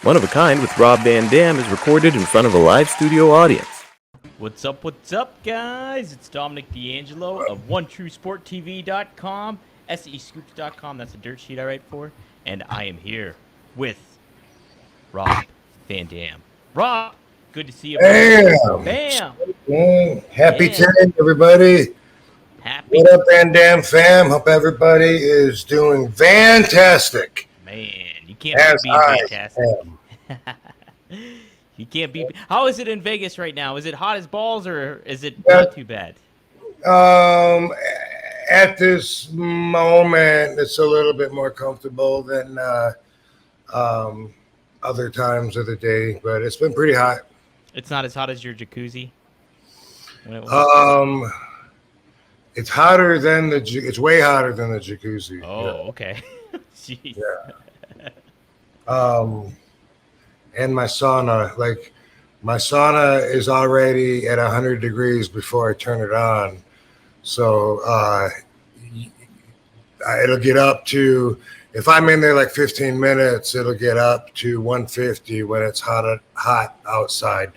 One of a Kind with Rob Van Dam is recorded in front of a live studio audience. What's up, guys? It's Dominic DeAngelo of OneTrueSportTV.com, SEScoops.com, that's the dirt sheet I write for, and I am here with Rob Van Dam. Rob, good to see you. Bam! Bam! Happy Yeah. 10, everybody. Happy. What up, Van Dam fam? Hope everybody is doing fantastic. Man, you can't As beat being I fantastic. You can't beat. How is it in Vegas right now? Is it hot as balls or is it not too bad? At this moment, it's a little bit more comfortable than other times of the day, but it's been pretty hot. It's not as hot as your jacuzzi? It's hotter than it's way hotter than the jacuzzi. Oh, okay. Jeez. Yeah. And my sauna, is already at 100 degrees before I turn it on. So it'll get up to, if I'm in there like 15 minutes, it'll get up to 150 when it's hot outside.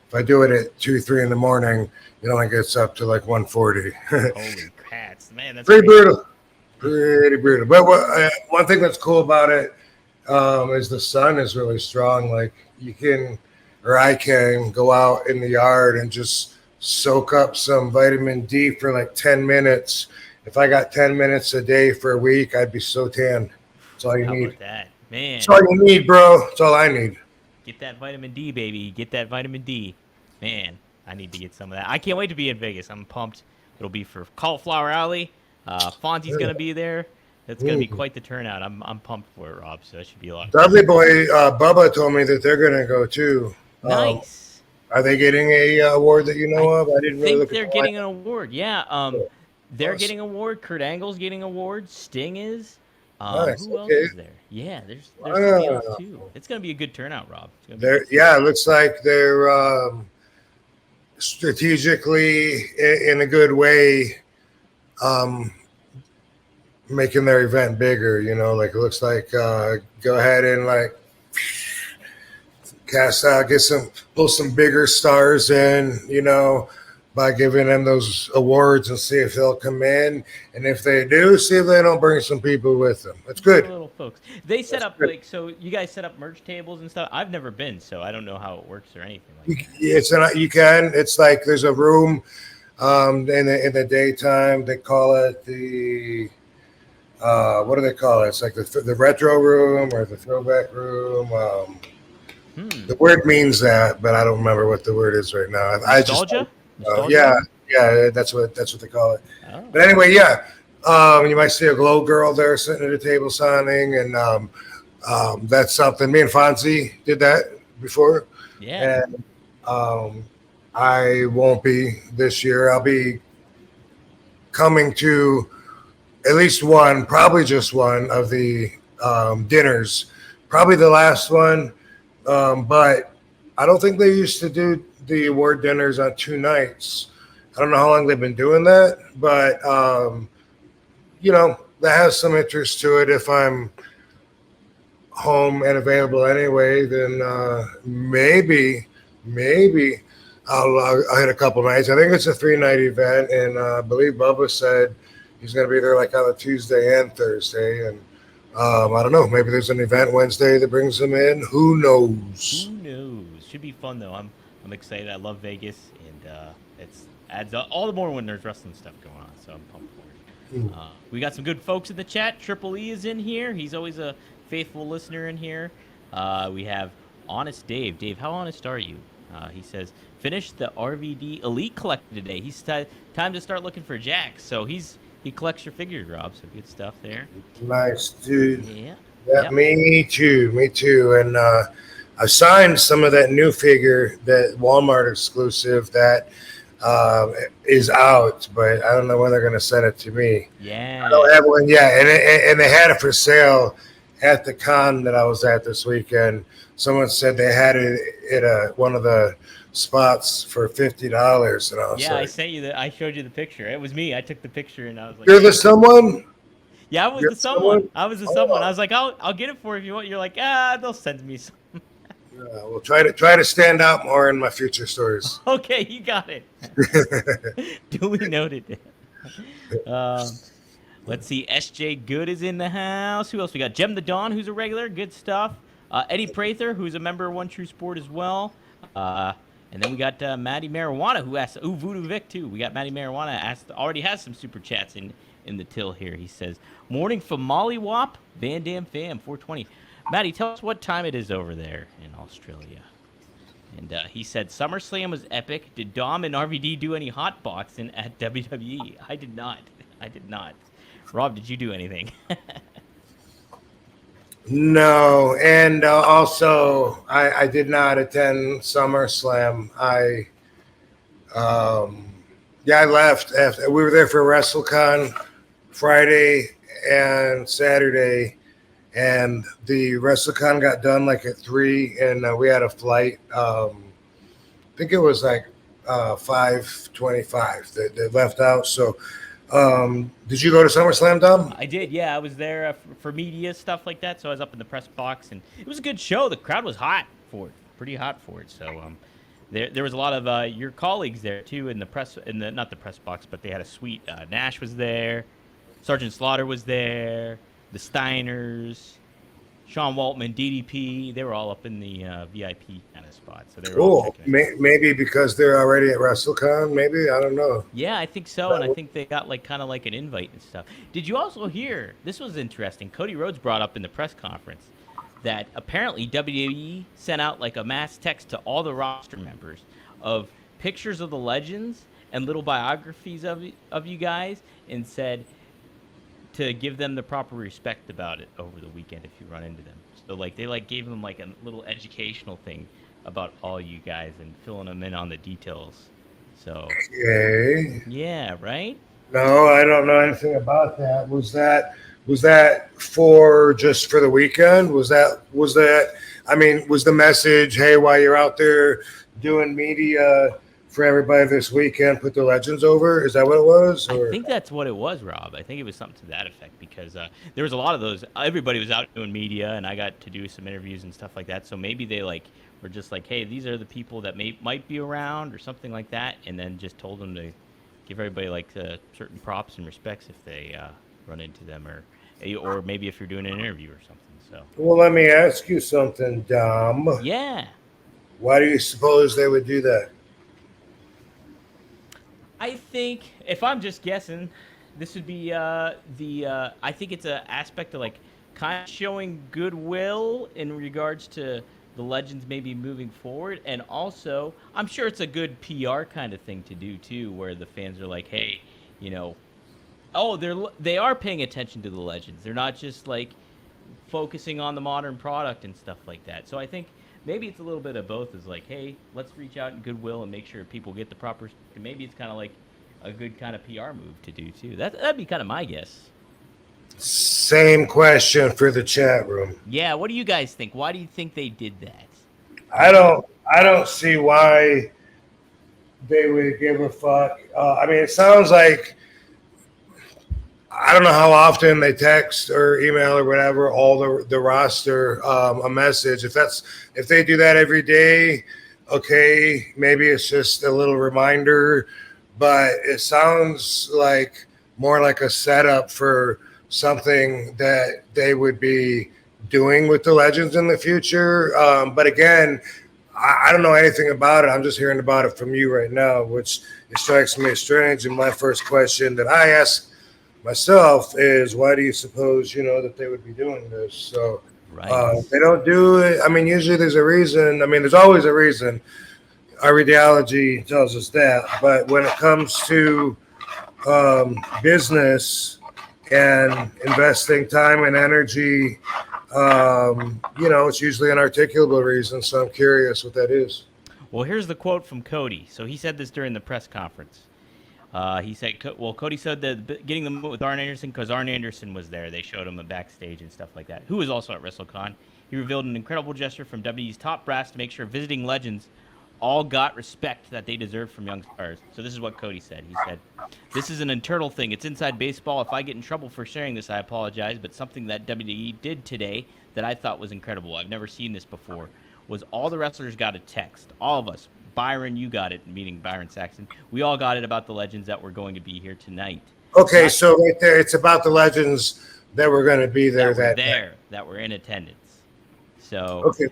If I do it at 2, 3 in the morning, it only gets up to like 140. Holy cats, man, that's pretty brutal. Pretty brutal. But one thing that's cool about it is the sun is really strong. Like I can go out in the yard and just soak up some vitamin D for like 10 minutes. If I got 10 minutes a day for a week, I'd be so tan. That's all you need. How about that? Man. That's all you need, bro. That's all I need. Get that vitamin D, baby. Get that vitamin D. Man, I need to get some of that. I can't wait to be in Vegas. I'm pumped. It'll be for Cauliflower Alley. Fonzie's going to be there. That's going to be quite the turnout. I'm pumped for it, Rob, so that should be a lot of fun. Dudley Boy, Bubba told me that they're going to go too. Nice. Are they getting a award that you know of? I didn't really look at they're getting an award. Yeah. They're getting an award. Kurt Angle's getting an award. Sting is. Nice. Who else is there? Yeah, there's somebody else too. It's going to be a good turnout, Rob. It looks like they're strategically, in a good way, making their event bigger. You know, like it looks like go ahead and like cast out, pull some bigger stars in, you know, by giving them those awards and see if they'll come in. And if they do, see if they don't bring some people with them. That's good. Little folks. They set up so you guys set up merch tables and stuff. I've never been, so I don't know how it works or anything like that. You can. It's like there's a room in the daytime. They call it the what do they call it? It's like the retro room or the throwback room. The word means that, but I don't remember what the word is right now. Nostalgia? Yeah, that's what they call it. Oh. But anyway, you might see a glow girl there sitting at a table signing, and that's something. Me and Fonzie did that before. Yeah. And I won't be this year. I'll be coming to at least one, probably just one of the dinners, probably the last one. But I don't think they used to do the award dinners on 2 nights. I don't know how long they've been doing that, but that has some interest to it. If I'm home and available anyway, then maybe I'll hit a couple nights. I think it's a 3-night event, and I believe Bubba said he's going to be there like on a Tuesday and Thursday, and I don't know. Maybe there's an event Wednesday that brings them in. Who knows? Who knows? Should be fun though. I'm excited. I love Vegas, and it's adds up all the more when there's wrestling stuff going on. So I'm pumped for it. We got some good folks in the chat. Triple E is in here. He's always a faithful listener in here. We have Honest Dave. Dave, how honest are you? He says, finished the RVD Elite collector today. He's time to start looking for Jacks. So he collects your figures, Rob. So good stuff there. Nice, dude. Yeah. Yep. Me too. And I signed some of that new figure, that Walmart exclusive that is out, but I don't know when they're going to send it to me. Yeah. I don't have one yet. And they had it for sale at the con that I was at this weekend. Someone said they had it at one of the spots for $50, and I was like, I sent you I showed you the picture. It was me. I took the picture, and I was like, "You're the someone." Yeah, I was the someone. I was the someone. I was like, I'll get it for you if you want. You're like, they'll send me some. We'll try to stand out more in my future stories. Okay, you got it. Duly noted. Let's see. SJ Good is in the house. Who else we got? Jem the Dawn, who's a regular. Good stuff. Eddie Prather, who's a member of One True Sport as well. And then we got Maddie Marijuana, who asked. Ooh, Voodoo Vic too. We got Maddie Marijuana already has some super chats in the till here. He says, "Morning from Molly Wop, Van Dam fam, 420." Maddie, tell us what time it is over there in Australia. And he said, SummerSlam was epic. Did Dom and RVD do any hot boxing at WWE? I did not. Rob, did you do anything? No, and also I did not attend SummerSlam. I left after we were there for WrestleCon Friday and Saturday, and the WrestleCon got done like at 3, and we had a flight. I think it was like 5:25 that left out. So, did you go to SummerSlam, Dom? I did, yeah. I was there for media stuff like that, so I was up in the press box, and it was a good show. The crowd was hot for it, pretty hot for it. So there was a lot of your colleagues there too in the press, not the press box, but they had a suite. Nash was there, Sergeant Slaughter was there, the Steiners, Sean Waltman, DDP. They were all up in the VIP kind of spot. So they were all maybe because they're already at WrestleCon. Maybe, I don't know. Yeah, I think so, and I think they got like kind of like an invite and stuff. Did you also hear? This was interesting. Cody Rhodes brought up in the press conference that apparently WWE sent out like a mass text to all the roster members of pictures of the legends and little biographies of you guys, and said to give them the proper respect about it over the weekend if you run into them. So like they like gave them like a little educational thing about all you guys and filling them in on the details. So yeah, right? No, I don't know anything about that. Was that for just for the weekend? Was that I mean, was the message, hey, while you're out there doing media for everybody this weekend, put the legends over? Is that what it was? Or? I think that's what it was, Rob. I think it was something to that effect, because there was a lot of those. Everybody was out doing media, and I got to do some interviews and stuff like that. So maybe they like were just like, hey, these are the people that might be around or something like that, and then just told them to give everybody like certain props and respects if they run into them, or maybe if you're doing an interview or something. So. Well, let me ask you something, Dom. Yeah. Why do you suppose they would do that? I think, if I'm just guessing, this would be I think it's an aspect of like kind of showing goodwill in regards to the legends maybe moving forward, and also I'm sure it's a good PR kind of thing to do too, where the fans are like, hey, they are paying attention to the legends. They're not just like focusing on the modern product and stuff like that. So I think maybe it's a little bit of both. Is like, hey, let's reach out in goodwill and make sure people get the proper. And maybe it's kind of like a good kind of PR move to do too. That'd be kind of my guess. Same question for the chat room. Yeah, what do you guys think? Why do you think they did that? I don't see why they would give a fuck. I mean, it sounds like, I don't know how often they text or email or whatever all the roster a message. If they do that every day, okay, maybe it's just a little reminder, but it sounds like more like a setup for something that they would be doing with the legends in the future. But again, I don't know anything about it. I'm just hearing about it from you right now, which it strikes me as strange. And my first question that I ask myself is, why do you suppose that they would be doing this? So they don't do it. I mean, usually there's a reason. I mean, there's always a reason. Our ideology tells us that. But when it comes to business and investing time and energy, it's usually an articulable reason. So I'm curious what that is. Well, here's the quote from Cody. So he said this during the press conference. He said, Cody said that getting the moment with Arn Anderson, because Arn Anderson was there. They showed him a backstage and stuff like that, who was also at WrestleCon. He revealed an incredible gesture from WWE's top brass to make sure visiting legends all got respect that they deserve from young stars. So this is what Cody said. He said, this is an internal thing. It's inside baseball. If I get in trouble for sharing this, I apologize, but something that WWE did today that I thought was incredible. I've never seen this before. was all the wrestlers got a text. All of us. Byron, you got it, meaning Byron Saxon. We all got it about the legends that were going to be here tonight. Okay, so right there, it's about the legends that were going to be there that were in attendance. So, okay.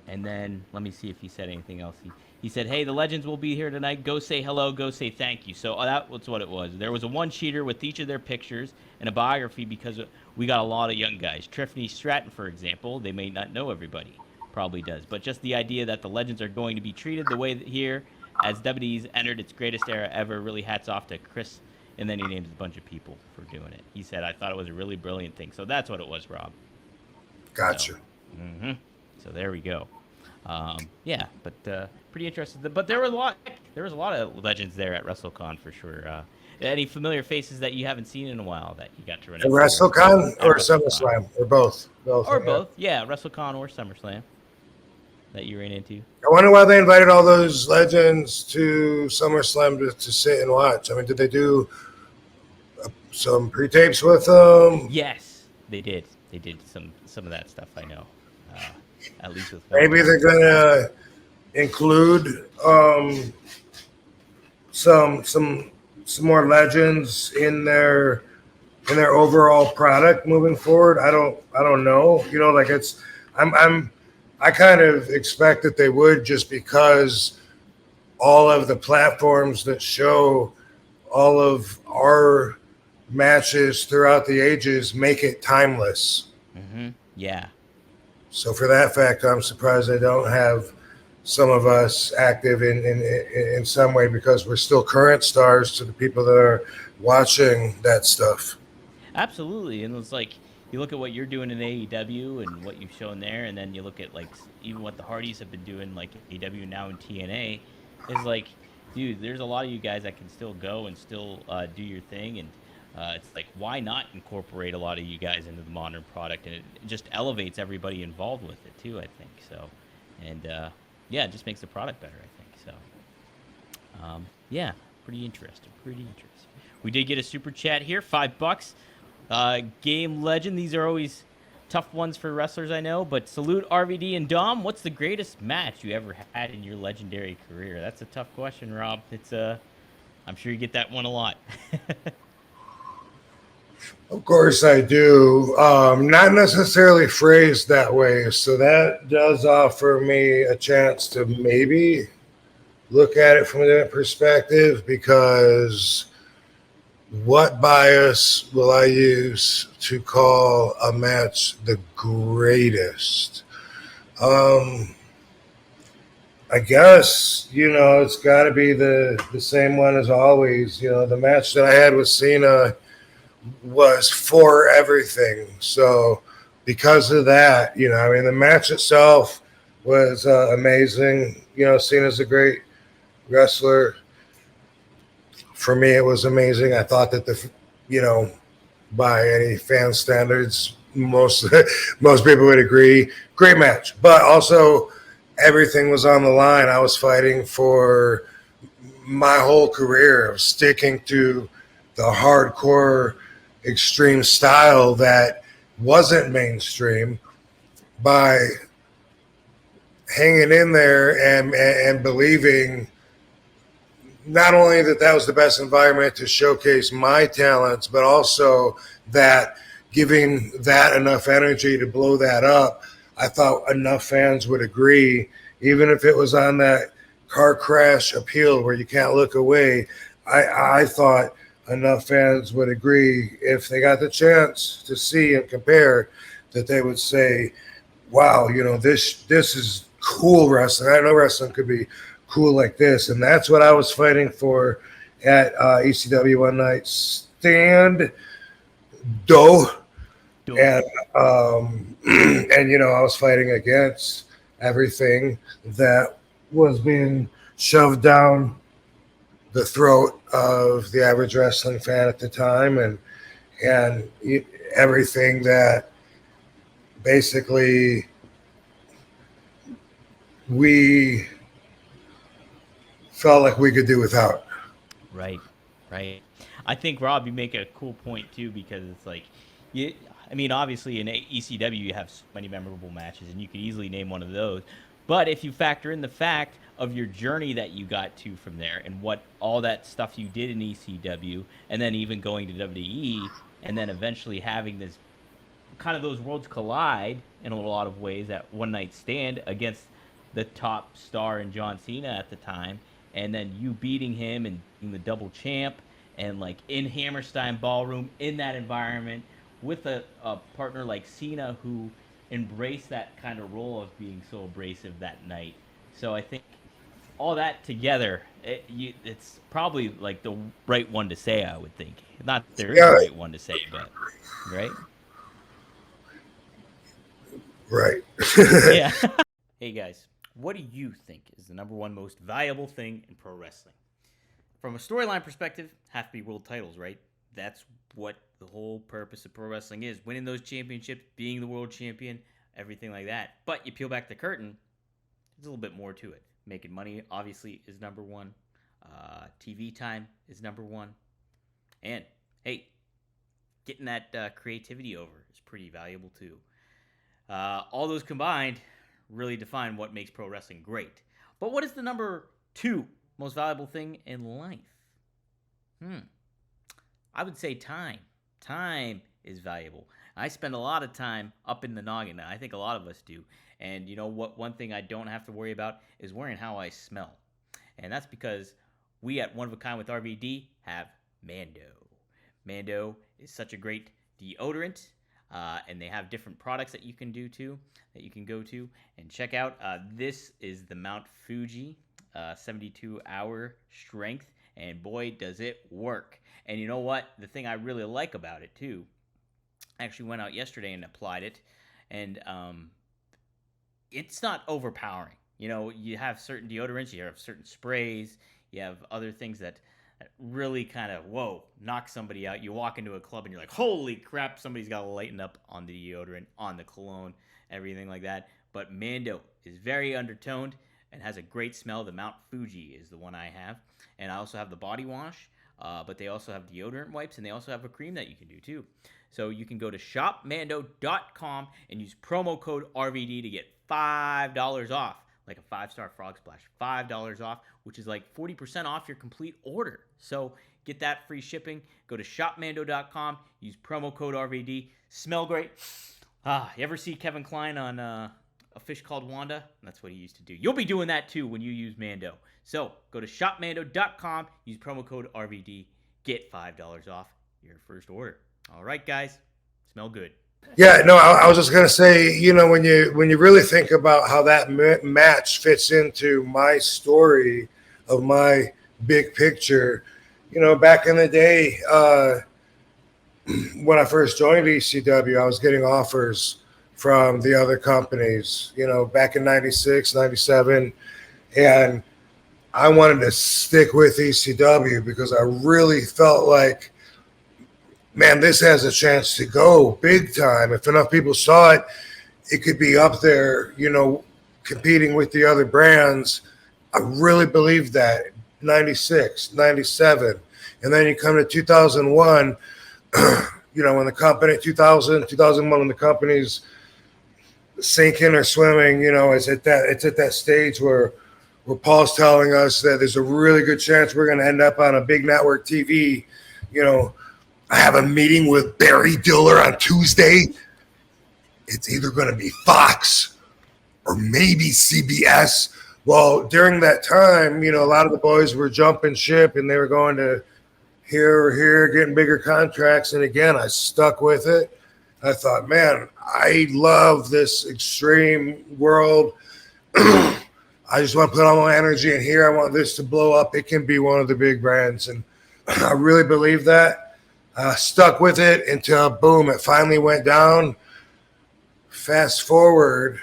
And then let me see if he said anything else. He said, "Hey, the legends will be here tonight. Go say hello. Go say thank you." So that was what it was. There was a one-sheeter with each of their pictures and a biography because we got a lot of young guys. Tiffany Stratton, for example, they may not know everybody. Probably does. But just the idea that the legends are going to be treated the way that here as WWE's entered its greatest era ever, really hats off to Chris. And then he names a bunch of people for doing it. He said, "I thought it was a really brilliant thing." So that's what it was, Rob. Gotcha. So there we go. Yeah, but pretty interesting. But there was a lot of legends there at WrestleCon for sure. Any familiar faces that you haven't seen in a while that you got to run At into? WrestleCon or SummerSlam or both? Both. Yeah, WrestleCon or SummerSlam that you ran into. I wonder why they invited all those legends to SummerSlam to sit and watch. I mean, did they do some pre-tapes with them? Yes, they did. They did some of that stuff. I know. At least with maybe they're gonna include some more legends in their overall product moving forward. I don't know. You know, like I kind of expect that they would, just because all of the platforms that show all of our matches throughout the ages make it timeless. Yeah. So for that fact, I'm surprised they don't have some of us active in some way, because we're still current stars to the people that are watching that stuff. Absolutely. And it's like, you look at what you're doing in AEW and what you've shown there, and then you look at like even what the Hardys have been doing, like AEW now in TNA, is like, dude, there's a lot of you guys that can still go and still do your thing, and it's like, why not incorporate a lot of you guys into the modern product? And it just elevates everybody involved with it too, I think. So, and yeah, it just makes the product better, I think. So, yeah, pretty interesting. We did get a super chat here, $5. Game Legend. These are always tough ones for wrestlers, I know, but salute RVD and Dom. What's the greatest match you ever had in your legendary career? That's a tough question, Rob. It's I'm sure you get that one a lot. Of course I do. Not necessarily phrased that way. So that does offer me a chance to maybe look at it from a different perspective, because what bias will I use to call a match the greatest? I guess, it's got to be the same one as always. The match that I had with Cena was for everything. So because of that, the match itself was amazing. Cena's a great wrestler. For me, it was amazing. I thought that by any fan standards, most people would agree, great match. But also, everything was on the line. I was fighting for my whole career of sticking to the hardcore extreme style that wasn't mainstream, by hanging in there and believing not only that was the best environment to showcase my talents, but also that giving that enough energy to blow that up, I thought enough fans would agree, even if it was on that car crash appeal where you can't look away. I thought enough fans would agree, if they got the chance to see and compare, that they would say, wow, this is cool wrestling. I know wrestling could be cool like this. And that's what I was fighting for at ECW One Night Stand. And I was fighting against everything that was being shoved down the throat of the average wrestling fan at the time, and everything that basically we felt like we could do without. Right. I think, Rob, you make a cool point too, because it's like, obviously in ECW you have so many memorable matches, and you could easily name one of those. But if you factor in the fact of your journey that you got to from there and what all that stuff you did in ECW, and then even going to WWE, and then eventually having this kind of those worlds collide in a lot of ways at one night stand against the top star in John Cena at the time, and then you beating him and being the double champ, and like in Hammerstein Ballroom in that environment with a partner like Cena who embraced that kind of role of being so abrasive that night. So I think all that together, it's probably like the right one to say, I would think. Not that there is a right one to say, but right? Right. Yeah. Hey guys, what do you think is the number one most valuable thing in pro wrestling? From a storyline perspective, have to be world titles, right? That's what the whole purpose of pro wrestling is. Winning those championships, being the world champion, everything like that. But you peel back the curtain, there's a little bit more to it. Making money, obviously, is number one. TV time is number one. And, hey, getting that creativity over is pretty valuable, too. All those combined really define what makes pro wrestling great. But what is the number two most valuable thing in life? I would say time. Time is valuable. I spend a lot of time up in the noggin. I think a lot of us do. And you know what? One thing I don't have to worry about is worrying how I smell. And that's because we at One of a Kind with RVD have Mando. Mando is such a great deodorant. And they have different products that you can do too, that you can go to and check out. This is the Mount Fuji 72-hour strength. And boy, does it work. And you know what? The thing I really like about it too, I actually went out yesterday and applied it. And it's not overpowering. You know, you have certain deodorants, you have certain sprays, you have other things that really kind of, knock somebody out. You walk into a club and you're like, holy crap, somebody's got to lighten up on the deodorant, on the cologne, everything like that. But Mando is very undertoned and has a great smell. The Mount Fuji is the one I have. And I also have the body wash, but they also have deodorant wipes, and they also have a cream that you can do too. So you can go to shopmando.com and use promo code RVD to get $5 off. Like a 5-star frog splash, $5 off, which is like 40% off your complete order. So get that free shipping. Go to shopmando.com, use promo code RVD. Smell great. You ever see Kevin Kline on A Fish Called Wanda? That's what he used to do. You'll be doing that too when you use Mando. So go to shopmando.com, use promo code RVD, get $5 off your first order. All right, guys, smell good. Yeah, no, I was just gonna say, you know, when you really think about how that match fits into my story of my big picture, you know, back in the day, when I first joined ECW, I was getting offers from the other companies, you know, back in 96, 97, and I wanted to stick with ECW because I really felt like, man, this has a chance to go big time. If enough people saw it, it could be up there, you know, competing with the other brands. I really believed that. 96, 97. And then you come to 2001, you know, when the company, 2001, when the company's sinking or swimming, you know, it's at that stage where Paul's telling us that there's a really good chance we're going to end up on a big network TV, you know. I have a meeting with Barry Diller on Tuesday. It's either going to be Fox or maybe CBS. Well, during that time, you know, a lot of the boys were jumping ship and they were going to here or here, getting bigger contracts. And again, I stuck with it. I thought, man, I love this extreme world. I just want to put all my energy in here. I want this to blow up. It can be one of the big brands. And I really believe that. Stuck with it until, boom, it finally went down. Fast forward,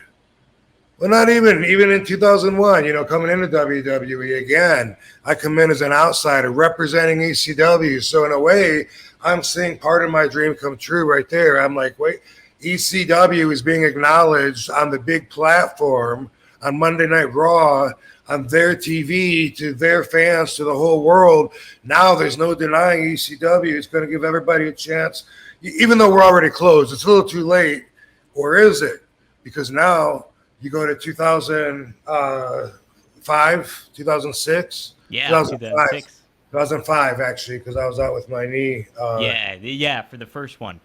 well, not even in 2001, you know, coming into WWE again, I come in as an outsider representing ECW. So in a way, I'm seeing part of my dream come true right there. I'm like, wait, ECW is being acknowledged on the big platform on Monday Night Raw, on their TV, to their fans, to the whole world. Now there's no denying ECW is going to give everybody a chance. Even though we're already closed, it's a little too late. Or is it? Because now You go to 2005, 2006, Yeah, 2005, 2006. 2005 actually, because I was out with my knee. Yeah, for the first one.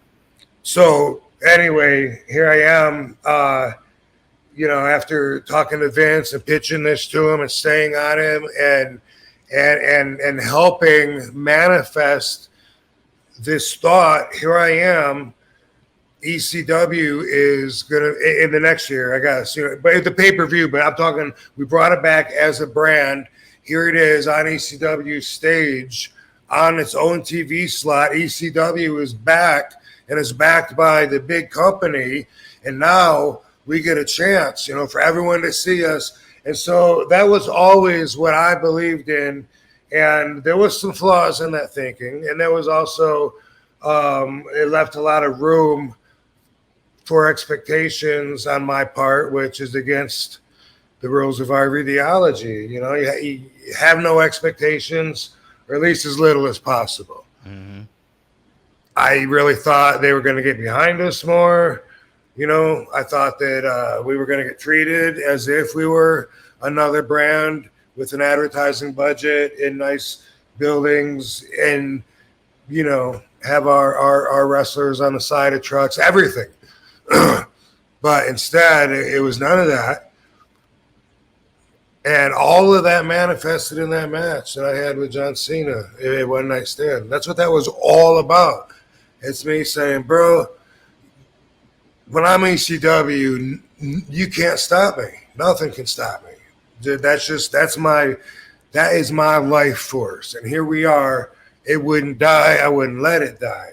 So anyway, here I am. After talking to Vince and pitching this to him and staying on him and helping manifest this thought, here I am. ECW is gonna in the next year, I guess, but the pay-per-view. But I'm talking, we brought it back as a brand. Here it is on ECW stage on its own TV slot. ECW is back and is backed by the big company, and now we get a chance, for everyone to see us. And so that was always what I believed in. And there was some flaws in that thinking. And there was also, it left a lot of room for expectations on my part, which is against the rules of RV theology. You have no expectations, or at least as little as possible. Mm-hmm. I really thought they were going to get behind us more. I thought that we were going to get treated as if we were another brand with an advertising budget in nice buildings and, have our wrestlers on the side of trucks, everything. But instead, it was none of that. And all of that manifested in that match that I had with John Cena at One Night Stand. That's what that was all about. It's me saying, bro, when I'm ECW, you can't stop me. Nothing can stop me. That is my life force. And here we are. It wouldn't die. I wouldn't let it die.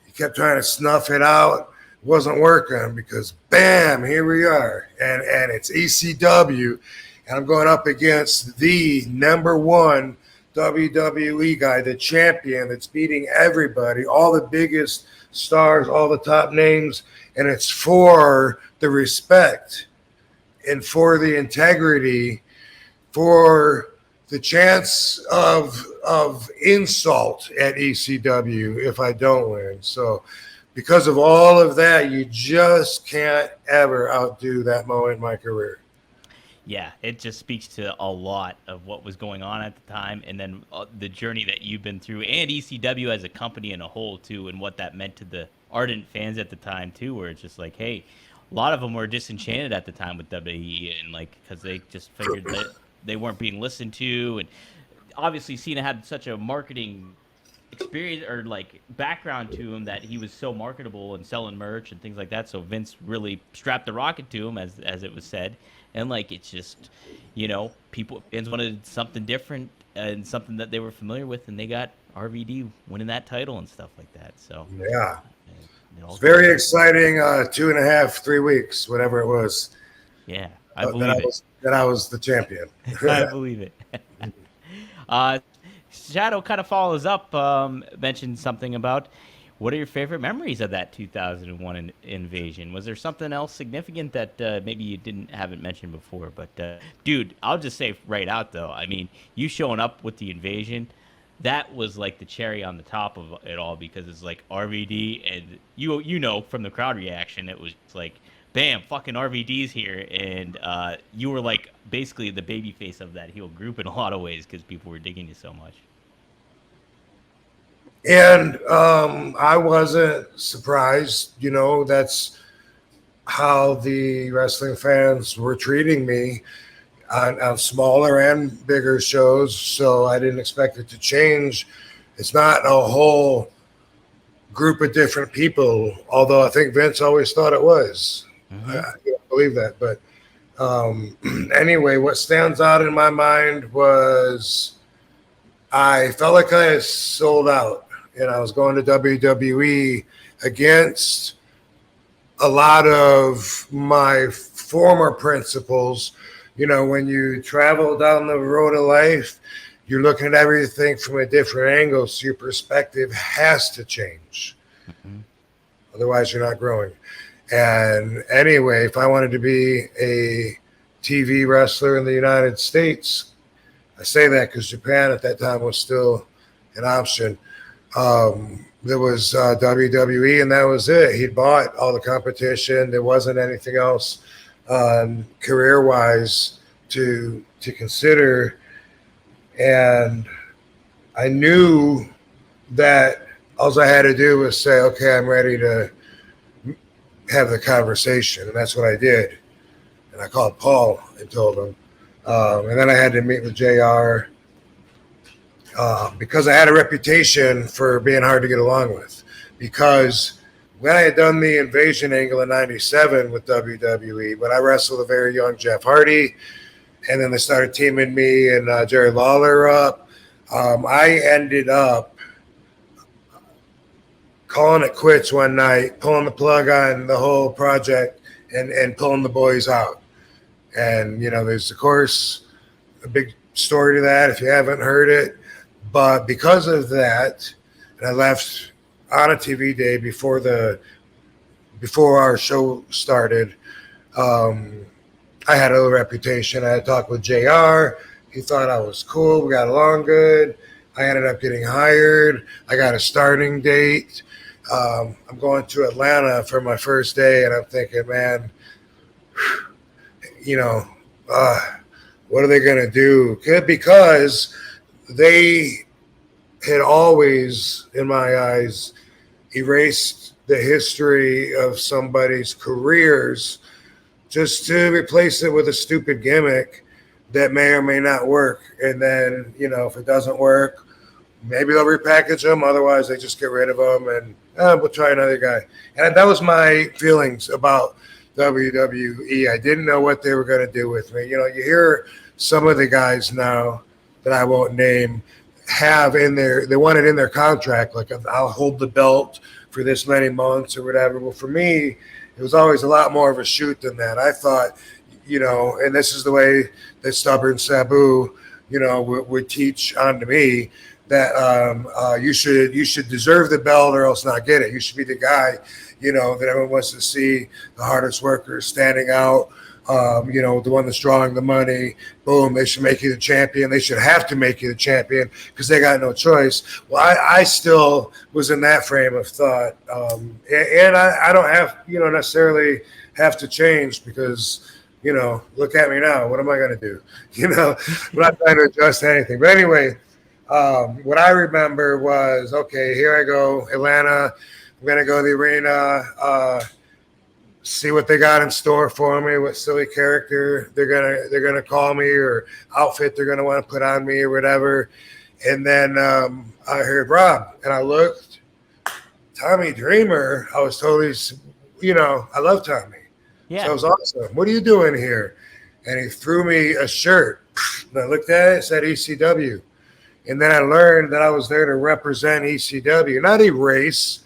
He kept trying to snuff it out. It wasn't working because bam, here we are. And it's ECW. And I'm going up against the number one WWE guy, the champion that's beating everybody, all the biggest stars, all the top names. And it's for the respect and for the integrity, for the chance of insult at ECW if I don't win. So because of all of that, you just can't ever outdo that moment in my career. Yeah, it just speaks to a lot of what was going on at the time, and then the journey that you've been through, and ECW as a company in a whole too, and what that meant to the ardent fans at the time too, where it's just like, hey, a lot of them were disenchanted at the time with WWE, and because they just figured that they weren't being listened to, and obviously Cena had such a marketing experience or background to him that he was so marketable and selling merch and things like that. So Vince really strapped the rocket to him, as it was said. And it's just, fans wanted something different and something that they were familiar with, and they got RVD winning that title and stuff like that. So yeah, it's very exciting. 2.5, 3 weeks, whatever it was. Yeah, I believe that I was the champion. I believe it. Shadow kind of follows up, mentioned something about what are your favorite memories of that 2001 invasion? Was there something else significant that maybe you haven't mentioned before? But dude, I'll just say right out though, I mean, you showing up with the invasion, that was like the cherry on the top of it all, because it's like RVD, and you from the crowd reaction, it was like, bam, fucking RVD's here, and you were like basically the baby face of that heel group in a lot of ways because people were digging you so much. And I wasn't surprised. That's how the wrestling fans were treating me on smaller and bigger shows. So I didn't expect it to change. It's not a whole group of different people, although I think Vince always thought it was. Mm-hmm. I don't believe that. But anyway, what stands out in my mind was I felt like I had sold out. And I was going to WWE against a lot of my former principles. When you travel down the road of life, you're looking at everything from a different angle, so your perspective has to change. Mm-hmm. Otherwise, you're not growing. And anyway, if I wanted to be a TV wrestler in the United States, I say that because Japan at that time was still an option. There was WWE, and that was it. He'd bought all the competition. There wasn't anything else career-wise to consider, and I knew that all I had to do was say, okay, I'm ready to have the conversation, and that's what I did. And I called Paul and told him. And then I had to meet with JR because I had a reputation for being hard to get along with. Because when I had done the invasion angle in '97 with WWE, but I wrestled a very young Jeff Hardy, and then they started teaming me and Jerry Lawler up. I ended up calling it quits one night, pulling the plug on the whole project, and pulling the boys out. And, there's, of course, a big story to that if you haven't heard it. But because of that, and I left on a TV day before our show started, I had a reputation. I had talked with JR. He thought I was cool. We got along good. I ended up getting hired. I got a starting date. I'm going to Atlanta for my first day, and I'm thinking, man, what are they going to do? Because they had always, in my eyes, erased the history of somebody's careers just to replace it with a stupid gimmick that may or may not work. And then, if it doesn't work, maybe they'll repackage them. Otherwise, they just get rid of them and we'll try another guy. And that was my feelings about WWE. I didn't know what they were going to do with me. You hear some of the guys now that I won't name have they want it in their contract, like I'll hold the belt for this many months or whatever. Well, for me, it was always a lot more of a shoot than that. I thought, and this is the way that stubborn Sabu, would teach on to me that you should deserve the belt or else not get it. You should be the guy, that everyone wants to see, the hardest worker standing out, the one that's drawing the money. Boom, they should make you the champion. They should have to make you the champion because they got no choice. Well, I still was in that frame of thought. And I don't have, necessarily have to change because, look at me now. What am I going to do? I'm not trying to adjust anything. But anyway, what I remember was, okay, here I go, Atlanta. I'm going to go to the arena, see what they got in store for me, what silly character they're gonna call me or outfit they're gonna want to put on me or whatever. And then I heard Rob, and I looked, Tommy Dreamer. I was totally, I love Tommy. Yeah. So it was awesome. What are you doing here? And he threw me a shirt. And I looked at it, it said ECW. And then I learned that I was there to represent ECW, not erase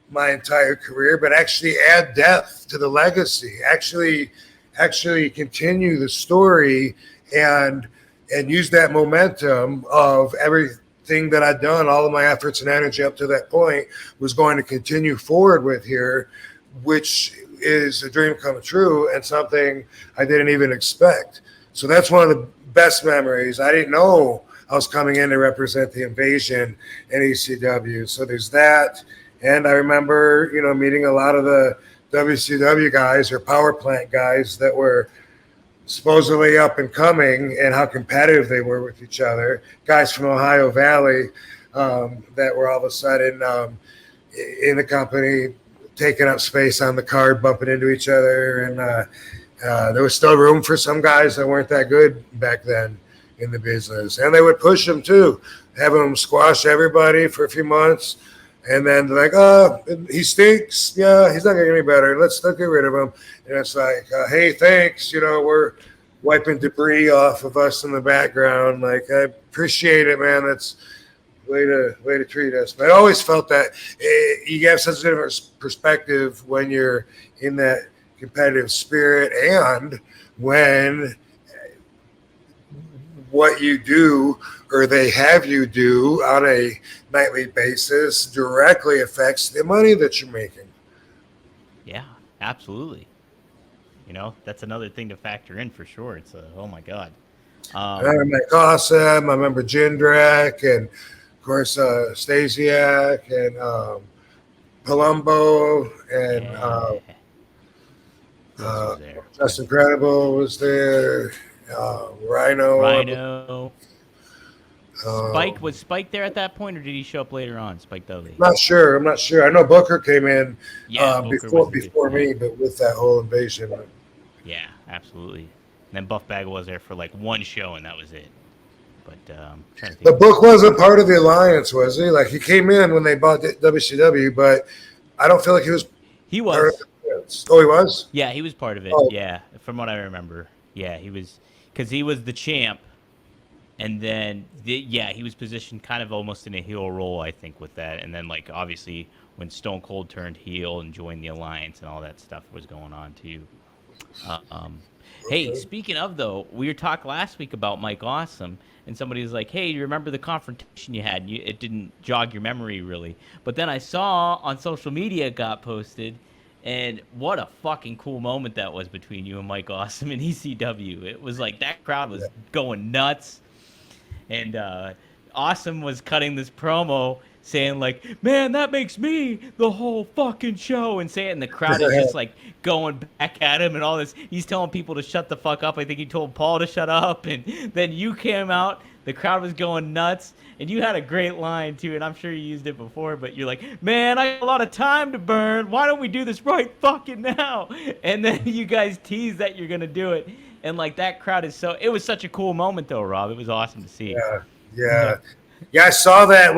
my entire career, but actually add depth to the legacy, actually continue the story and use that momentum of everything that I'd done, all of my efforts and energy up to that point was going to continue forward with here, which is a dream come true and something I didn't even expect. So that's one of the best memories. I didn't know I was coming in to represent the invasion in ECW. So there's that. And I remember, meeting a lot of the WCW guys or power plant guys that were supposedly up and coming and how competitive they were with each other. Guys from Ohio Valley that were all of a sudden in the company, taking up space on the card, bumping into each other. And there was still room for some guys that weren't that good back then in the business. And they would push them too, having them squash everybody for a few months. And then they're like, oh, he stinks. Yeah, he's not going to get any better. Let's get rid of him. And it's like, hey, thanks. We're wiping debris off of us in the background. Like, I appreciate it, man. That's way to treat us. But I always felt that you have such a different perspective when you're in that competitive spirit and when what you do or they have you do on a nightly basis directly affects the money that you're making. Yeah, absolutely. That's another thing to factor in for sure. It's oh my God. I remember Awesome. I remember Jindrak and of course Stasiak and Palumbo and Who else was there? Just Incredible was there. Rhino. Rhino. Um, Was Spike there at that point, or did he show up later on? Spike Dudley. I'm not sure. I know Booker came in Booker was before me, but with that whole invasion. Yeah, absolutely. And then Buff Bagwell was there for like one show, and that was it. But trying to think. The Book wasn't part of the alliance, was he? Like he came in when they bought WCW, but I don't feel like he was. He was. Oh, he was. Yeah, he was part of it. Oh. Yeah, from what I remember. Yeah, he was, because he was the champ, and then he was positioned kind of almost in a heel role, I think, with that. And then like obviously when Stone Cold turned heel and joined the alliance and all that stuff was going on too. Hey, speaking of though, we were talking last week about Mike Awesome, and somebody was like, "Hey, you remember the confrontation you had? It didn't jog your memory really." But then I saw on social media it got posted, and what a fucking cool moment that was between you and Mike Awesome in ECW. It was like that crowd was going nuts, and Awesome was cutting this promo saying like, "Man, that makes me the whole fucking show," and saying, and the crowd is just like going back at him and all this. He's telling people to shut the fuck up. I think he told Paul to shut up, and then you came out. The crowd was going nuts, and you had a great line too, and I'm sure you used it before, but you're like, "Man, I got a lot of time to burn. Why don't we do this right fucking now?" And then you guys tease that you're gonna do it, and like that crowd is so. It was such a cool moment though, Rob. It was awesome to see. Yeah. I saw that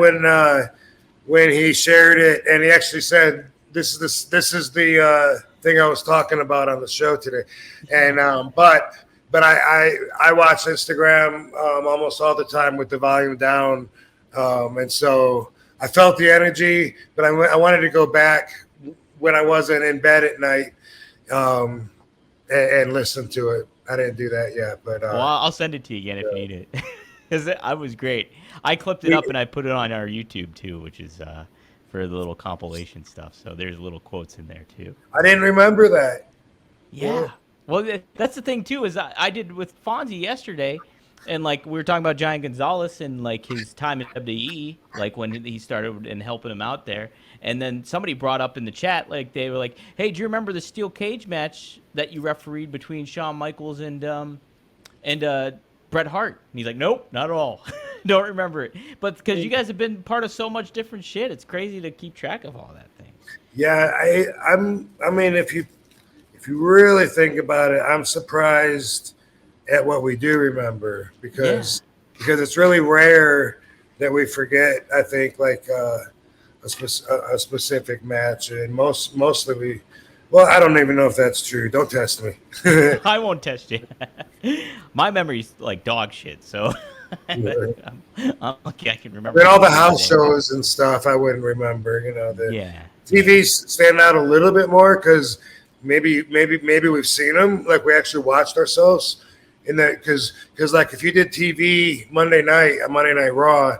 when he shared it, and he actually said, "This is the thing I was talking about on the show today," and but I watch Instagram almost all the time with the volume down, and so I felt the energy, but I wanted to go back when I wasn't in bed at night and listen to it. I didn't do that yet, but well, I'll send it to you again if you need it, because I was great. I clipped it up and I put it on our YouTube too, which is for the little compilation stuff. So there's little quotes in there too. I didn't remember that. Yeah. Well, that's the thing too, is I did with Fonzie yesterday, and like we were talking about Giant Gonzalez and like his time at WWE, like when he started and helping him out there. And then somebody brought up in the chat, like they were like, "Hey, do you remember the steel cage match that you refereed between Shawn Michaels and Bret Hart?" And he's like, "Nope, not at all." Don't remember it. But because you guys have been part of so much different shit, it's crazy to keep track of all that thing. Yeah, I mean, if you really think about it, I'm surprised at what we do remember because it's really rare that we forget. I think like a specific match, and mostly we. Well, I don't even know if that's true. Don't test me. I won't test you. My memory's like dog shit, so I'm lucky I can remember. But all the house shows and stuff, I wouldn't remember. You know, TV's stand out a little bit more because maybe we've seen them, like we actually watched ourselves in that. Because like if you did TV Monday Night Raw,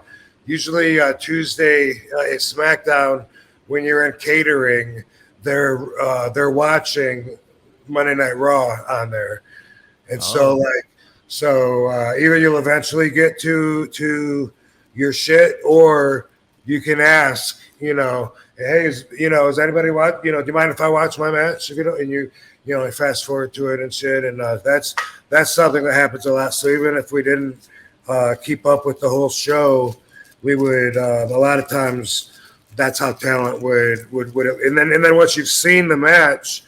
usually Tuesday at SmackDown when you're in catering. They're watching Monday Night Raw on there, and so either you'll eventually get to your shit, or you can ask, hey, is anybody watch? Do you mind if I watch my match? If you don't, and you fast forward to it and shit, and that's something that happens a lot. So even if we didn't keep up with the whole show, we would a lot of times. That's how talent would and then once you've seen the match,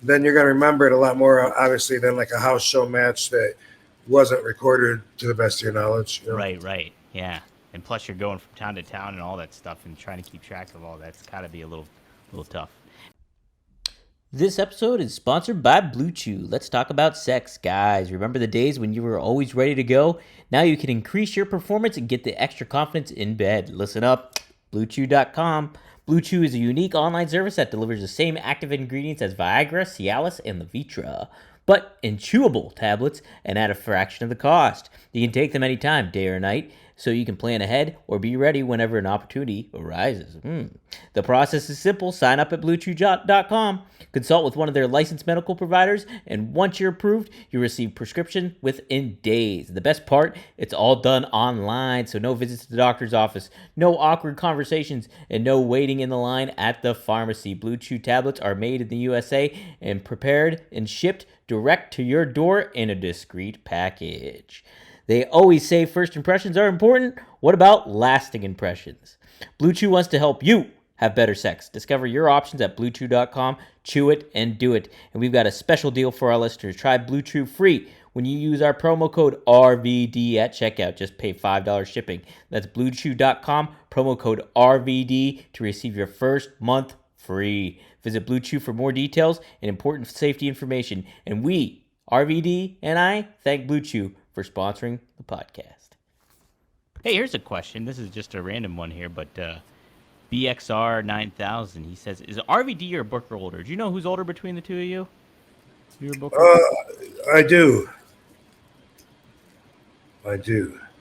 then you're gonna remember it a lot more obviously than like a house show match that wasn't recorded to the best of your knowledge. Right, yeah. And plus you're going from town to town and all that stuff, and trying to keep track of all that's gotta be a little tough. This episode is sponsored by BlueChew. Let's talk about sex, guys. Remember the days when you were always ready to go? Now you can increase your performance and get the extra confidence in bed. Listen up. BlueChew.com. BlueChew is a unique online service that delivers the same active ingredients as Viagra, Cialis, and Levitra, but in chewable tablets and at a fraction of the cost. You can take them anytime, day or night. so you can plan ahead or be ready whenever an opportunity arises. The process is simple. Sign up at BlueChew.com, consult with one of their licensed medical providers, and once you're approved, you receive prescription within days. The best part, it's all done online, so no visits to the doctor's office, no awkward conversations, and no waiting in the line at the pharmacy. BlueChew tablets are made in the USA and prepared and shipped direct to your door in a discreet package. They always say first impressions are important. What about lasting impressions? BlueChew wants to help you have better sex. Discover your options at BlueChew.com. Chew it and do it. And we've got a special deal for our listeners. Try BlueChew free when you use our promo code RVD at checkout. Just pay $5 shipping. That's BlueChew.com, promo code RVD to receive your first month free. Visit BlueChew for more details and important safety information. And we, RVD and I, thank BlueChew for sponsoring the podcast. Hey, here's a question. This is just a random one here, but BXR 9000, he says, is RVD or Booker older? Do you know who's older between the two of you? You or Booker? I do.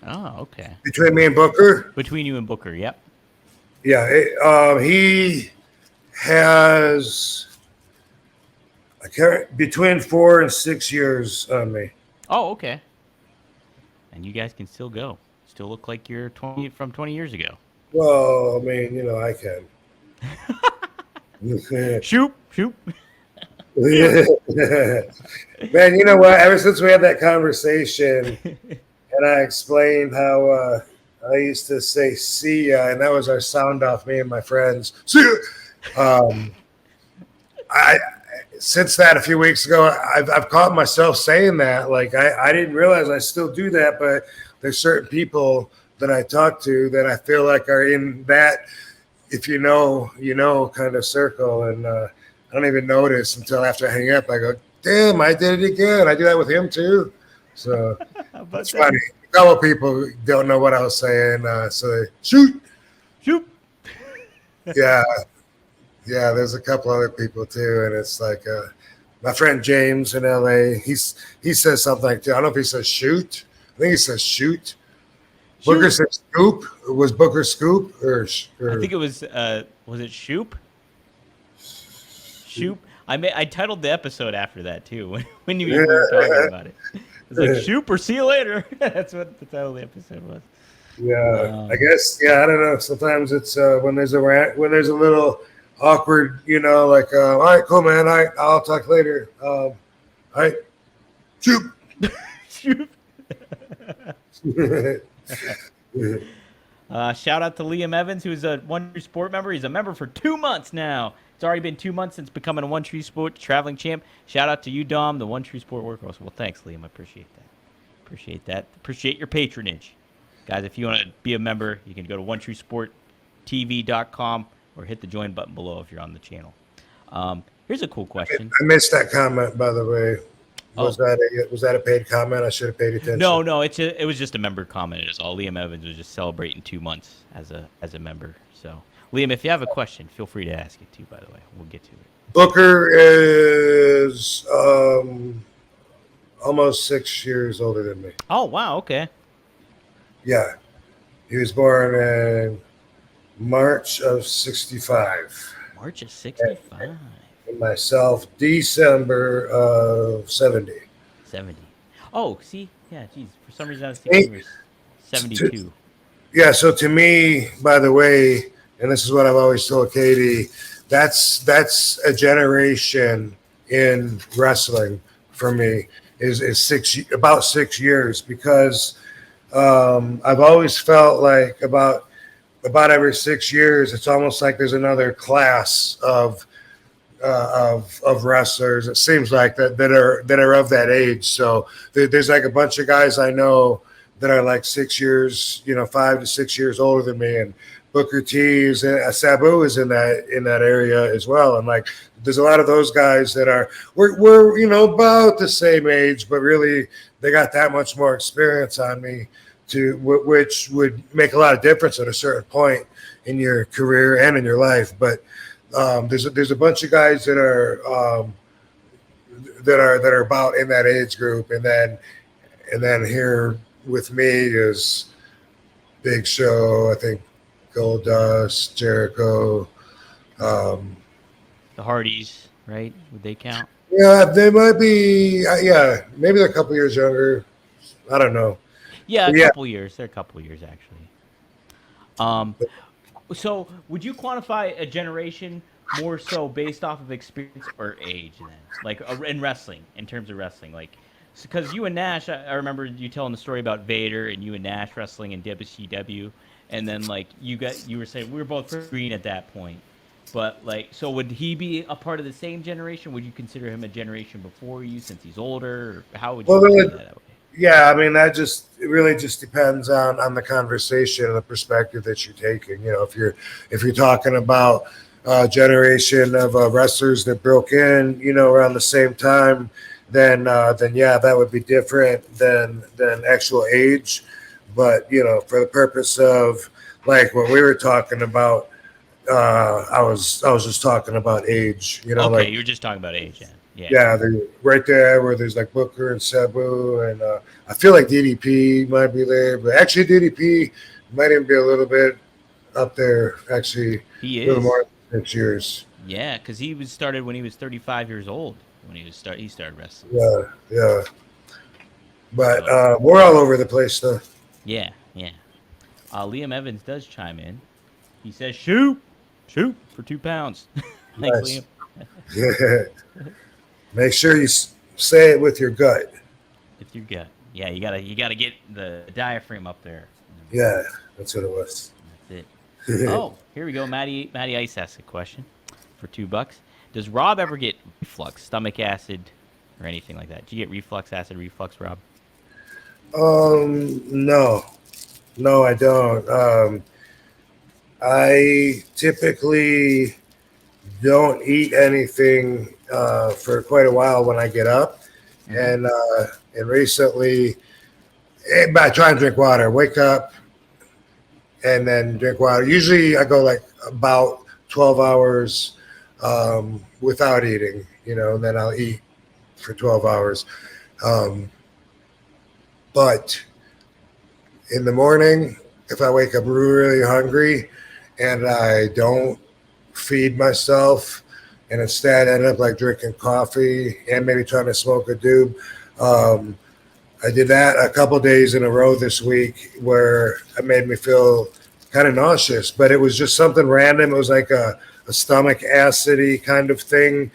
Oh, okay. Between me and Booker? Between you and Booker, yep. Yeah, he has between 4 and 6 years on me. Oh, okay. And you guys can still go. Still look like you're 20 from 20 years ago. Well, I mean, I can. Shoot. Man, you know what? Ever since we had that conversation and I explained how I used to say see ya, and that was our sound off, me and my friends. See ya! Since that a few weeks ago, I've caught myself saying that. Like I didn't realize I still do that, but there's certain people that I talk to that I feel like are in that, if you know, kind of circle. And I don't even notice until after I hang up. I go, damn, I did it again. I do that with him too. So it's funny. A couple people don't know what I was saying. So they shoot. Yeah. Yeah, there's a couple other people too, and it's like my friend James in LA. He says something like, I don't know if he says shoot. I think he says shoot. Booker said scoop. Was Booker scoop or? I think it was it Shoop? Shoop. I titled the episode after that too when you were talking about it. It's like Shoop or see you later. That's what the title of the episode was. Yeah, I guess. Yeah, I don't know. Sometimes it's when there's a little awkward, like, all right, cool, man. All right, I'll talk later. All right, shoot. Shoot. Shout out to Liam Evans, who's a One Tree Sport member. He's a member for 2 months now. It's already been 2 months since becoming a One Tree Sport traveling champ. Shout out to you, Dom, the One Tree Sport workhorse. Well, thanks, Liam. I appreciate that. Appreciate your patronage. Guys, if you want to be a member, you can go to OneTreeSportTV.com or hit the join button below if you're on the channel. Here's a cool question. I missed that comment, by the way. Was that a paid comment? I should have paid attention. No, it was just a member comment. It was all. Liam Evans was just celebrating 2 months as a member. So, Liam, if you have a question, feel free to ask it too. By the way, we'll get to it. Booker is almost 6 years older than me. Oh wow, okay. Yeah, he was born in March of '65. March of '65. And myself, December of 70. 70. Oh, see? Yeah, geez. For some reason I was thinking you were 72. Yeah, so to me, by the way, and this is what I've always told Katie, that's a generation in wrestling for me, is about 6 years, because I've always felt like about every 6 years, it's almost like there's another class of wrestlers. It seems like that are of that age. So there's like a bunch of guys I know that are like 6 years, 5 to 6 years older than me, and Booker T is Sabu is in that area as well. And like there's a lot of those guys that we're about the same age, but really they got that much more experience on me, which would make a lot of difference at a certain point in your career and in your life. But there's a bunch of guys that are about in that age group, and then here with me is Big Show, I think Goldust, Jericho. The Hardys, right? Would they count? Yeah, they might be. Yeah, maybe they're a couple years younger. I don't know. Yeah, a But yeah, couple years. They're a couple years actually. Um, so would you quantify a generation more so based off of experience or age then? Like in wrestling, in terms of wrestling, like because you and Nash, I remember you telling the story about Vader and you and Nash wrestling in WCW, and then like you were saying we were both pretty green at that point. But like, so would he be a part of the same generation? Would you consider him a generation before you, since he's older? Or how would you well, see that? yeah. I mean, it really just depends on the conversation and the perspective that you're taking. You know, if you're talking about a generation of wrestlers that broke in, you know, around the same time, then yeah, that would be different than actual age. But you know, for the purpose of like what we were talking about. I was just talking about age, you know. Okay, like you were just talking about age, then. Yeah. yeah, they're right there where there's like Booker and Sabu, and I feel like DDP might be there, but actually DDP might even be a little bit up there. Actually, He a little is. more than 6 years. Yeah, because he was started when he was 35 years old. When he started wrestling. Yeah. But So, we're all over the place though. yeah. Liam Evans does chime in. He says, "Shoot for 2 pounds." Thanks, Nice. Liam. Make sure you say it with your gut. With your gut. Yeah, you gotta get the diaphragm up there. Yeah, that's what it was. That's it. Oh, here we go. Matty Ice asks a question for $2. Does Rob ever get reflux, stomach acid, or anything like that? Do you get reflux, Rob? No, I don't. I typically don't eat anything for quite a while when I get up, and recently, I try and drink water. Wake up and then drink water. Usually, I go like about 12 hours without eating, you know, and then I'll eat for 12 hours. But in the morning, if I wake up really hungry and I don't feed myself and instead end up like drinking coffee and maybe trying to smoke a doob, I did that a couple days in a row this week where it made me feel kind of nauseous, but it was just something random. It was like a stomach acidy kind of thing.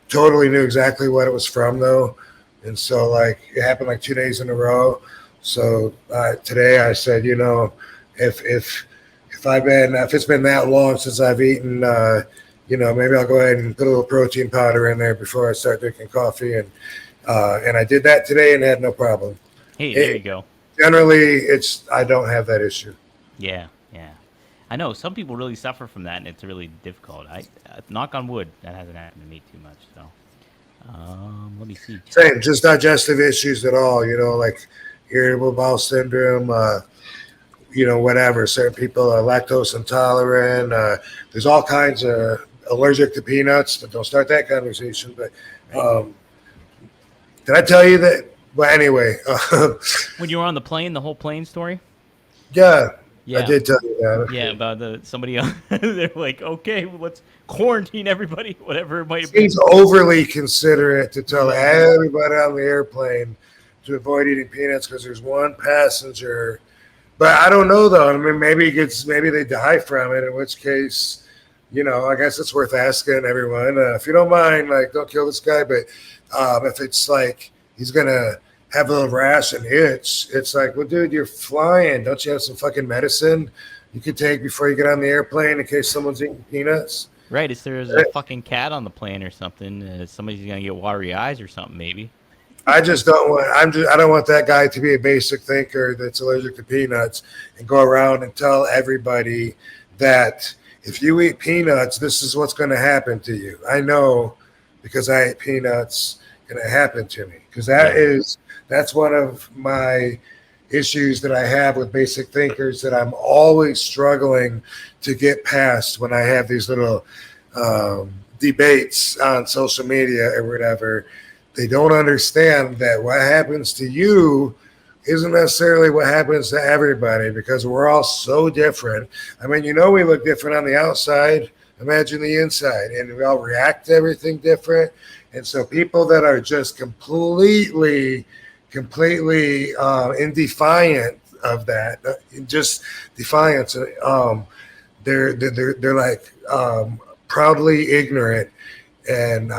Totally knew exactly what it was from though. And so like it happened like 2 days in a row. So today I said, you know, if it's been that long since I've eaten, you know, maybe I'll go ahead and put a little protein powder in there before I start drinking coffee. And I did that today and had no problem. Hey, there you go. Generally, I don't have that issue. Yeah. I know some people really suffer from that, and it's really difficult. I knock on wood, that hasn't happened to me too much. So, let me see. Same, just digestive issues at all. You know, like irritable bowel syndrome. You know, whatever. Certain people are lactose intolerant. There's all kinds of allergic to peanuts. But don't start that conversation. But did I tell you that? Well, anyway. When you were on the plane, the whole plane story? Yeah. I did tell you that. Yeah, about somebody else. They're like, okay, well, let's quarantine everybody, whatever it might have He's overly considerate to tell everybody on the airplane to avoid eating peanuts because there's one passenger. But I don't know though. I mean, maybe they die from it. In which case, you know, I guess it's worth asking everyone. If you don't mind, like, don't kill this guy. But if it's like he's gonna have a little rash and itch, it's like, well, dude, you're flying. Don't you have some fucking medicine you could take before you get on the airplane in case someone's eating peanuts? Right. If there's a fucking cat on the plane or something, somebody's gonna get watery eyes or something, maybe. I don't want that guy to be a basic thinker that's allergic to peanuts and go around and tell everybody that if you eat peanuts, this is what's going to happen to you. I know because I ate peanuts and it happened to me. Because that's one of my issues that I have with basic thinkers that I'm always struggling to get past when I have these little debates on social media or whatever. They don't understand that what happens to you isn't necessarily what happens to everybody because we're all so different. I mean, we look different on the outside. Imagine the inside, and we all react to everything different. And so people that are just completely in defiant of that, just defiance. They're like proudly ignorant, and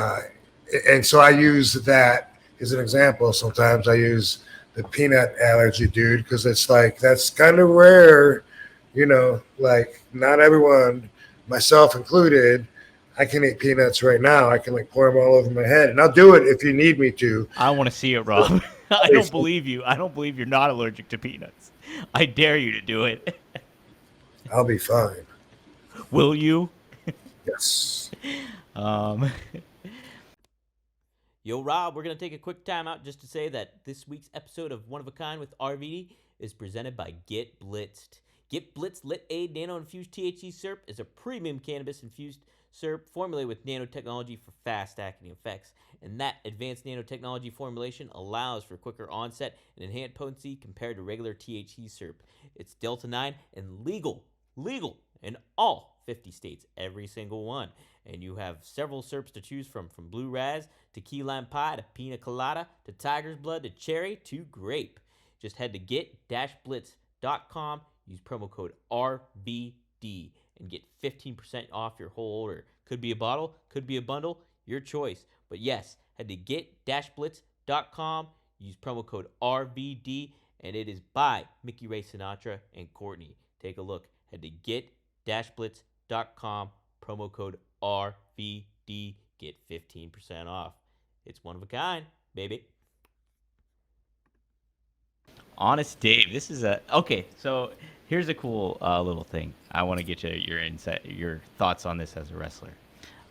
so I use that as an example. Sometimes I use the peanut allergy dude because it's like that's kind of rare, like not everyone, myself included. I can eat peanuts right now. I can pour them all over my head, and I'll do it if you need me to. I want to see it, Rob. I don't believe you. I don't believe you're not allergic to peanuts. I dare you to do it. I'll be fine. Will you? Yes. Yo, Rob, we're going to take a quick time out just to say that this week's episode of One of a Kind with RVD is presented by Get Blitzed. Get Blitzed Lit Aid Nano-Infused THC Syrup is a premium cannabis-infused syrup formulated with nanotechnology for fast-acting effects. And that advanced nanotechnology formulation allows for quicker onset and enhanced potency compared to regular THC syrup. It's Delta-9 and legal in all 50 states, every single one. And you have several syrups to choose from Blue Raz to Key Lime Pie to Pina Colada to Tiger's Blood to Cherry to Grape. Just head to get-blitz.com, use promo code RVD, and get 15% off your whole order. Could be a bottle, could be a bundle, your choice. But yes, head to get-blitz.com, use promo code RVD, and it is by Mickey Ray Sinatra and Courtney. Take a look. Head to get-blitz.com, promo code RVD, get 15% off. It's one of a kind, baby. Honest Dave, this is okay. So here's a cool little thing. I want to get your insight, your thoughts on this as a wrestler.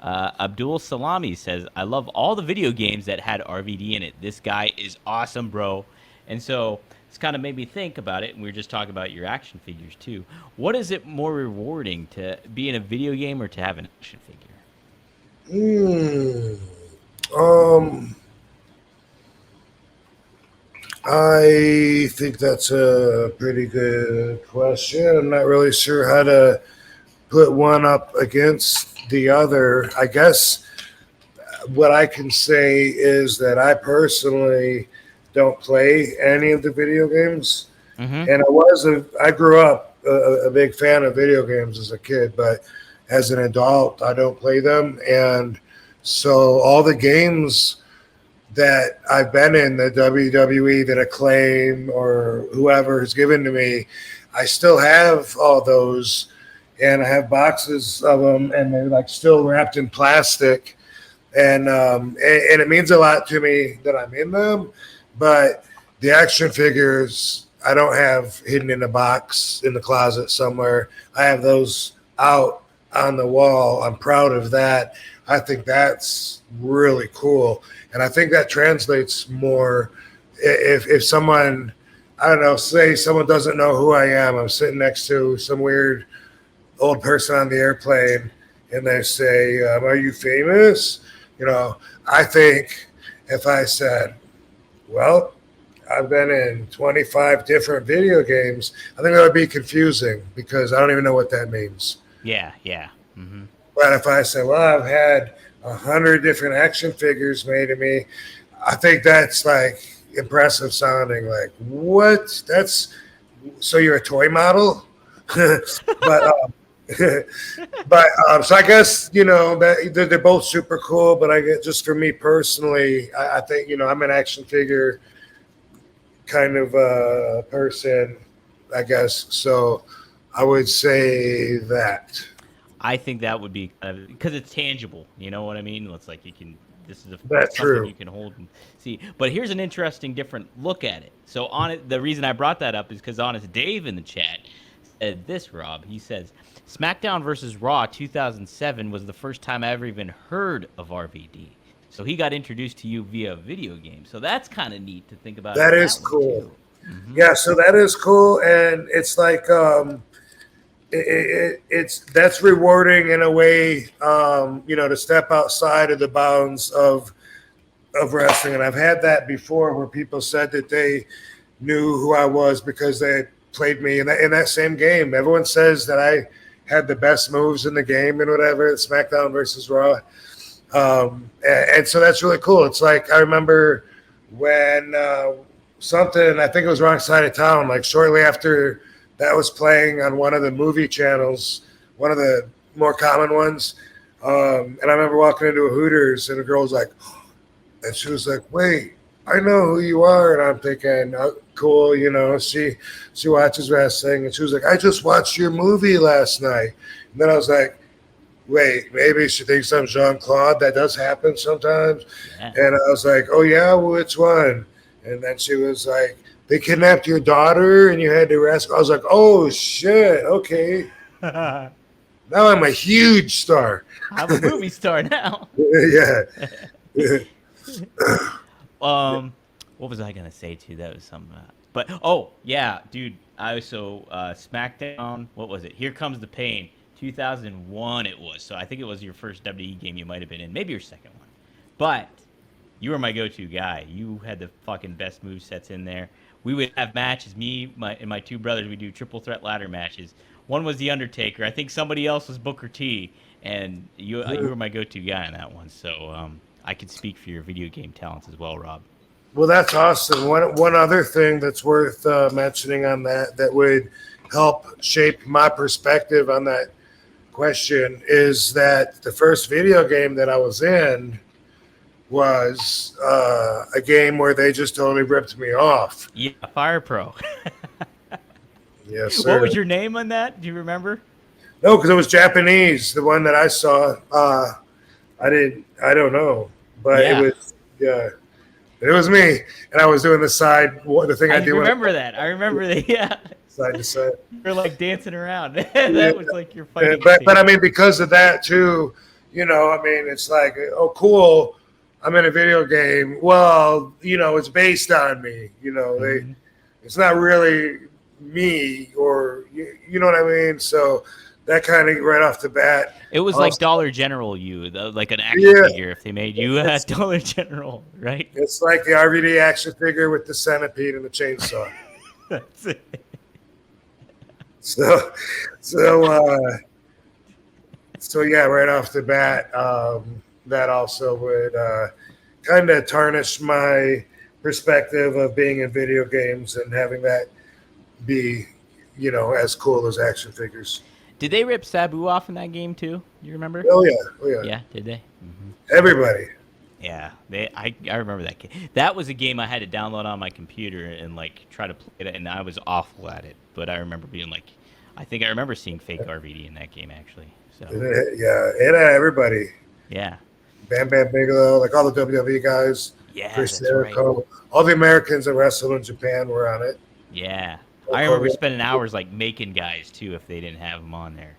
Abdul Salami says, "I love all the video games that had RVD in it. This guy is awesome, bro." And so it's kind of made me think about it. And we were just talking about your action figures too. What is it more rewarding, to be in a video game or to have an action figure? I think that's a pretty good question. I'm not really sure how to put one up against the other. I guess what I can say is that I personally don't play any of the video games. Mm-hmm. And I grew up a big fan of video games as a kid, but as an adult, I don't play them. And so all the games that I've been in, the WWE, that Acclaim or whoever has given to me, I still have all those, and I have boxes of them, and they're still wrapped in plastic, and it means a lot to me that I'm in them. But the action figures I don't have hidden in a box in the closet somewhere. I have those out on the wall. I'm proud of that. I think that's really cool. And I think that translates more if someone, I don't know, say someone doesn't know who I am. I'm sitting next to some weird old person on the airplane and they say, are you famous? I think if I said, well, I've been in 25 different video games, I think that would be confusing because I don't even know what that means. Yeah. Mm-hmm. But if I say, well, I've had 100 different action figures made of me, I think that's impressive sounding. What? So you're a toy model? But so I guess, that they're both super cool, but I get, just for me personally, I think, I'm an action figure kind of person, I guess. So I would say that. I think that would be because it's tangible. You know what I mean? It's like this is that's something true. You can hold and see. But here's an interesting, different look at it. So the reason I brought that up is because Honest Dave in the chat said this, Rob. He says, SmackDown versus Raw 2007 was the first time I ever even heard of RVD. So he got introduced to you via a video game. So that's kind of neat to think about. That is cool. Mm-hmm. Yeah, so that is cool. And it's that's rewarding in a way, to step outside of the bounds of wrestling. And I've had that before where people said that they knew who I was because they had played me in that same game. Everyone says that I had the best moves in the game and whatever, SmackDown versus Raw. And so that's really cool. It's like I remember when something, I think it was Wrong Side of Town, like shortly after that was playing on one of the movie channels, one of the more common ones. And I remember walking into a Hooters and a girl was like, and she was like, wait, I know who you are. And I'm thinking, oh, cool, she watches wrestling. And she was like, I just watched your movie last night. And then I was like, wait, maybe she thinks I'm Jean-Claude. That does happen sometimes. Yeah. And I was like, oh, yeah, which one? And then she was like, they kidnapped your daughter and you had to rescue. I was like, oh, shit, okay. Now I'm a huge star. I'm a movie star now. Yeah. What was I gonna say too? That was something. But oh yeah, dude. I also SmackDown. What was it? Here Comes the Pain. 2001 it was. So I think it was your first WWE game you might have been in. Maybe your second one. But you were my go-to guy. You had the fucking best movesets in there. We would have matches. Me, and my two brothers. We do triple threat ladder matches. One was the Undertaker. I think somebody else was Booker T. And you were my go-to guy in that one. So I could speak for your video game talents as well, Rob. Well, that's awesome. One other thing that's worth mentioning on that would help shape my perspective on that question is that the first video game that I was in was a game where they just totally ripped me off. Yeah, Fire Pro. Yes, sir. What was your name on that? Do you remember? No, because it was Japanese. The one that I saw, I don't know, but Yeah. It was me, and I was doing the thing I do. I remember that. Yeah. Side to side. You're like dancing around. That was like your fighting. But I mean, because of that too, it's like, oh, cool. I'm in a video game. Well, it's based on me. It's not really me, or you know what I mean. So that kind of right off the bat. It was also, like Dollar General, like an action figure. If they made you a Dollar General, right? It's like the RVD action figure with the centipede and the chainsaw. That's it. So yeah, right off the bat, that also would kind of tarnish my perspective of being in video games and having that be, as cool as action figures. Did they rip Sabu off in that game too? You remember? Oh yeah. Yeah, did they? Mm-hmm. Everybody. Yeah, I remember that game. That was a game I had to download on my computer and like try to play it, and I was awful at it. But I remember being like, I think I remember seeing fake RVD in that game actually. So Yeah, and everybody. Yeah. Bam Bam Bigelow, like all the WWE guys. Yeah, Chris that's right. Jericho. All the Americans that wrestled in Japan were on it. Yeah. I remember spending hours like making guys too if they didn't have them on there.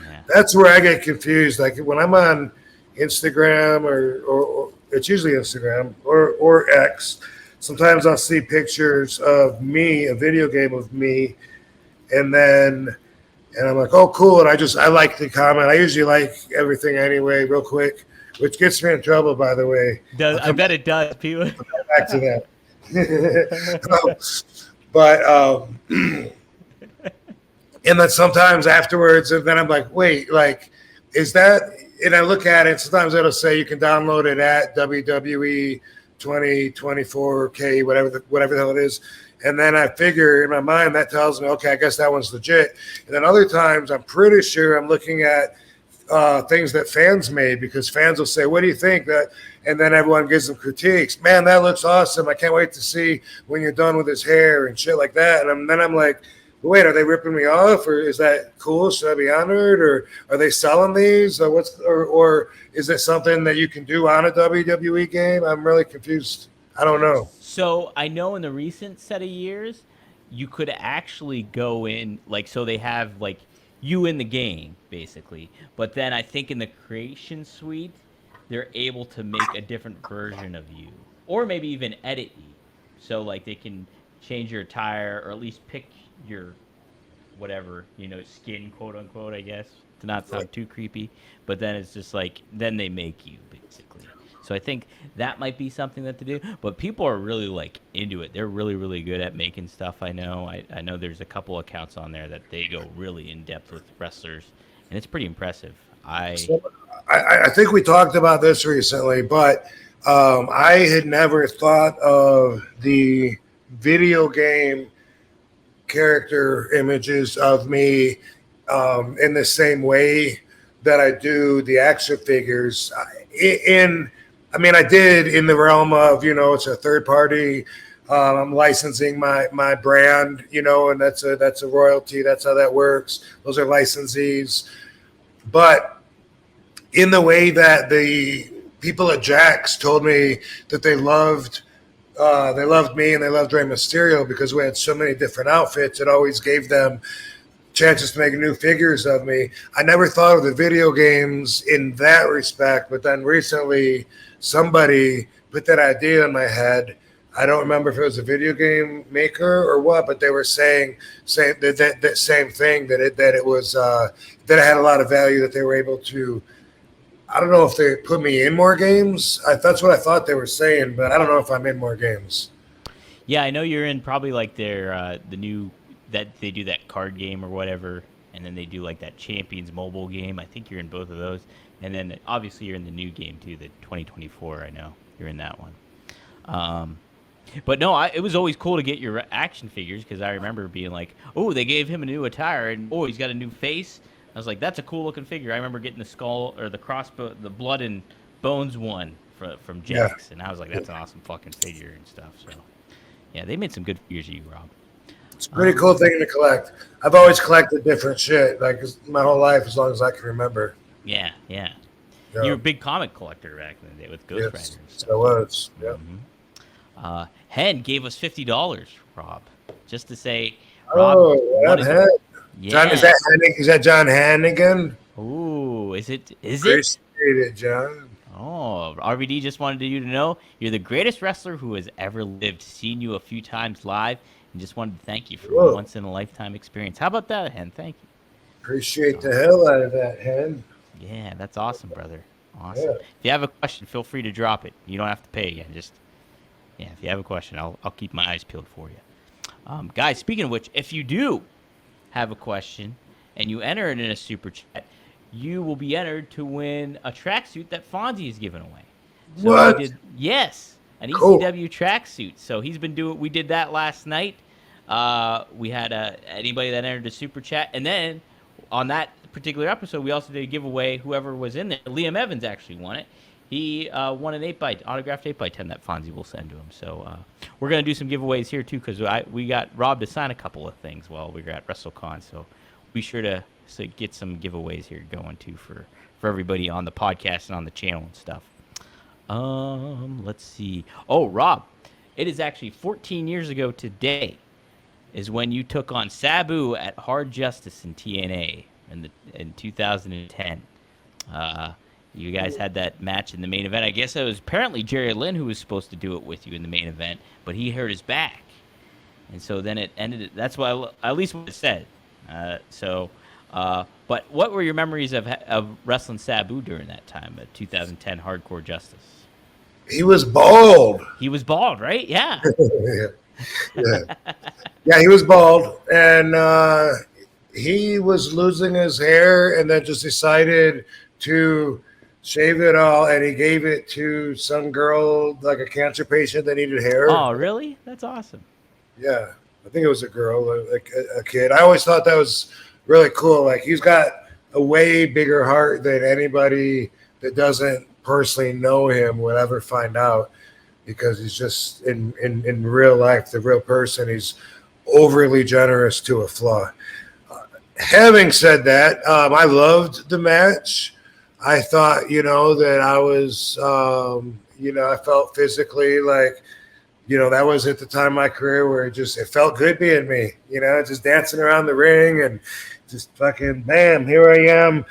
Yeah. That's where I get confused. Like when I'm on Instagram or it's usually Instagram or X, sometimes I'll see pictures of me, a video game of me, and I'm like, oh, cool. And I like the comment. I usually like everything anyway, real quick, which gets me in trouble, by the way. I bet it does, people. Back to that. But and then sometimes afterwards, and then I'm like, wait, like, is that? And I look at it. Sometimes it'll say you can download it at WWE 2024K, whatever the hell it is. And then I figure in my mind that tells me, okay, I guess that one's legit. And then other times, I'm pretty sure I'm looking at things that fans made, because fans will say, what do you think? That, and then everyone gives them critiques. Man, that looks awesome. I can't wait to see when you're done with his hair and shit like that. And then I'm like, wait, are they ripping me off, or is that cool? Should I be honored, or are they selling these, or is it something that you can do on a WWE game? I'm really confused. I don't know. So I know in the recent set of years, you could actually go in, like, so they have like you in the game basically, but then I think in the creation suite, they're able to make a different version of you, or maybe even edit you. So like they can change your attire, or at least pick your whatever, skin, quote unquote, I guess, to not sound too creepy. But then it's just like, then they make you basically. So I think that might be something that to do. But people are really like into it. They're really, really good at making stuff. I know. I know there's a couple accounts on there that they go really in depth with wrestlers, and it's pretty impressive. So, I think we talked about this recently, but I had never thought of the video game character images of me in the same way that I do the action figures. I did in the realm of, it's a third party. I'm licensing my brand, and that's a royalty. That's how that works. Those are licensees. But in the way that the people at Jack's told me that they loved me and they loved Rey Mysterio because we had so many different outfits. It always gave them chances to make new figures of me. I never thought of the video games in that respect, but then recently somebody put that idea in my head. I don't remember if it was a video game maker or what, but they were saying that same thing, that it was that it had a lot of value, that they were able to. I don't know if they put me in more games. That's what I thought they were saying, but I don't know if I'm in more games. Yeah, I know you're in probably like their the new that they do that card game or whatever, and then they do like that Champions mobile game. I think you're in both of those, and then obviously you're in the new game too, the 2024. I know you're in that one. But no, it was always cool to get your action figures because I remember being like, oh, they gave him a new attire, and oh, he's got a new face. I was like, that's a cool looking figure. I remember getting the skull or the crossbow, the blood and bones one from Jax, and I was like, that's an awesome fucking figure and stuff. So, yeah, they made some good figures of you, Rob. It's a pretty cool thing to collect. I've always collected different shit, like my whole life, as long as I can remember. Yeah. You were a big comic collector back in the day with Ghost Rider and stuff. I was, yeah. Mm-hmm. Hen gave us $50, Rob, just to say. Rob, Hen. Yeah. John, is that John Hannigan? Ooh, is it? Appreciate it, John. Oh, RVD just wanted you to know you're the greatest wrestler who has ever lived. Seen you a few times live, and just wanted to thank you for a once in a lifetime experience. How about that, Hen? Thank you. Appreciate the hell out of that, Hen. Yeah, that's awesome, brother. Awesome. Yeah. If you have a question, feel free to drop it. You don't have to pay again. Just if you have a question, I'll keep my eyes peeled for you. Guys, speaking of which, if you do have a question and you enter it in a super chat, you will be entered to win a tracksuit that Fonzie is giving away. So what? Yes, an Cool. ECW tracksuit. So he's been doing. We did that last night. We had anybody that entered a super chat, and then on that particular episode, we also did a giveaway. Whoever was in there, Liam Evans actually won it. He won an autographed 8x10 that Fonzie will send to him. So we're going to do some giveaways here, too, because we got Rob to sign a couple of things while we were at WrestleCon. So be sure to get some giveaways here going, too, for everybody on the podcast and on the channel and stuff. Let's see. Oh, Rob, it is actually 14 years ago today is when you took on Sabu at Hard Justice in TNA in 2010. You guys had that match in the main event. I guess it was apparently Jerry Lynn who was supposed to do it with you in the main event, but he hurt his back. And so then it ended. That's what at least what it said. But what were your memories of wrestling Sabu during that time, at 2010 Hardcore Justice? He was bald. He was bald, right? Yeah. Yeah, he was bald, and he was losing his hair, and then just decided to shave it all, and he gave it to some girl, like a cancer patient that needed hair. Oh, really? That's awesome. Yeah, I think it was a girl, a kid. I always thought that was really cool. Like, he's got a way bigger heart than anybody that doesn't personally know him will ever find out, because he's just in real life, the real person. He's overly generous to a flaw. Having said that, I loved the match. I thought, that I was, I felt physically like, that was at the time of my career where it felt good being me, just dancing around the ring and just fucking, bam, here I am,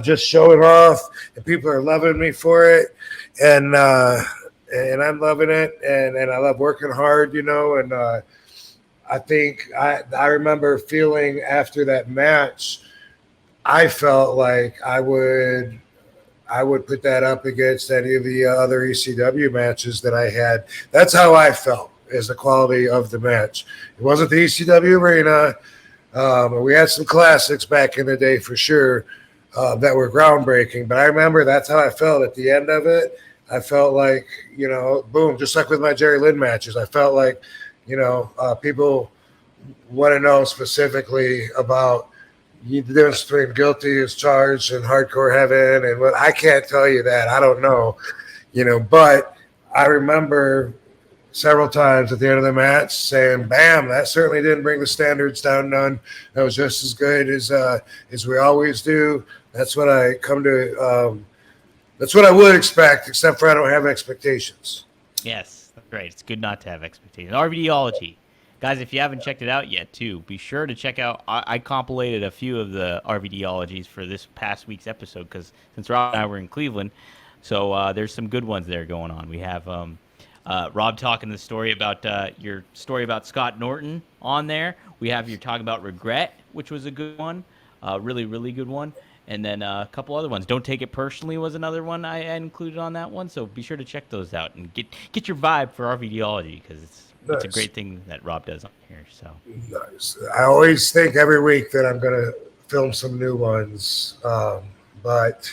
just showing off, and people are loving me for it. And I'm loving it. And I love working hard, and I think I remember feeling after that match, I felt like I I would put that up against any of the other ECW matches that I had. That's how I felt as the quality of the match. It wasn't the ECW arena. We had some classics back in the day for sure that were groundbreaking, but I remember that's how I felt at the end of it. I felt like, boom, just like with my Jerry Lynn matches, I felt like, people want to know specifically about the difference between guilty as charged and hardcore heaven. And what I can't tell you that. I don't know, but I remember several times at the end of the match saying, bam, that certainly didn't bring the standards down none. That was just as good as we always do. That's what I come to that's what I would expect, except for I don't have expectations. Yes, that's right. It's good not to have expectations. RVDology. Guys, if you haven't checked it out yet, too, be sure to check out. I compilated a few of the RVDologies for this past week's episode because since Rob and I were in Cleveland, so there's some good ones there going on. We have Rob talking the story about your story about Scott Norton on there. We have your talk about regret, which was a good one, really, really good one. And then a couple other ones. Don't Take It Personally was another one I included on that one. So be sure to check those out and get your vibe for RVDology because it's a great thing that Rob does on here. So nice. I always think every week that I'm going to film some new ones, but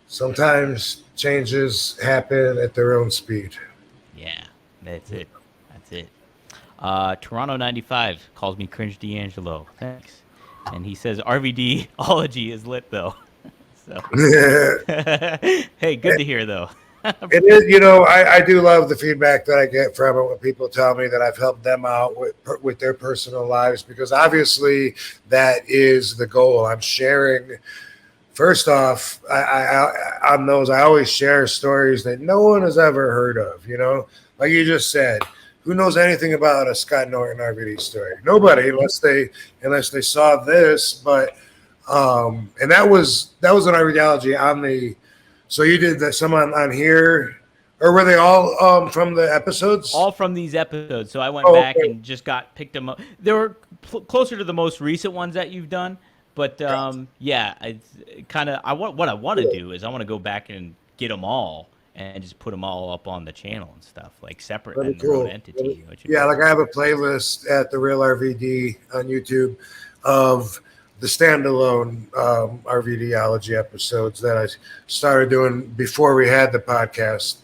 sometimes changes happen at their own speed. Yeah, that's it. That's it. Toronto 95 calls me Cringe DeAngelo. Thanks. And he says RVDology is lit though. So hey, good to hear though. It is, I do love the feedback that I get from it when people tell me that I've helped them out with their personal lives, because obviously that is the goal. I'm sharing. First off, I on those, I always share stories that no one has ever heard of. Like you just said. Who knows anything about a Scott Norton RVD story? Nobody, unless they saw this. But and that was an RVDology on the. So you did that some on here, or were they all from the episodes? All from these episodes. So I went back and just picked them up. They were closer to the most recent ones that you've done. But yeah, it's kind of what I want to do is I want to go back and get them all. And just put them all up on the channel and stuff, like separate in their own entity. Like I have a playlist at The Real RVD on YouTube of the standalone RVDology episodes that I started doing before we had the podcast.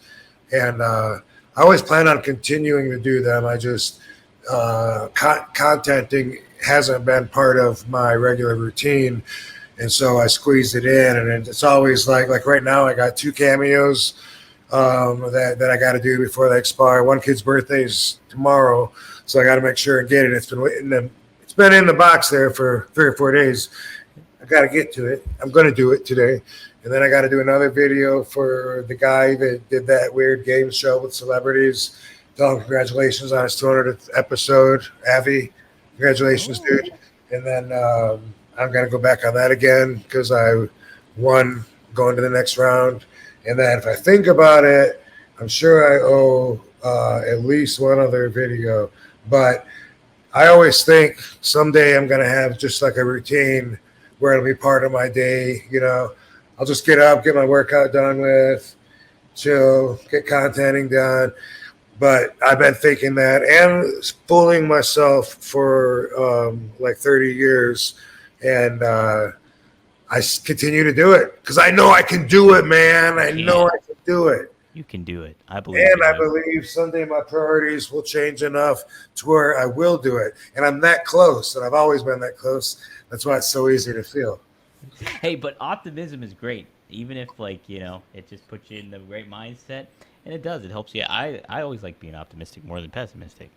And I always plan on continuing to do them. I just, contenting hasn't been part of my regular routine. And so I squeezed it in. And it's always like right now I got 2 cameos that I got to do before they expire. One kid's birthday is tomorrow, so I got to make sure and get it. It's been in the box there for 3 or 4 days. I got to get to it. I'm going to do it today, and then I got to do another video for the guy that did that weird game show with celebrities. Tell him congratulations on his 200th episode, Avi. Congratulations, dude. And then I'm going to go back on that again because I won going to the next round. And then if I think about it, I'm sure I owe at least one other video. But I always think someday I'm going to have just like a routine where it'll be part of my day. I'll just get up, get my workout done with, chill, get contenting done. But I've been thinking that and fooling myself for like 30 years. And I continue to do it because I know I can do it, man. I know I can do it. You can do it. I believe. And I believe someday my priorities will change enough to where I will do it. And I'm that close, and I've always been that close. That's why it's so easy to feel. Hey, but optimism is great, even if it just puts you in the right mindset, and it does. It helps you. I always like being optimistic more than pessimistic.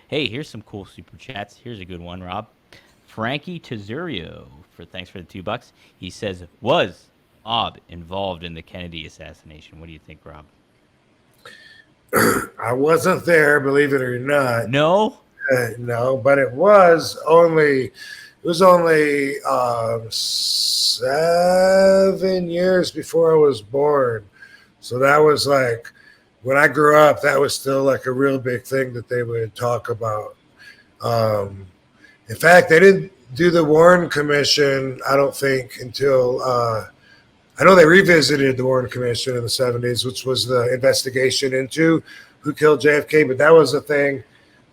Hey, here's some cool super chats. Here's a good one, Rob. Frankie Tezurio thanks for the $2. He says, was Ob involved in the Kennedy assassination? What do you think, Rob? I wasn't there, believe it or not. No? No, but it was only 7 years before I was born. So that was like, when I grew up, that was still like a real big thing that they would talk about. In fact, they didn't do the Warren Commission, I don't think, until I know they revisited the Warren Commission in the 70s, which was the investigation into who killed JFK, but that was a thing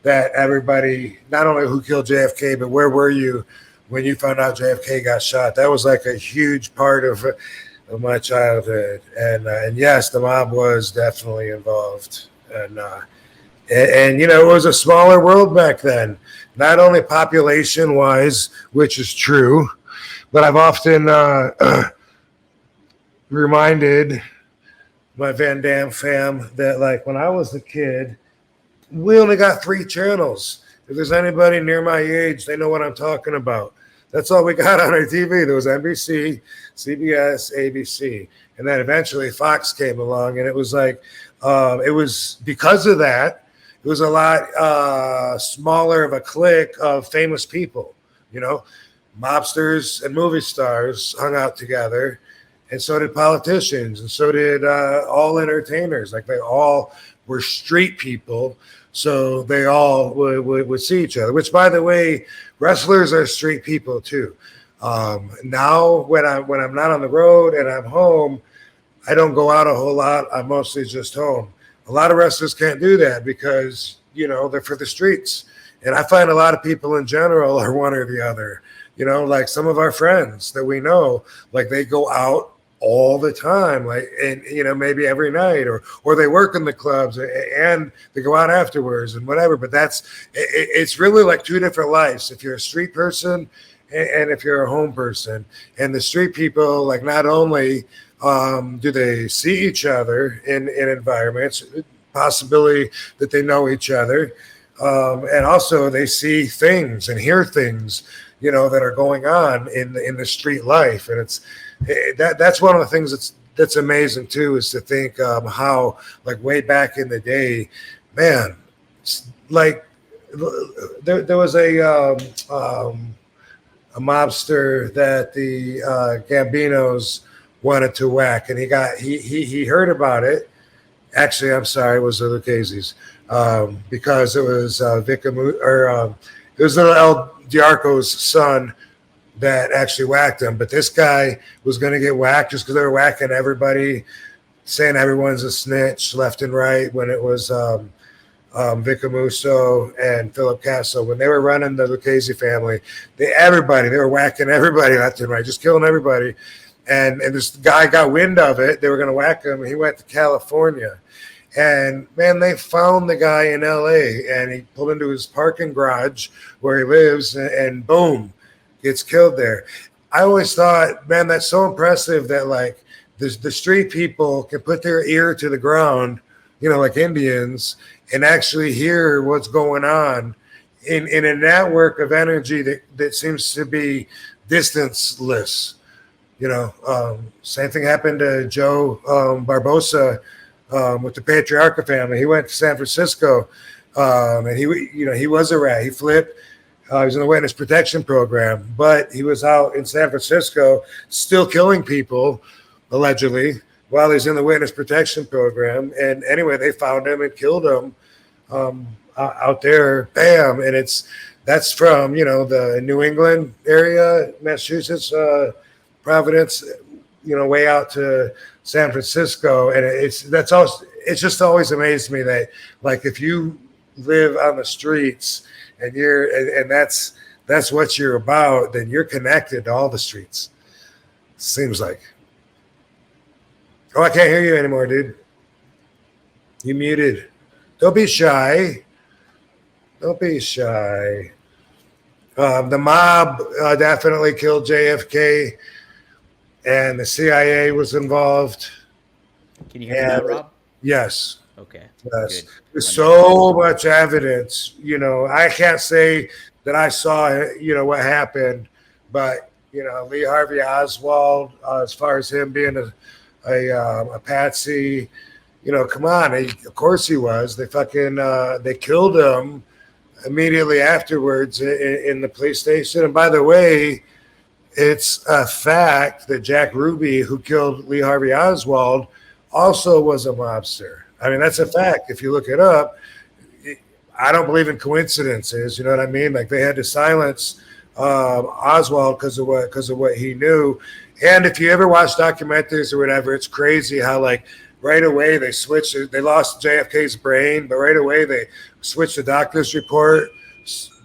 that everybody, not only who killed JFK, but where were you when you found out JFK got shot? That was like a huge part of my childhood. And yes, the mob was definitely involved. And you know, it was a smaller world back then, not only population wise, which is true, but I've often reminded my Van Dam fam that, like, when I was a kid, we only got 3 channels. If there's anybody near my age, they know what I'm talking about. That's all we got on our TV. There was NBC, CBS, ABC, and then eventually Fox came along, and it was like, it was because of that, it was a lot smaller of a clique of famous people, you know, mobsters and movie stars hung out together, and so did politicians, and so did all entertainers. Like, they all were street people, so they all would see each other, which, by the way, wrestlers are street people too. Now when I'm not on the road and I'm home, I don't go out a whole lot. I'm mostly just home. A lot of wrestlers can't do that because, you know, they're for the streets. And I find a lot of people in general are one or the other. You know, like some of our friends that we know, like they go out all the time, like, and you know, maybe every night, or they work in the clubs and they go out afterwards and whatever. But it's really like 2 different lives. If you're a street person and if you're a home person, and the street people, like, not only do they see each other in environments, possibility that they know each other, and also they see things and hear things, you know, that are going on in the street life. And that's one of the things that's amazing too, is to think how, like, way back in the day, man, like there was a mobster that the Gambinos wanted to whack, and he heard about it. Actually, I'm sorry, it was the Lucchese's, because it was it was little El Diarco's son that actually whacked him. But this guy was going to get whacked just because they were whacking everybody, saying everyone's a snitch left and right, when it was Vicamuso and Philip Casso. When they were running the Lucchese family, they were whacking everybody left and right, just killing everybody. And this guy got wind of it. They were going to whack him. And he went to California. And, man, they found the guy in L.A. And he pulled into his parking garage where he lives. And boom, gets killed there. I always thought, man, that's so impressive that, like, the street people can put their ear to the ground, you know, like Indians, and actually hear what's going on in a network of energy that seems to be distanceless. You know, same thing happened to Joe Barbosa with the Patriarca family. He went to San Francisco, and he was a rat. He flipped. He was in the witness protection program, but he was out in San Francisco still killing people, allegedly, while he's in the witness protection program. And anyway, they found him and killed him out there. Bam! And that's from, you know, the New England area, Massachusetts. Providence, you know, way out to San Francisco. And it's just always amazed me that, like, if you live on the streets and that's what you're about, then you're connected to all the streets. Seems like. Oh, I can't hear you anymore, dude. You muted. Don't be shy. Don't be shy. The mob definitely killed JFK. And the CIA was involved. Can you hear me now, Rob? Yes. Okay. Yes. Good. There's so much evidence. You know, I can't say that I saw, you know, what happened, but, you know, Lee Harvey Oswald, as far as him being a patsy, you know, come on. Of course he was. They killed him immediately afterwards in the police station. And by the way, it's a fact that Jack Ruby, who killed Lee Harvey Oswald, also was a mobster. I mean, that's a fact. If you look it up, I don't believe in coincidences. You know what I mean? Like, they had to silence Oswald because of what he knew. And if you ever watch documentaries or whatever, it's crazy how like right away they switched. They lost JFK's brain, but right away they switched the doctor's report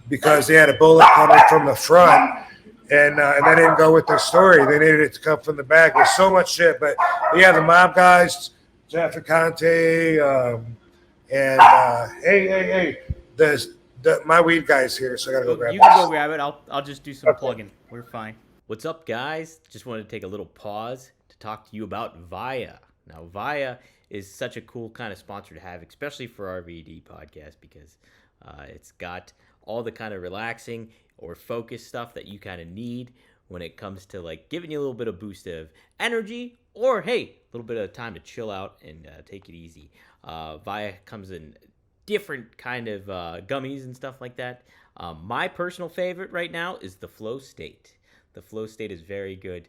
because they had a bullet coming from the front. And they didn't go with their story. They needed it to come from the back. There's so much shit. But yeah, the mob guys, Jeff Conte, and hey, my weed guy's here, so I gotta go grab it. You can go grab it. I'll just do some plugging. We're fine. What's up, guys? Just wanted to take a little pause to talk to you about Via. Now, Via is such a cool kind of sponsor to have, especially for our RVD podcast, because it's got all the kind of relaxing or focus stuff that you kind of need when it comes to like giving you a little bit of boost of energy, or hey, a little bit of time to chill out and take it easy. Via comes in different kind of gummies and stuff like that. My personal favorite right now is the Flow State. The Flow State is very good.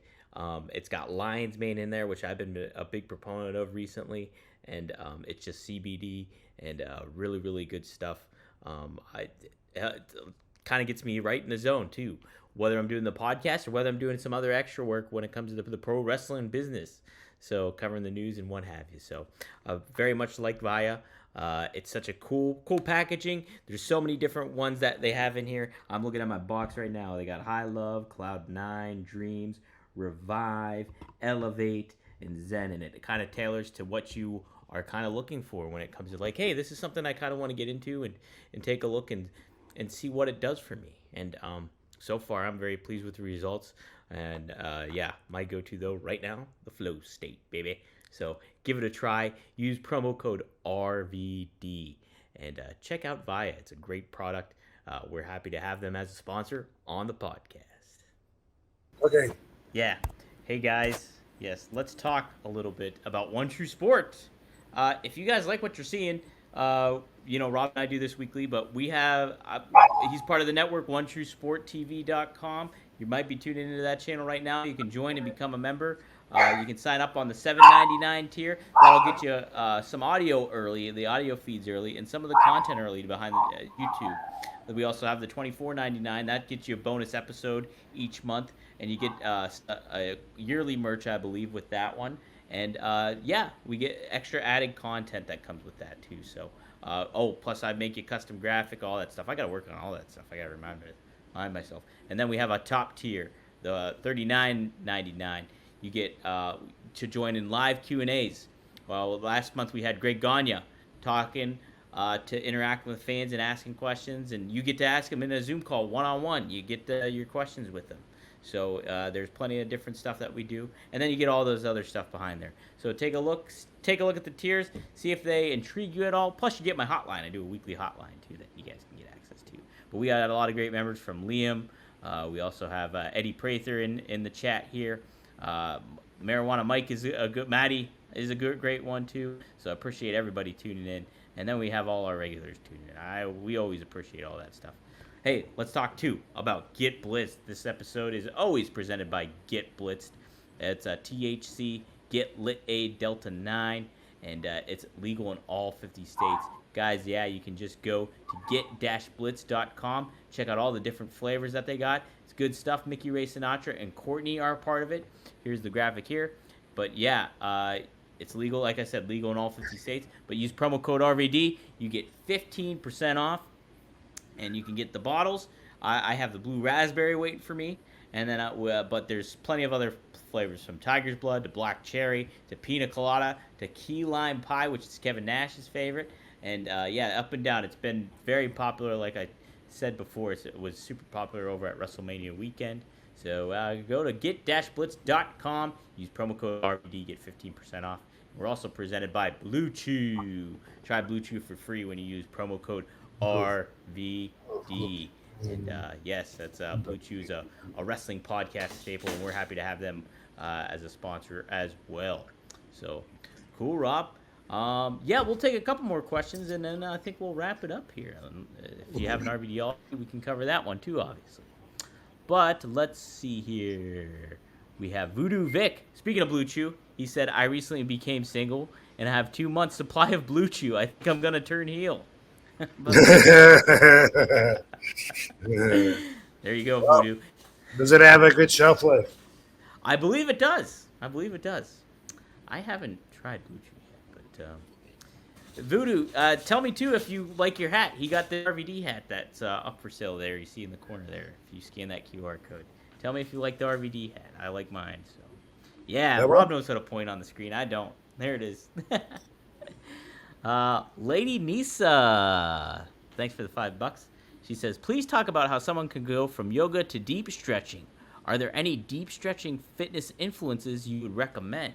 It's got lion's mane in there, which I've been a big proponent of recently, and it's just CBD and really, really good stuff. Kind of gets me right in the zone too, whether I'm doing the podcast or whether I'm doing some other extra work when it comes to the pro wrestling business, so covering the news and what have you. So very much like Via. It's such a cool packaging. There's so many different ones that they have in here. I'm looking at my box right now. They got High Love, Cloud 9, Dreams, Revive, Elevate, and Zen in it. It kind of tailors to what you are kind of looking for when it comes to like, hey, this is something I kind of want to get into and take a look and see what it does for me. And so far, I'm very pleased with the results. And yeah, my go-to though right now, the Flow State, baby. So give it a try. Use promo code RVD and check out Via. It's a great product. We're happy to have them as a sponsor on the podcast. Okay. Yeah. Hey guys. Yes, let's talk a little bit about One True Sports. If you guys like what you're seeing, you know, Rob and I do this weekly, but we have, he's part of the network, OneTrueSportTV.com. You might be tuning into that channel right now. You can join and become a member. You can sign up on the $7.99 tier. That'll get you some audio early, the audio feeds early, and some of the content early behind the, YouTube. We also have the $24.99. That gets you a bonus episode each month, and you get a yearly merch, I believe, with that one. And yeah, we get extra added content that comes with that too. So, plus I make you custom graphic, all that stuff. I got to work on all that stuff. I got to remind myself. And then we have a top tier, the $39.99. You get to join in live Q&As. Well, last month we had Greg Gagne talking to interact with fans and asking questions, and you get to ask him in a Zoom call one-on-one. You get your questions with them. So there's plenty of different stuff that we do, and then you get all those other stuff behind there. So take a look at the tiers, see if they intrigue you at all. Plus, you get my hotline. I do a weekly hotline too that you guys can get access to. But we got a lot of great members from Liam. We also have Eddie Prather in the chat here. Marijuana Mike is a good. Maddie is a great one too. So I appreciate everybody tuning in, and then we have all our regulars tuning in. We always appreciate all that stuff. Hey, let's talk too about Get Blitzed. This episode is always presented by Get Blitzed. It's a THC Get Lit A Delta 9, and it's legal in all 50 states. Guys, yeah, you can just go to get-blitz.com. Check out all the different flavors that they got. It's good stuff. Mickey Ray Sinatra and Courtney are a part of it. Here's the graphic here. But yeah, it's legal, like I said, legal in all 50 states. But use promo code RVD. You get 15% off. And you can get the bottles. I have the blue raspberry waiting for me, and then but there's plenty of other flavors, from tiger's blood to black cherry to pina colada to key lime pie, which is Kevin Nash's favorite. And yeah, up and down, it's been very popular. Like I said before, it was super popular over at WrestleMania weekend. So go to get-blitz.com, use promo code RVD, get 15% off. We're also presented by BlueChew. Try BlueChew for free when you use promo code RVD. And yes, that's BlueChew is a wrestling podcast staple, and we're happy to have them as a sponsor as well. So cool, Rob. Yeah, we'll take a couple more questions, and then I think we'll wrap it up here. If you have an RVD all, we can cover that one too, obviously. But let's see here. We have Voodoo Vic. Speaking of BlueChew, he said, I recently became single and I have 2 months supply of BlueChew. I think I'm going to turn heel. There you go, Voodoo. Does it have a good shelf life? I believe it does. I haven't tried BlueChew yet, but Voodoo, tell me too if you like your hat. He got the RVD hat that's up for sale there. You see in the corner there. If you scan that QR code, tell me if you like the RVD hat. I like mine. So, yeah, That Rob one? knows how to point on the screen. I don't. There it is. Lady Nisa, thanks for the $5. She says, please talk about how someone can go from yoga to deep stretching. Are there any deep stretching fitness influences you would recommend?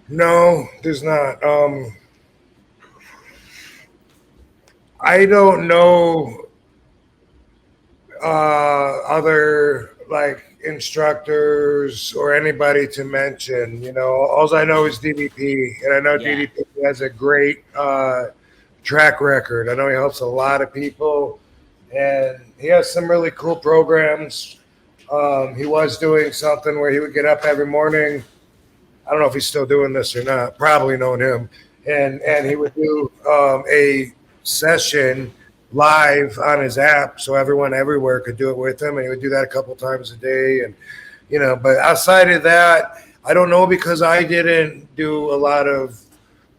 No, there's not. I don't know other like instructors or anybody to mention. All I know is DDP, and I know Yeah. DDP has a great track record. I know he helps a lot of people, and he has some really cool programs. He was doing something where he would get up every morning. I don't know if he's still doing this or not. Probably known him, and he would do a session live on his app, so everyone everywhere could do it with him. And he would do that a couple times a day, and But outside of that, I don't know because I didn't do a lot of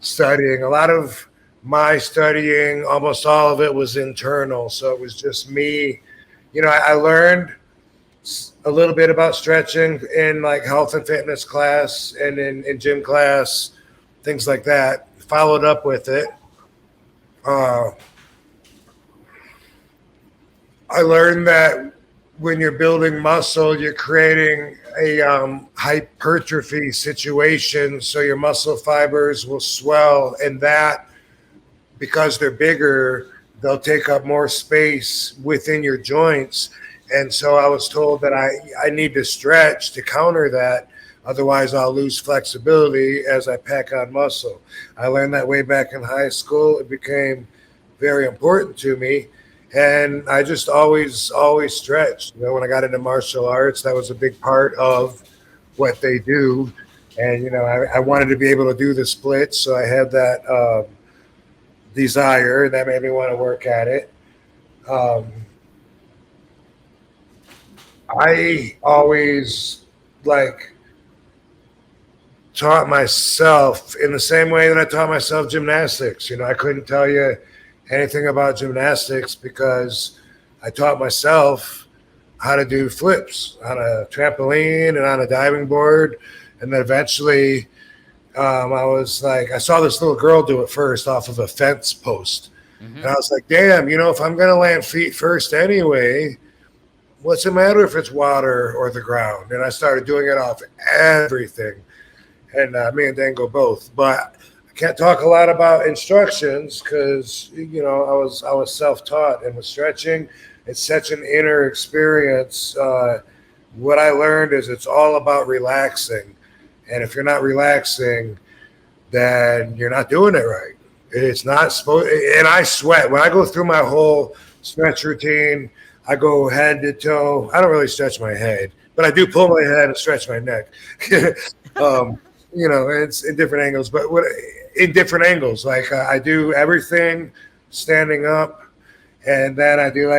studying. A lot of my studying, almost all of it was internal, so it was just me. I learned a little bit about stretching in like health and fitness class and in gym class, things like that. Followed up with it. I learned that when you're building muscle, you're creating a hypertrophy situation, so your muscle fibers will swell, and that because they're bigger, they'll take up more space within your joints. And so I was told that I need to stretch to counter that. Otherwise, I'll lose flexibility as I pack on muscle. I learned that way back in high school. It became very important to me. And I just always stretched. When I got into martial arts, that was a big part of what they do. And, I wanted to be able to do the splits. So I had that desire, and that made me want to work at it. I always taught myself in the same way that I taught myself gymnastics. I couldn't tell you anything about gymnastics because I taught myself how to do flips on a trampoline and on a diving board. And then eventually I saw this little girl do it first off of a fence post. Mm-hmm. And I was like, damn, if I'm going to land feet first anyway, what's it matter if it's water or the ground? And I started doing it off everything. And me and Dango both. But I can't talk a lot about instructions because, I was self-taught. And with stretching, it's such an inner experience. What I learned is it's all about relaxing. And if you're not relaxing, then you're not doing it right. It's not supposed. And I sweat. When I go through my whole stretch routine, I go head to toe. I don't really stretch my head, but I do pull my head and stretch my neck. It's in different angles, but in different angles. Like I do everything standing up, and then I do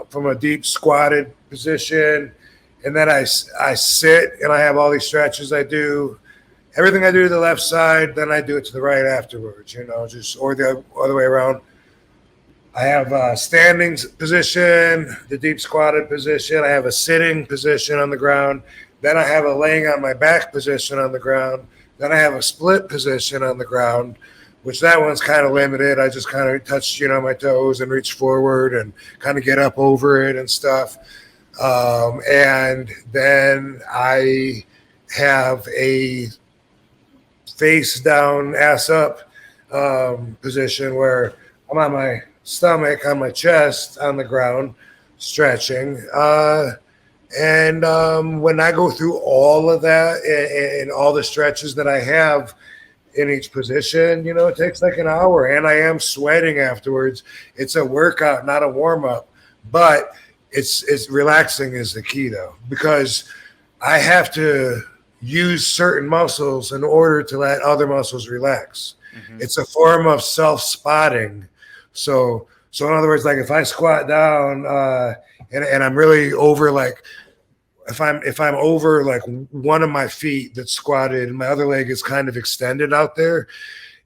from a deep squatted position, and then I sit and I have all these stretches. I do everything I do to the left side, then I do it to the right afterwards. Or the other way around. I have a standing position, the deep squatted position. I have a sitting position on the ground. Then I have a laying on my back position on the ground. Then I have a split position on the ground, which that one's kind of limited. I just kind of touch, my toes and reach forward and kind of get up over it and stuff. And then I have a face down, ass up position where I'm on my stomach, on my chest, on the ground, stretching. And when I go through all of that and all the stretches that I have in each position, it takes like an hour, and I am sweating afterwards. It's a workout, not a warm up, but it's relaxing is the key though, because I have to use certain muscles in order to let other muscles relax. Mm-hmm. It's a form of self-spotting. So So in other words, like if I squat down and I'm really over, like if I'm over like one of my feet that's squatted and my other leg is kind of extended out there,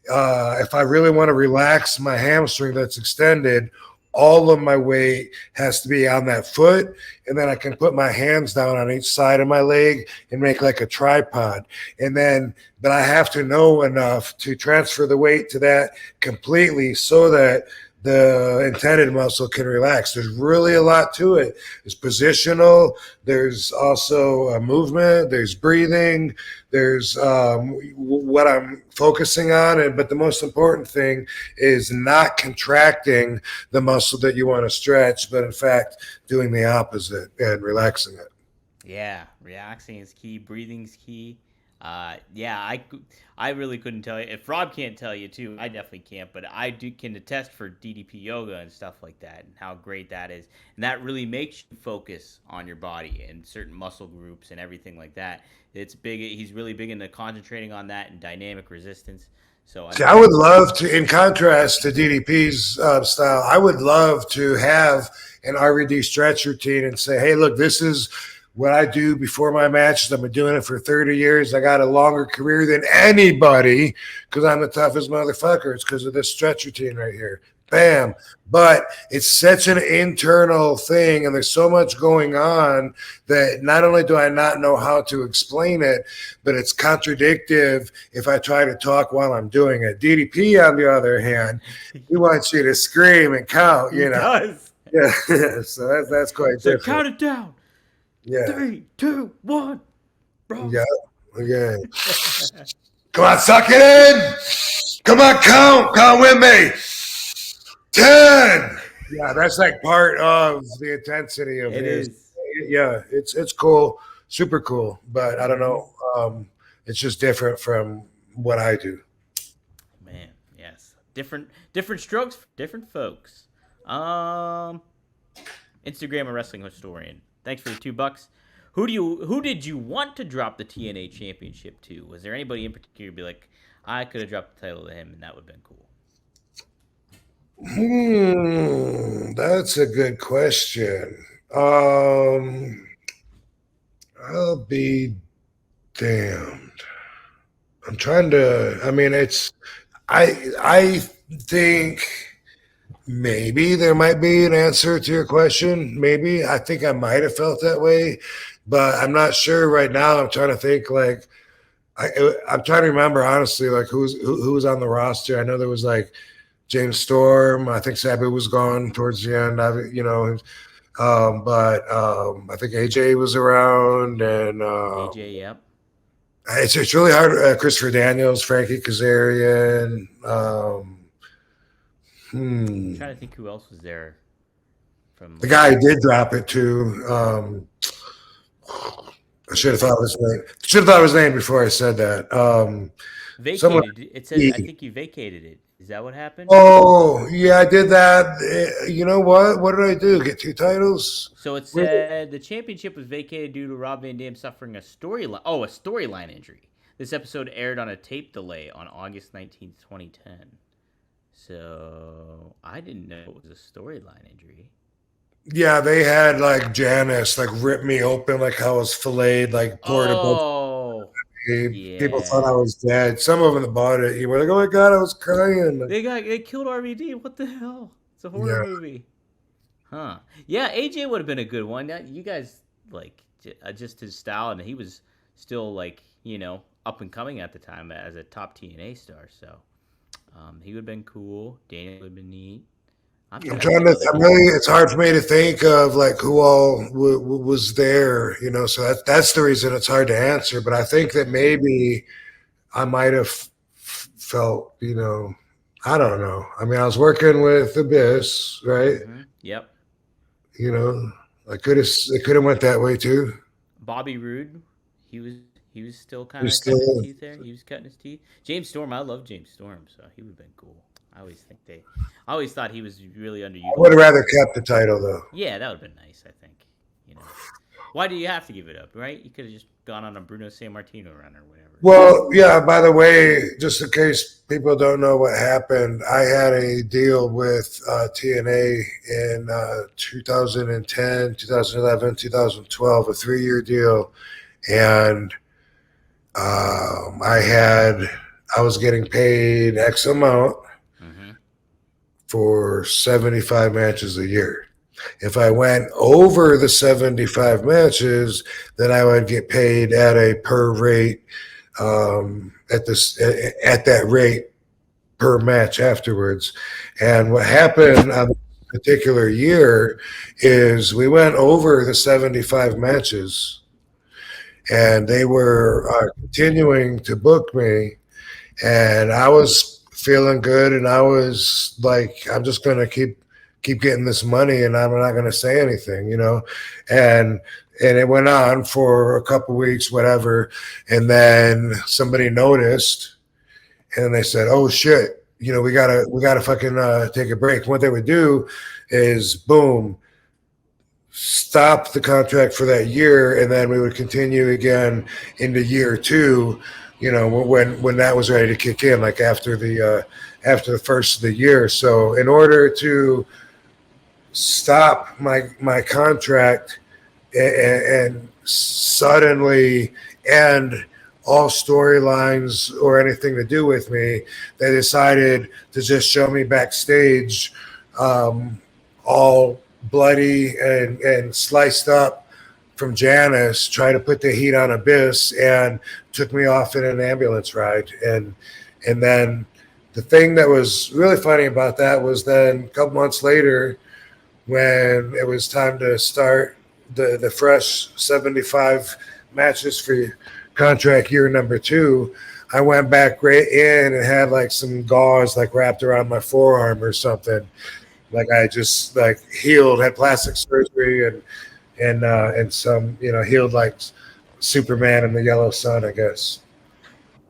if I really want to relax my hamstring that's extended, all of my weight has to be on that foot, and then I can put my hands down on each side of my leg and make like a tripod. But I have to know enough to transfer the weight to that completely so that the intended muscle can relax. There's really a lot to it. There's positional. There's also movement. There's breathing. There's what I'm focusing on. But the most important thing is not contracting the muscle that you want to stretch, but in fact, doing the opposite and relaxing it. Yeah, relaxing is key. Breathing's key. I really couldn't tell you. If Rob can't tell you too, I definitely can't. But I can attest for DDP yoga and stuff like that, and how great that is. And that really makes you focus on your body and certain muscle groups and everything like that. It's big. He's really big into concentrating on that and dynamic resistance. So I would love to, in contrast to DDP's style, I would love to have an RVD stretch routine and say, hey, look, this is what I do before my matches. I've been doing it for 30 years. I got a longer career than anybody because I'm the toughest motherfucker. It's because of this stretch routine right here. Bam. But it's such an internal thing, and there's so much going on that not only do I not know how to explain it, but it's contradictive if I try to talk while I'm doing it. DDP, on the other hand, he wants you to scream and count, you know. He does. Yeah, so that's quite So different. count it down. Yeah. 3, 2, 1. Bro. Yeah. Okay. Come on, suck it in. Come on, count with me. 10. Yeah, that's like part of the intensity of It his. is. Yeah, it's cool, super cool, but I don't know. It's just different from what I do. Man, yes. Different strokes for different folks. Instagram a wrestling historian. Thanks for the $2. Who did you want to drop the TNA championship to? Was there anybody in particular you'd be like, I could have dropped the title to him and that would have been cool? That's a good question. I'll be damned. I'm trying to. I mean, I think maybe there might be an answer to your question. Maybe I think I might have felt that way, but I'm not sure right now. I'm trying to think. Like I'm trying to remember honestly, like who was on the roster. I know there was like James Storm. I think Sabu was gone towards the end. But I think AJ was around, and AJ, yep. It's really hard. Christopher Daniels, Frankie Kazarian. I'm trying to think who else was there. From The guy who did drop it too. I should have thought of his name. Should have thought of his name before I said that. Vacated. It says I think you vacated it. Is that what happened? Oh, yeah, I did that. You know what? What did I do? Get 2 titles? So it said the championship was vacated due to Rob Van Dam suffering a storyline injury. This episode aired on a tape delay on August 19th, 2010. So I didn't know it was a storyline injury. Yeah, they had like Janice like rip me open like I was filleted, like poured a bunch. Oh, yeah. People thought I was dead. Some of them that bought it, you were like, "Oh my god, I was crying." They killed RVD. What the hell? It's a horror movie. Huh. Yeah, AJ would have been a good one. You guys like just his style, and he was still like, up and coming at the time as a top TNA star. So he would have been cool. Daniel would have been neat. It's hard for me to think of like who all was there, so that's the reason it's hard to answer. But I think that maybe I might have felt, I don't know. I mean, I was working with Abyss, right? Mm-hmm. Yep. It could have went that way too. Bobby Roode, he was still kind of cutting his teeth there. He was cutting his teeth. James Storm, I love James Storm, so he would have been cool. I always thought he was really underutilized. I would have rather kept the title though. Yeah, that would have been nice, I think. Why do you have to give it up, right? You could have just gone on a Bruno San Martino run or whatever. Well, yeah, by the way, just in case people don't know what happened, I had a deal with TNA in 2010, 2011, 2012, a 3-year deal. And I was getting paid X amount for 75 matches a year. If I went over the 75 matches, then I would get paid at a per rate at that rate per match afterwards. And what happened on this particular year is we went over the 75 matches, and they were continuing to book me, and I was feeling good, and I was like, I'm just going to keep getting this money, and I'm not going to say anything, and it went on for a couple weeks, whatever. And then somebody noticed, and they said, "Oh shit, we gotta fucking take a break." What they would do is, boom, stop the contract for that year, and then we would continue again into year 2. When that was ready to kick in, like after the first of the year. So in order to stop my contract and suddenly end all storylines or anything to do with me, they decided to just show me backstage all bloody and sliced up from Janice, try to put the heat on Abyss, and took me off in an ambulance ride. And then the thing that was really funny about that was then a couple months later, when it was time to start the fresh 75 matches for contract year number 2, I went back right in and had like some gauze like wrapped around my forearm or something. Like I just like healed, had plastic surgery and some, healed like Superman in the yellow sun, I guess.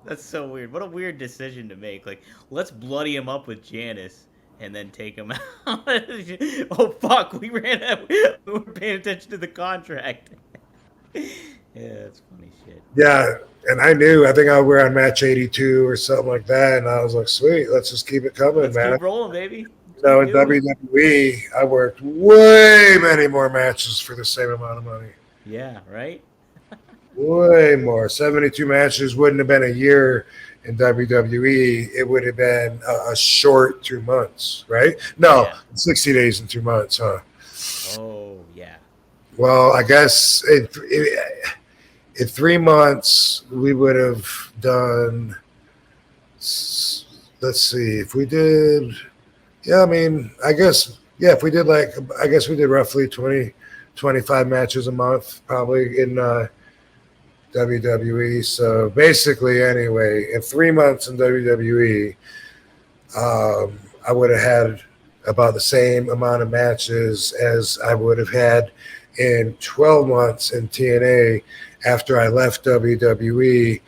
That's so weird. What a weird decision to make. Like, let's bloody him up with Janice and then take him out. Oh fuck, we ran out. We were paying attention to the contract. Yeah, that's funny shit. Yeah, and I think I were on match 82 or something like that, and I was like, sweet, let's just keep it coming, Let's man. keep rolling, baby. In WWE, I worked way many more matches for the same amount of money. Yeah, right? Way more. 72 matches wouldn't have been a year in WWE. It would have been a short 2 months, right? No, Yeah. 60 days and 2 months, huh? Oh, yeah. Well, I guess in 3 months, we would have done, let's see, if we did, if we did we did roughly 20, 25 matches a month, probably in WWE. So basically, anyway, in 3 months in WWE, I would have had about the same amount of matches as I would have had in 12 months in TNA after I left WWE,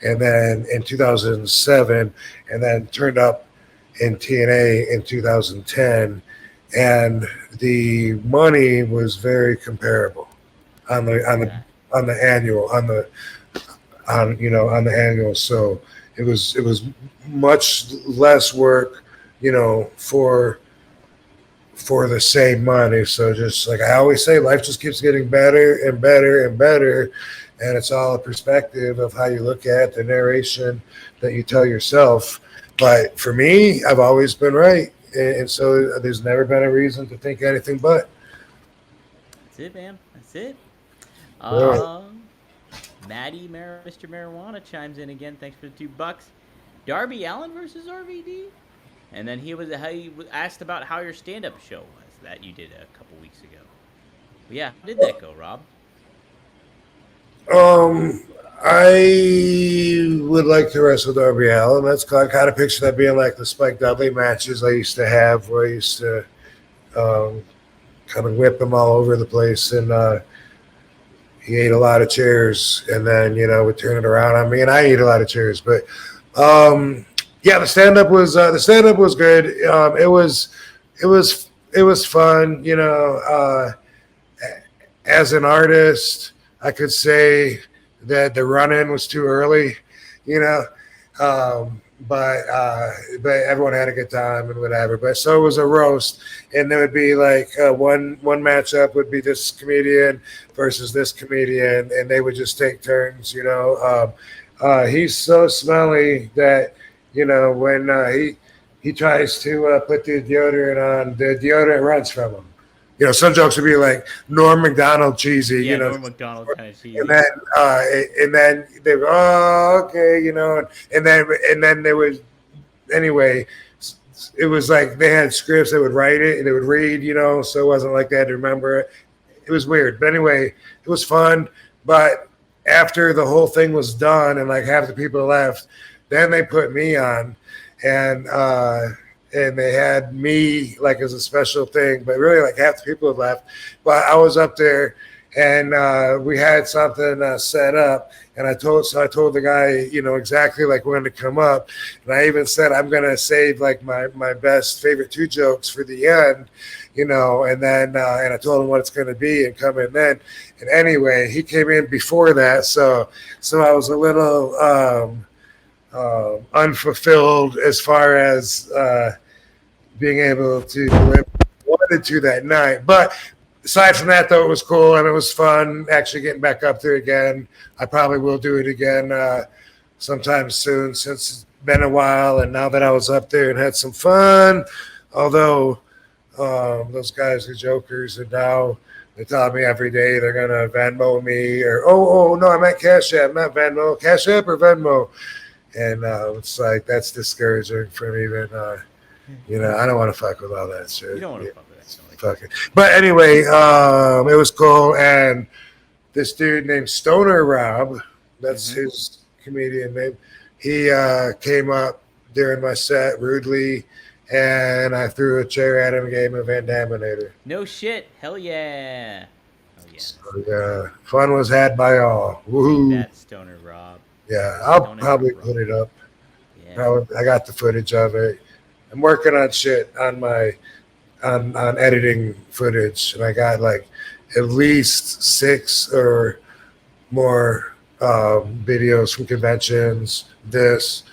and then in 2007, and then turned up in TNA in 2010, and the money was very comparable on the annual. So it was much less work, for the same money. So just like I always say, life just keeps getting better and better and better, and it's all a perspective of how you look at the narration that you tell yourself. But for me, I've always been right, and so there's never been a reason to think anything but. That's it, man. That's it. Yeah. Mr. Marijuana chimes in again. Thanks for the $2. Darby Allin versus RVD, and then he was asked about how your stand-up show was that you did a couple weeks ago. Yeah, how did that go, Rob? I would like to wrestle Darby Allin. That's kind of picture that being like the Spike Dudley matches I used to have, where I used to kind of whip him all over the place, and he ate a lot of chairs, and then would turn it around on me, and I ate a lot of chairs. But yeah, the stand up was good. It was fun, as an artist, I could say that the run-in was too early, you know. But everyone had a good time and whatever. But so it was a roast, and there would be like one matchup would be this comedian versus this comedian, and they would just take turns, you know. He's so smelly that when he tries to put the deodorant on, the deodorant runs from him. Some jokes would be like Norm Macdonald cheesy, Yeah, Norm Macdonald kind of cheesy. and then they were, oh, okay, and then there was, anyway, it was like they had scripts, they would write it and they would read, so it wasn't like they had to remember it. It was weird, but anyway, it was fun. But after the whole thing was done and like half the people left, then they put me on, and they had me like as a special thing, but really like half the people had left. But I was up there, and we had something set up, and I told the guy, exactly like when to come up, and I even said I'm gonna save like my best favorite 2 jokes for the end, and then and I told him what it's gonna be and come in then. And anyway, he came in before that, so I was a little unfulfilled as far as being able to live wanted to that night. But aside from that, though, it was cool and it was fun actually getting back up there again. I probably will do it again sometime soon, since it's been a while. And now that I was up there and had some fun, although those guys are jokers, and now they tell me every day they're gonna Venmo me, or oh no, I meant Cash App, not Venmo. Cash App or Venmo. And it's like, that's discouraging for me. But I don't want to fuck with all that shit. You don't want to fuck with that shit. Fuck it. But anyway, it was cool. And this dude named Stoner Rob, that's his comedian name, he came up during my set rudely, and I threw a chair at him and gave him a Van Daminator. No shit. Hell yeah. So, yeah, fun was had by all. Woohoo. That Stoner Rob. Yeah, I'll Stoner probably Rob. put it up. Yeah. I got the footage of it. I'm working on shit on my on editing footage, and I got like at least 6 or more videos from conventions. This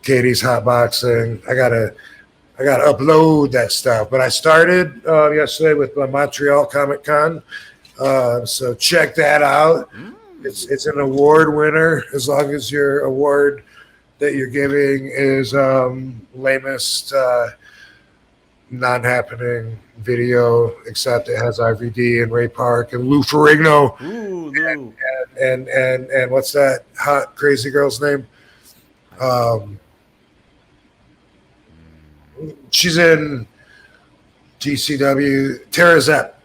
Katie's hotboxing. I gotta upload that stuff. But I started yesterday with my Montreal Comic Con, so check that out. It's an award winner, as long as your award that you're giving is lamest non-happening video, except it has RVD and Ray Park and Lou Ferrigno. Ooh, Lou. And what's that hot crazy girl's name? She's in GCW. Tara Zepp.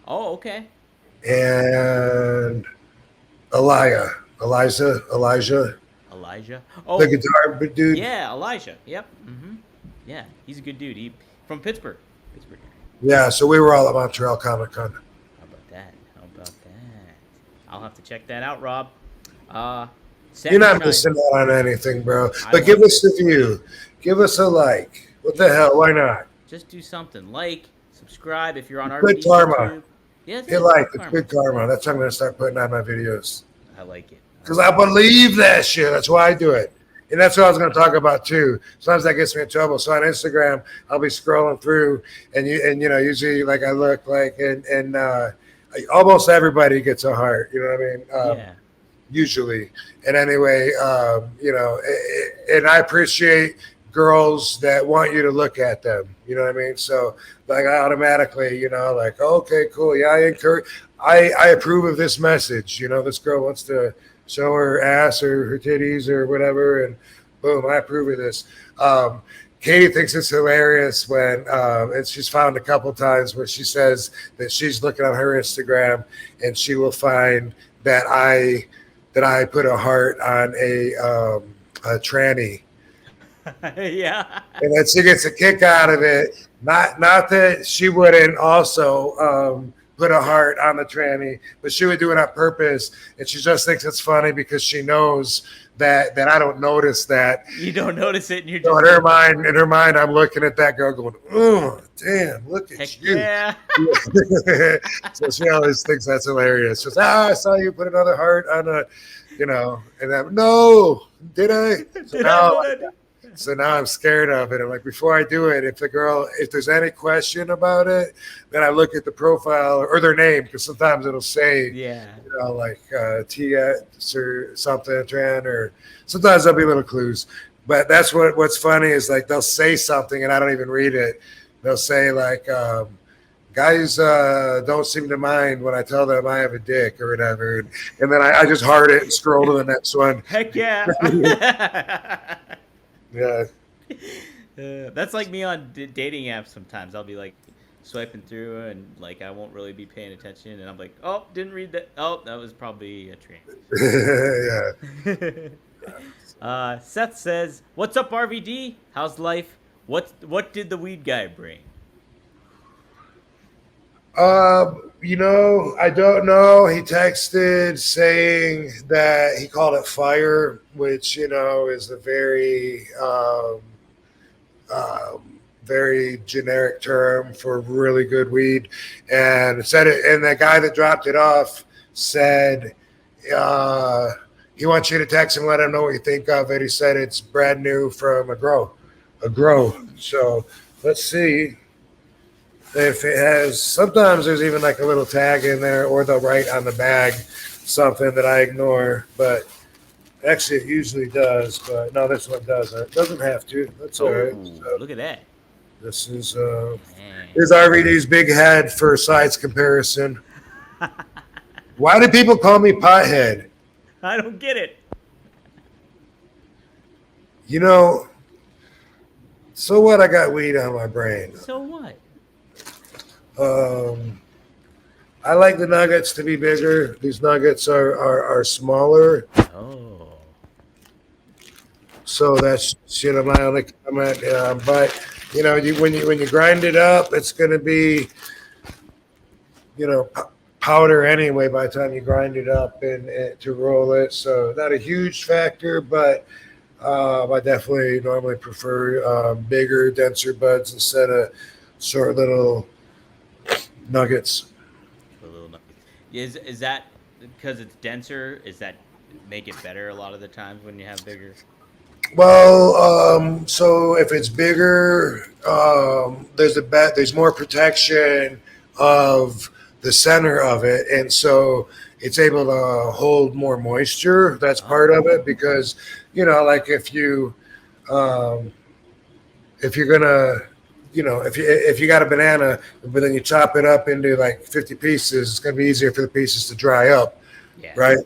Oh, okay. And Elijah. Oh, The guitar dude. yeah, Elijah. Yep. Yeah, he's a good dude. He from Pittsburgh. Yeah, so we were all at Montreal Comic Con. How about that? I'll have to check that out, Rob. You're not missing out on anything, bro. I But give love us a view. Give us a like. What the hell? Why not? Just do something. Like, subscribe if you're on our Good karma. YouTube. Yeah, Hit like. It's good karma. That's what I'm going to start putting on my videos. I like it. Because I believe that shit. That's why I do it. And that's what I was going to talk about too. Sometimes that gets me in trouble. So on Instagram, I'll be scrolling through, and usually like I look like, and almost everybody gets a heart. You know what I mean? Yeah. Usually. And anyway, and I appreciate girls that want you to look at them. You know what I mean? So like I automatically, like, okay, cool. Yeah, I approve of this message. This girl wants to show her ass or her titties or whatever, and boom, I approve of this. Katie thinks it's hilarious when, and she's found a couple times where she says that she's looking on her Instagram and she will find that I put a heart on a tranny. Yeah. And then she gets a kick out of it. Not that she wouldn't also put a heart on the tranny, but she would do it on purpose, and she just thinks it's funny because she knows that I don't notice that. You don't notice it, and you're So just in her mind, I'm looking at that girl going, "Oh, damn, look at heck you!" yeah. So she always thinks that's hilarious. She's, I saw you put another heart on a, and I'm, no, did I? So now I'm scared of it. I'm like, before I do it, if there's any question about it, then I look at the profile or their name, because sometimes it'll say, like TS or something, Tran, or sometimes there'll be little clues. But that's what's funny is like they'll say something and I don't even read it. They'll say like, guys don't seem to mind when I tell them I have a dick or whatever. And then I just heart it and scroll to the next one. Heck yeah. Yeah. That's like me on dating apps sometimes. I'll be like swiping through and like I won't really be paying attention. And I'm like, oh, didn't read that. Oh, that was probably a train. Yeah. Seth says, what's up, RVD? How's life? What did the weed guy bring? I don't know. He texted saying that he called it fire, which, is a very, very generic term for really good weed. And and the guy that dropped it off said, he wants you to text him, let him know what you think of it. He said it's brand new from a grow. So let's see. If it has, sometimes there's even like a little tag in there, or they'll write on the bag something that I ignore, but actually it usually does. But no, this one doesn't. It doesn't have to. That's all right. So Look at that. this is RVD's big head for size comparison. Why do people call me pothead? I don't get it. So what? I got weed on my brain. So what? I like the nuggets to be bigger. These nuggets are smaller. Oh. So that's my only comment. But when you grind it up, it's going to be powder anyway by the time you grind it up and to roll it. So not a huge factor, but I definitely normally prefer bigger, denser buds instead of short little nuggets. Is that because it's denser? Is that make it better a lot of the times when you have bigger? Well, so if it's bigger, there's more protection of the center of it, and so it's able to hold more moisture. That's part of it, because like if you're gonna if you got a banana, but then you chop it up into like 50 pieces, it's going to be easier for the pieces to dry up, right?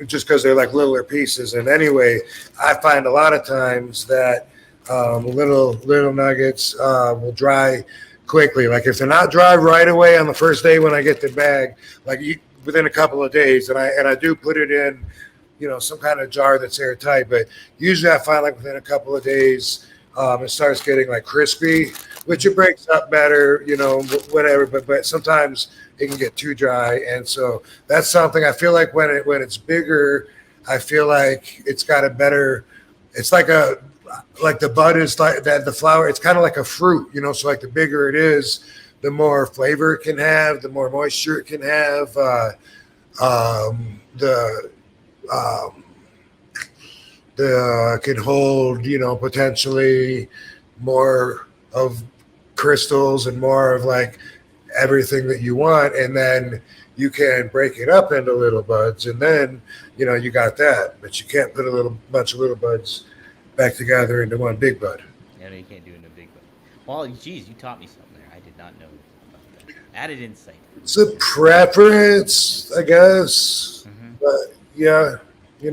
Just because they're like littler pieces. And anyway, I find a lot of times that little nuggets will dry quickly. Like if they're not dry right away on the first day when I get the bag, like within a couple of days, and I do put it in, some kind of jar that's airtight. But usually I find like within a couple of days, it starts getting like crispy, which it breaks up better, whatever. But sometimes it can get too dry, and so that's something I feel like when it's bigger, I feel like it's got a better. It's like the bud is like that. The flower, it's kind of like a fruit, So like the bigger it is, the more flavor it can have, the more moisture it can have. Can hold, potentially more of crystals and more of like everything that you want, and then you can break it up into little buds, and then you got that. But you can't put a bunch of little buds back together into one big bud. Yeah, no, you can't do it in a big bud. Well, geez, you taught me something there. I did not know about that. Added insight. It's a preference, I guess. Mm-hmm. But yeah. A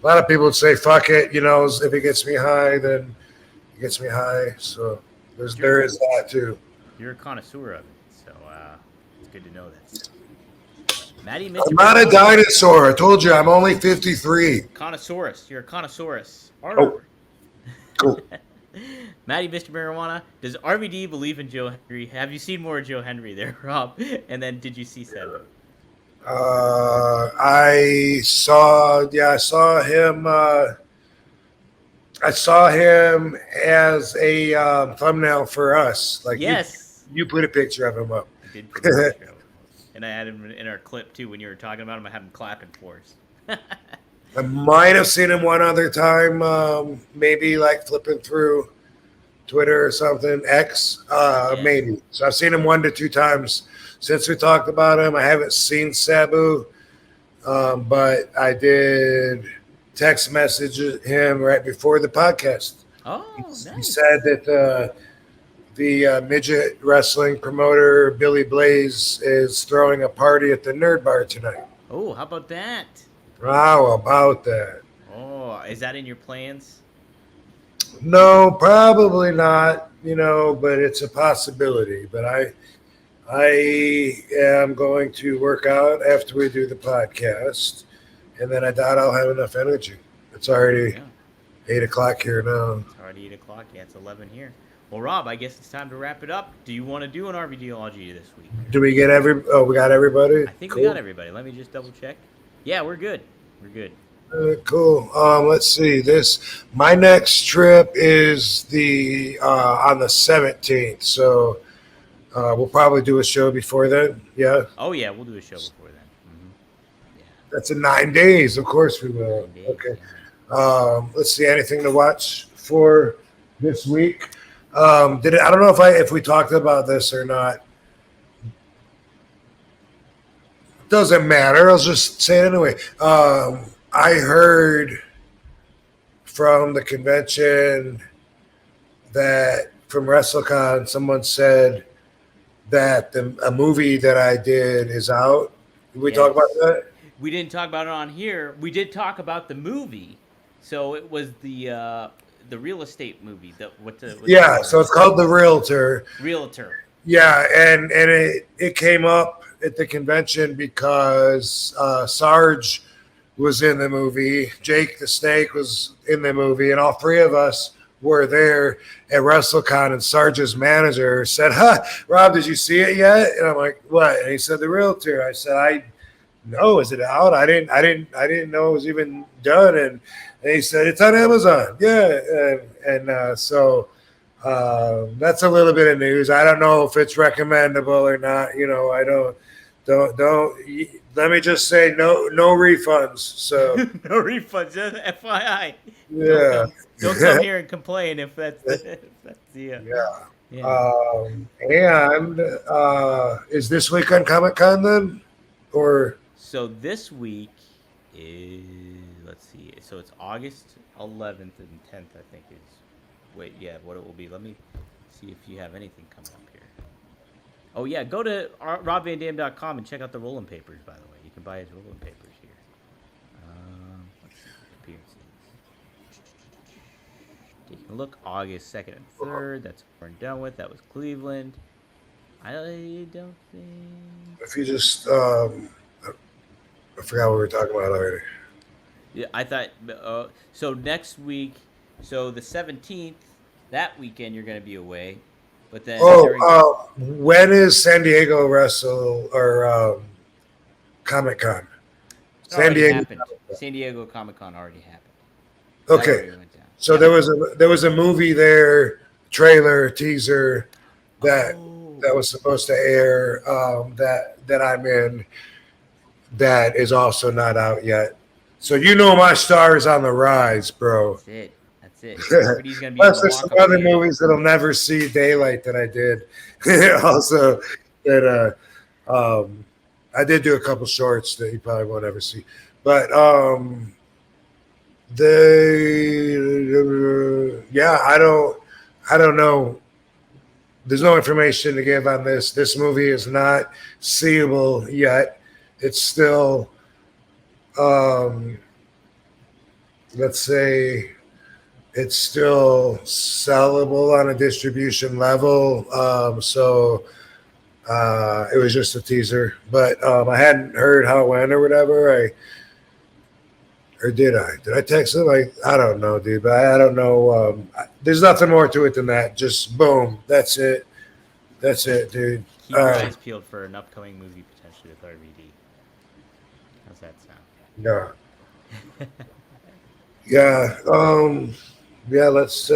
lot of people would say, fuck it, if it gets me high, then it gets me high. So there is that too. You're a connoisseur of it, so it's good to know that. Maddie, I'm not a dinosaur. I told you, I'm only 53. Connoissaurus. You're a connoissaurus. Oh, cool. Maddie, Mr. Marijuana, does RVD believe in Joe Henry? Have you seen more of Joe Henry there, Rob? And then did you see Sabu? I saw him. I saw him as a thumbnail for us. Like Yes. you put a picture of him up. I did put a picture of him. And I had him in our clip, too, when you were talking about him. I had him clapping for us. I might have seen him one other time, maybe like flipping through Twitter or something, X, maybe. So I've seen him 1 to 2 times since we talked about him. I haven't seen Sabu, but I did text message him right before the podcast. Oh, nice. He said that the midget wrestling promoter, Billy Blaze, is throwing a party at the Nerd Bar tonight. Oh, how about that? How about that? Oh, is that in your plans? No, probably not, but it's a possibility. But I am going to work out after we do the podcast, and then I doubt I'll have enough energy. It's already 8 o'clock here now. It's already 8 o'clock. Yeah, it's 11 here. Well, Rob, I guess it's time to wrap it up. Do you want to do an RVDology this week? Do we get we got everybody? I think we got everybody. Let me just double check. Yeah, we're good. We're good. Cool. Let's see. My next trip is on the 17th, so we'll probably do a show before then. Yeah. Oh yeah, we'll do a show before then. Mm-hmm. Yeah. That's in 9 days. Of course we will. Okay. Let's see. Anything to watch for this week? I don't know if we talked about this or not. Doesn't matter. I'll just say it anyway. I heard from the convention that from WrestleCon, someone said that a movie that I did is out. Did we talk about that? We didn't talk about it on here. We did talk about the movie. So it was the real estate movie. So it's called The Realtor. Realtor. Yeah, and it came up at the convention because Sarge was in the movie. Jake the Snake was in the movie, and all 3 of us were there at WrestleCon. And Sarge's manager said, Rob, did you see it yet?" And I'm like, "What?" And he said, "The Realtor." I said, "No, is it out? I didn't know it was even done." And he said, "It's on Amazon." Yeah, so that's a little bit of news. I don't know if it's recommendable or not. I don't. Let me just say no refunds. So no refunds. Just FYI. Yeah. Don't come here and complain if that's yeah. And is this week on Comic-Con then, or? So this week is, let's see. So it's August 11th and 10th, I think what it will be. Let me see if you have anything coming up here. Oh yeah, go to robvandam.com and check out the rolling papers. By the way, you can buy his rolling papers here. Let's see, appearances. Taking a look, August 2nd and 3rd. That's what we're done with. That was Cleveland. I don't think. If you just, I forgot what we were talking about already. Yeah, I thought. So next week, so the 17th, that weekend you're going to be away. But then when is San Diego Wrestle or Comic-Con? San Diego Comic-Con already happened. Okay. So there was a movie there, trailer, teaser that was supposed to air that I'm in that is also not out yet. So my star is on the rise, bro. That's it. Everybody's gonna be Plus, there's some other movies that'll never see daylight that I did. Also, that I did do a couple shorts that you probably won't ever see. But I don't know. There's no information to give on this. This movie is not seeable yet. It's still, let's say, it's still sellable on a distribution level. So it was just a teaser, but I hadn't heard how it went or whatever. Or did I? Did I text him? I don't know, dude. But I don't know. There's nothing more to it than that. Just boom. That's it. That's it, dude. Keep your eyes peeled for an upcoming movie potentially with RVD. How's that sound? Yeah. Yeah. Yeah. Let's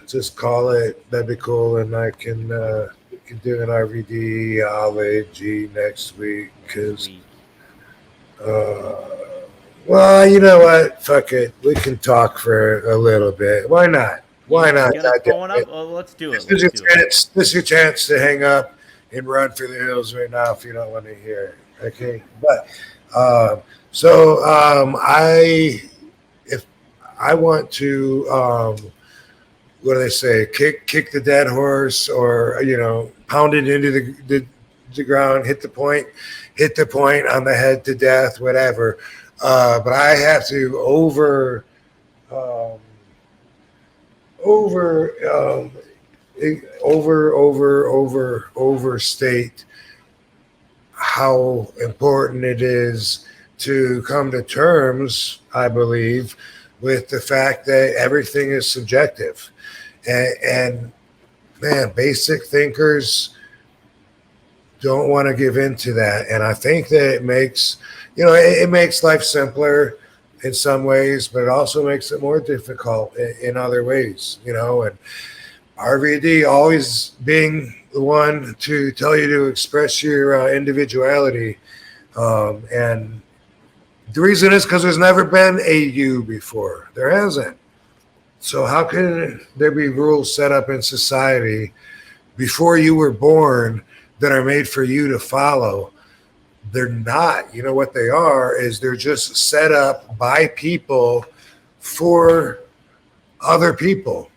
just call it. That'd be cool, and I can do an RVD allergy next week because. Well, you know what? Fuck it. We can talk for a little bit. Why not? Why not? Well, let's do it. This is your chance to hang up and run for the hills right now if you don't want to hear it. Okay. But if I want to what do they say? Kick the dead horse, or pound it into the ground, hit the point on the head to death, whatever. But I have to overstate how important it is to come to terms, I believe, with the fact that everything is subjective. And man, basic thinkers don't want to give in to that. And I think that it makes life simpler in some ways, but it also makes it more difficult in other ways, and RVD always being the one to tell you to express your individuality. And the reason is because there's never been a you before. There hasn't. So how can there be rules set up in society before you were born that are made for you to follow? They're not. You know what they are is they're just set up by people for other people,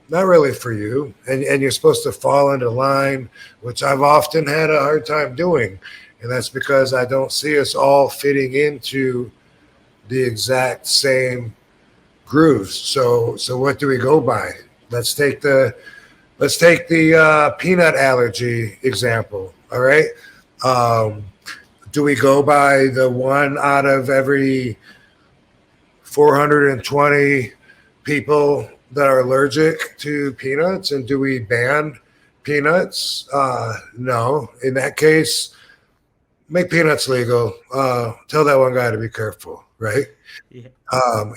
not really for you. And you're supposed to fall into line, which I've often had a hard time doing. And that's because I don't see us all fitting into the exact same grooves. So what do we go by? Let's take the peanut allergy example. All right. Do we go by the one out of every 420 people that are allergic to peanuts? And do we ban peanuts? No. In that case, make peanuts legal. Tell that one guy to be careful, right? Yeah.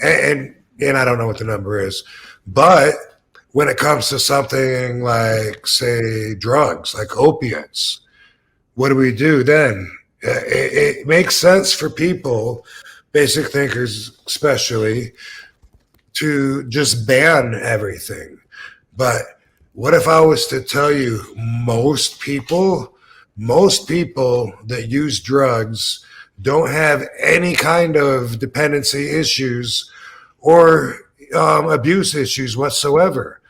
And I don't know what the number is. But when it comes to something like, say, drugs, like opiates, what do we do then? It makes sense for people, basic thinkers especially, to just ban everything. But what if I was to tell you most people that use drugs don't have any kind of dependency issues or abuse issues whatsoever?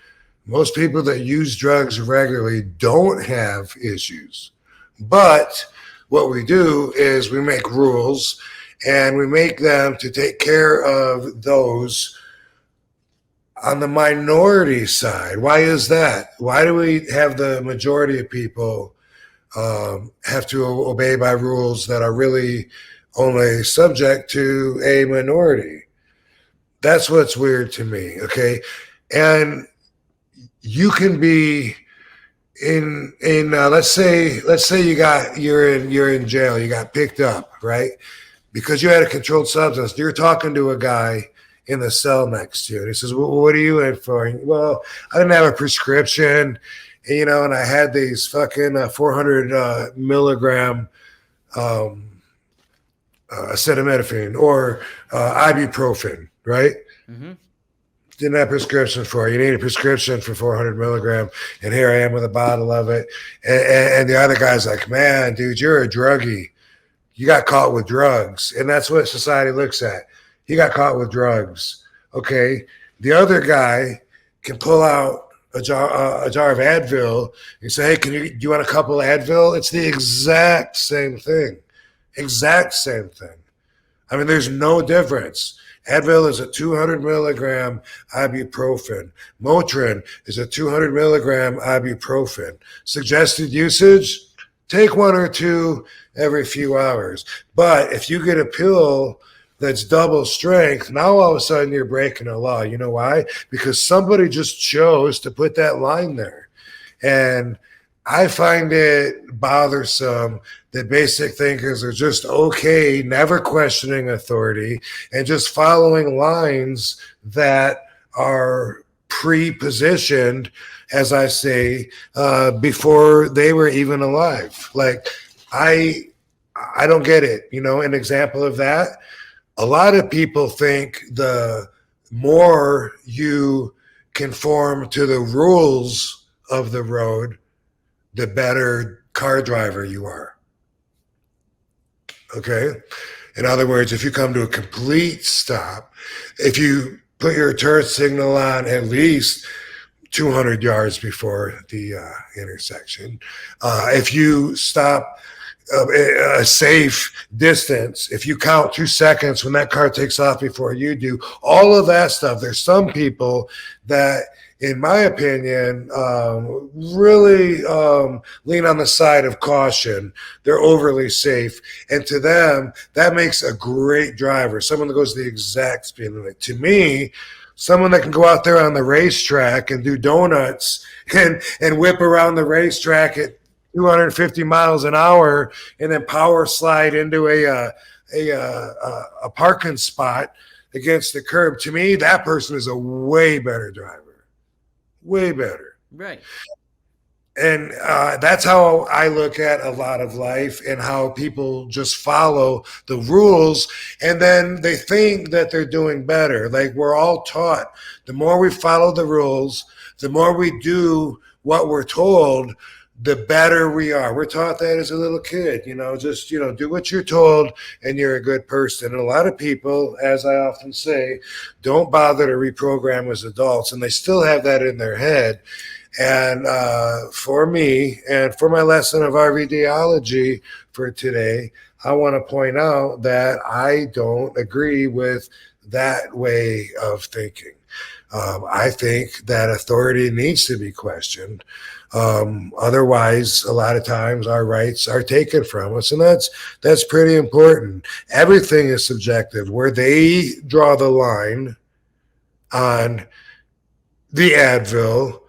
Most people that use drugs regularly don't have issues. But what we do is we make rules, and we make them to take care of those on the minority side. Why is that? Why do we have the majority of people have to obey by rules that are really only subject to a minority? That's what's weird to me. Okay. And you can be in let's say you're in jail, you got picked up, right? Because you had a controlled substance. You're talking to a guy in the cell next to you, and he says, well, what are you in for? Well, I didn't have a prescription, and I had these fucking 400 milligram acetaminophen or ibuprofen, right? Mm-hmm. Didn't have prescription for it. You need a prescription for 400 milligram, and here I am with a bottle of it. And the other guy's like, man, dude, you're a druggie. You got caught with drugs. And that's what society looks at. He got caught with drugs. Okay. The other guy can pull out a jar of Advil and say, hey, do you want a couple of Advil? It's the exact same thing. Exact same thing. I mean, there's no difference. Advil is a 200 milligram ibuprofen. Motrin is a 200 milligram ibuprofen. Suggested usage, take one or two every few hours. But if you get a pill that's double strength, now all of a sudden you're breaking a law. You know why? Because somebody just chose to put that line there. And I find it bothersome that basic thinkers are just okay, never questioning authority and just following lines that are pre-positioned, as I say, before they were even alive. Like, I don't get it. You know, an example of that, a lot of people think the more you conform to the rules of the road, the better car driver you are. Okay? In other words, if you come to a complete stop, if you put your turn signal on at least 200 yards before the intersection, if you stop a safe distance, if you count 2 seconds when that car takes off before you do, all of that stuff. There's some people that, in my opinion, really lean on the side of caution. They're overly safe. And to them, that makes a great driver, someone that goes the exact speed limit. To me, someone that can go out there on the racetrack and do donuts and whip around the racetrack at 250 miles an hour and then power slide into a parking spot against the curb. To me, that person is a way better driver. Way better. Right. And that's how I look at a lot of life, and how people just follow the rules and then they think that they're doing better. Like, we're all taught, the more we follow the rules, the more we do what we're told, the better we are. We're taught that as a little kid, just, do what you're told and you're a good person. And a lot of people, as I often say, don't bother to reprogram as adults, and they still have that in their head. And for me, and for my lesson of RV theology for today, I want to point out that I don't agree with that way of thinking. I think that authority needs to be questioned. Otherwise, a lot of times our rights are taken from us, and that's pretty important. Everything is subjective. Where they draw the line on the Advil,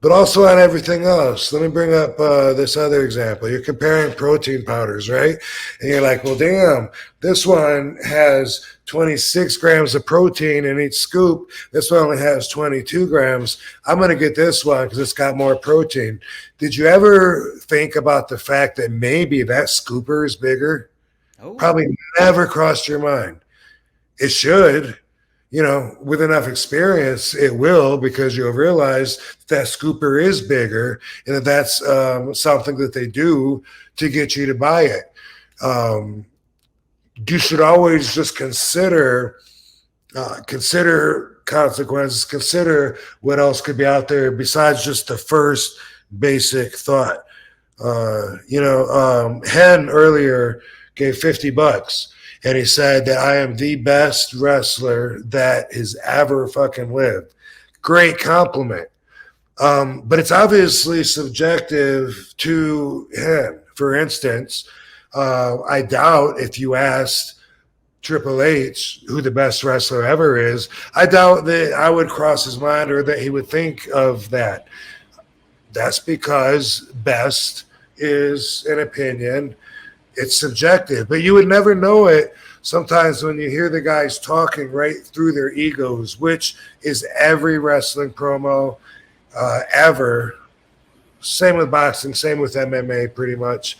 but also on everything else. Let me bring up this other example. You're comparing protein powders, right? And you're like, well, damn, this one has 26 grams of protein in each scoop. This one only has 22 grams. I'm going to get this one because it's got more protein. Did you ever think about the fact that maybe that scooper is bigger? Oh. Probably never crossed your mind. It should. With enough experience, it will, because you'll realize that scooper is bigger, and that's something that they do to get you to buy it. You should always just consider consequences, consider what else could be out there besides just the first basic thought. Hen earlier gave $50. And he said that I am the best wrestler that has ever fucking lived. Great compliment. But it's obviously subjective to him. For instance, I doubt if you asked Triple H who the best wrestler ever is, I doubt that I would cross his mind or that he would think of that. That's because best is an opinion. It's subjective, but you would never know it sometimes when you hear the guys talking right through their egos, which is every wrestling promo ever. Same with boxing, same with MMA pretty much.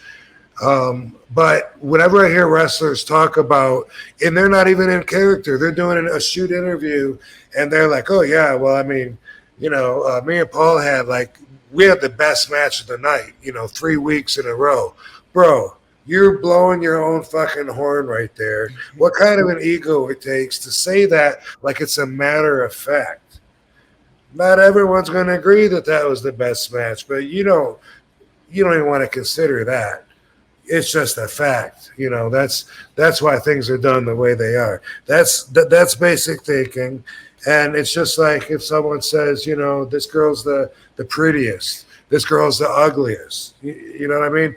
But whenever I hear wrestlers talk about, and they're not even in character, they're doing a shoot interview, and they're like, oh yeah, well, I mean, me and Paul we had the best match of the night, 3 weeks in a row. Bro, you're blowing your own fucking horn right there. What kind of an ego it takes to say that like it's a matter of fact. Not everyone's going to agree that was the best match, but you don't even want to consider that. It's just a fact. That's why things are done the way they are. That's basic thinking. And it's just like if someone says, this girl's the prettiest, this girl's the ugliest. You know what I mean?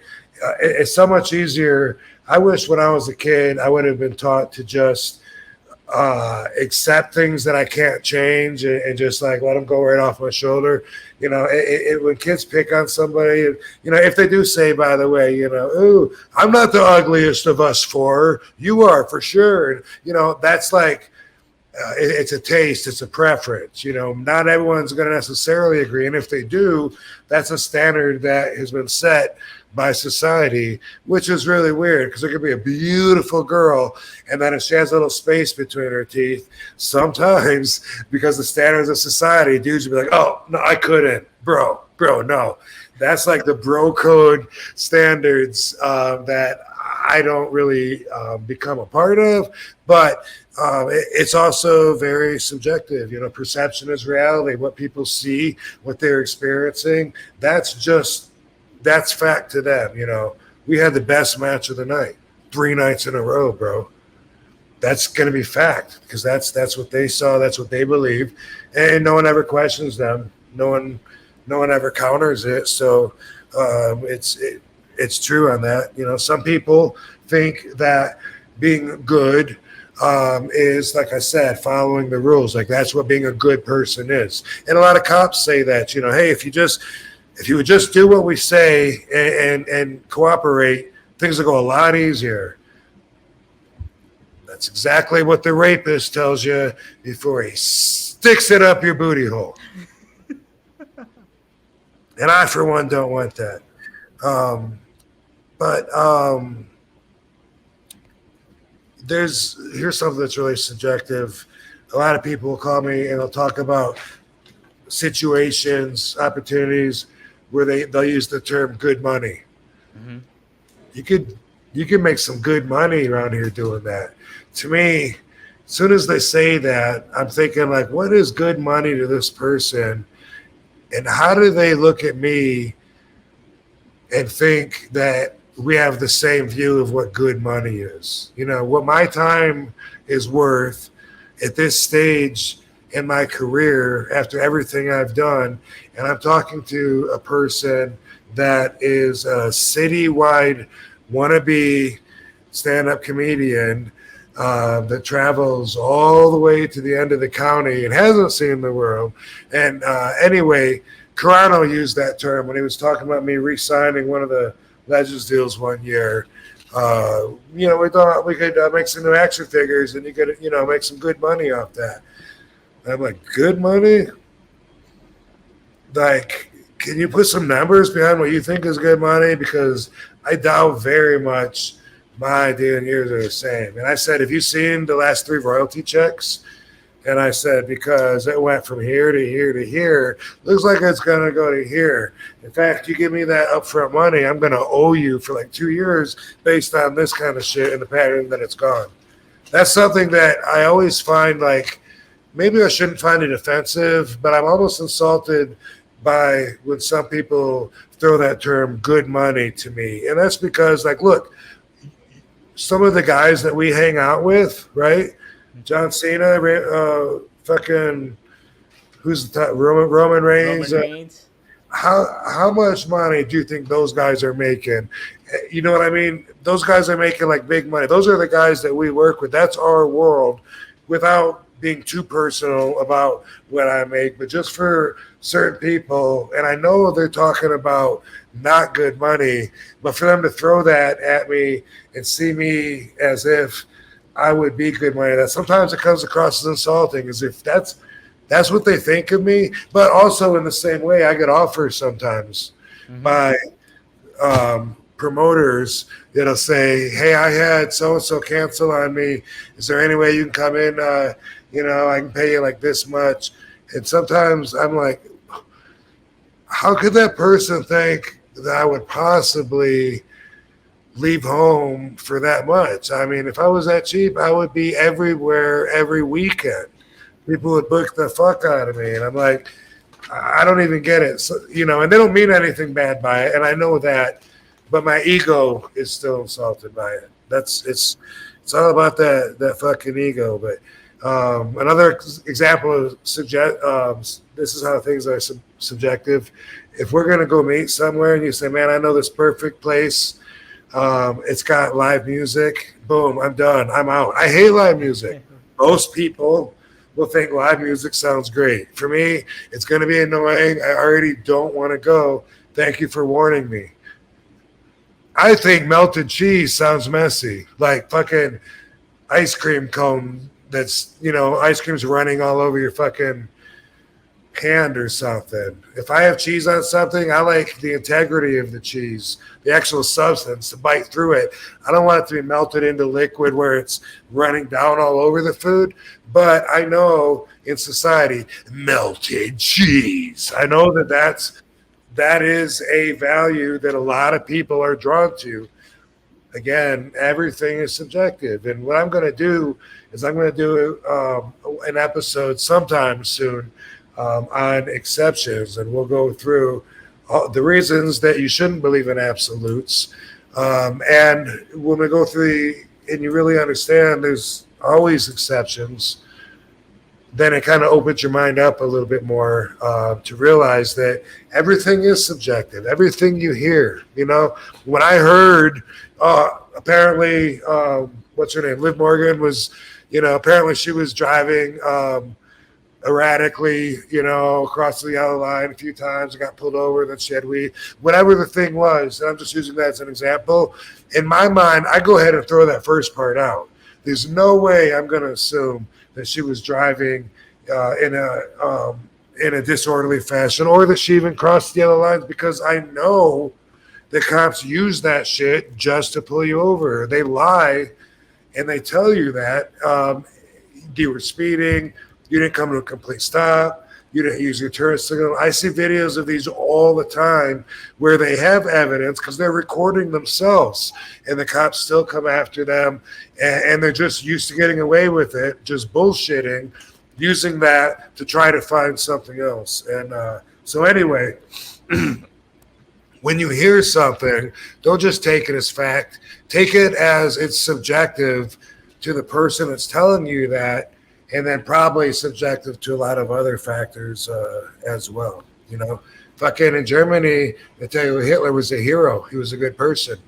It's so much easier. I wish when I was a kid, I would have been taught to just accept things that I can't change and just like let them go right off my shoulder. You know, when kids pick on somebody, you know, if they do say, by the way, you know, ooh, I'm not the ugliest of us four, you are for sure. And, you know, that's like, it's a taste, it's a preference. You know, not everyone's going to necessarily agree. And if they do, that's a standard that has been set by society, which is really weird because there could be a beautiful girl and then if she has a little space between her teeth, sometimes because the standards of society, dudes would be like, oh, no, I couldn't. Bro, no. That's like the bro code standards that I don't really become a part of. But it's also very subjective. You know, perception is reality. What people see, what they're experiencing, that's fact to them. You know, we had the best match of the night, 3 nights in a row, bro. That's going to be fact because that's what they saw. That's what they believe. And no one ever questions them. No one ever counters it. So it's true on that. You know, some people think that being good is, like I said, following the rules. Like that's what being a good person is. And a lot of cops say that, you know, hey, if you would just do what we say and cooperate, things will go a lot easier. That's exactly what the rapist tells you before he sticks it up your booty hole. And I, for one, don't want that. Here's something that's really subjective. A lot of people will call me and they'll talk about situations, opportunities where they'll use the term good money. Mm-hmm. You could make some good money around here doing that. To me, as soon as they say that, I'm thinking like, what is good money to this person? And how do they look at me and think that we have the same view of what good money is? You know, what my time is worth at this stage in my career after everything I've done. And I'm talking to a person that is a citywide wannabe stand-up comedian that travels all the way to the end of the county and hasn't seen the world. And anyway, Carano used that term when he was talking about me re-signing one of the Legends deals one year. You know, we thought we could make some new action figures and you could, you know, make some good money off that. And I'm like, good money? Like, can you put some numbers behind what you think is good money? Because I doubt very much my idea and yours are the same. And I said, have you seen the last 3 royalty checks? And I said, because it went from here to here to here, looks like it's going to go to here. In fact, you give me that upfront money, I'm going to owe you for like 2 years based on this kind of shit and the pattern that it's gone. That's something that I always find like, maybe I shouldn't find it offensive, but I'm almost insulted by when some people throw that term good money to me. And that's because, like, look, some of the guys that we hang out with, right? John Cena, fucking, who's the top? Roman Reigns. How much money do you think those guys are making? You know what I mean? Those guys are making like big money. Those are the guys that we work with. That's our world, without being too personal about what I make, but just for certain people. And I know they're talking about not good money, but for them to throw that at me and see me as if I would be good money, that sometimes it comes across as insulting, as if that's what they think of me. But also in the same way, I get offers sometimes by promoters that'll say, hey, I had so-and-so cancel on me. Is there any way you can come in? You know, I can pay you like this much. And sometimes I'm like, how could that person think that I would possibly leave home for that much? I mean, if I was that cheap, I would be everywhere every weekend. People would book the fuck out of me. And I'm like, I don't even get it. So, you know, and they don't mean anything bad by it. And I know that, but my ego is still insulted by it. It's all about that fucking ego. But another example of this is how things are subjective. If we're going to go meet somewhere and you say, man, I know this perfect place, it's got live music, boom, I'm done, I'm out. I hate live music. Most people will think live music sounds great. For me, it's going to be annoying. I already don't want to go. Thank you for warning me. I think melted cheese sounds messy, like fucking ice cream cone that's, ice cream's running all over your fucking hand or something. If I have cheese on something, I like the integrity of the cheese, the actual substance, to bite through it. I don't want it to be melted into liquid where it's running down all over the food. But I know in society, melted cheese. I know that is a value that a lot of people are drawn to. Again, everything is subjective. And what I'm going to do is I'm going to do an episode sometime soon on exceptions, and we'll go through the reasons that you shouldn't believe in absolutes. And when we go through and you really understand there's always exceptions, then it kind of opens your mind up a little bit more to realize that everything is subjective. Everything you hear, when I heard apparently, what's her name? Liv Morgan was, apparently she was driving erratically, across the yellow line a few times and got pulled over. Then she had weed. Whatever the thing was, and I'm just using that as an example. In my mind, I go ahead and throw that first part out. There's no way I'm going to assume that she was driving in a disorderly fashion, or that she even crossed the yellow lines, because I know the cops use that shit just to pull you over. They lie and they tell you that you were speeding. You didn't come to a complete stop. You didn't use your turn signal. I see videos of these all the time where they have evidence because they're recording themselves, and the cops still come after them, and they're just used to getting away with it, just bullshitting, using that to try to find something else. And so anyway, when you hear something, don't just take it as fact. Take it as it's subjective to the person that's telling you that, and then probably subjective to a lot of other factors as well. Fucking in Germany, they tell you Hitler was a hero. He was a good person.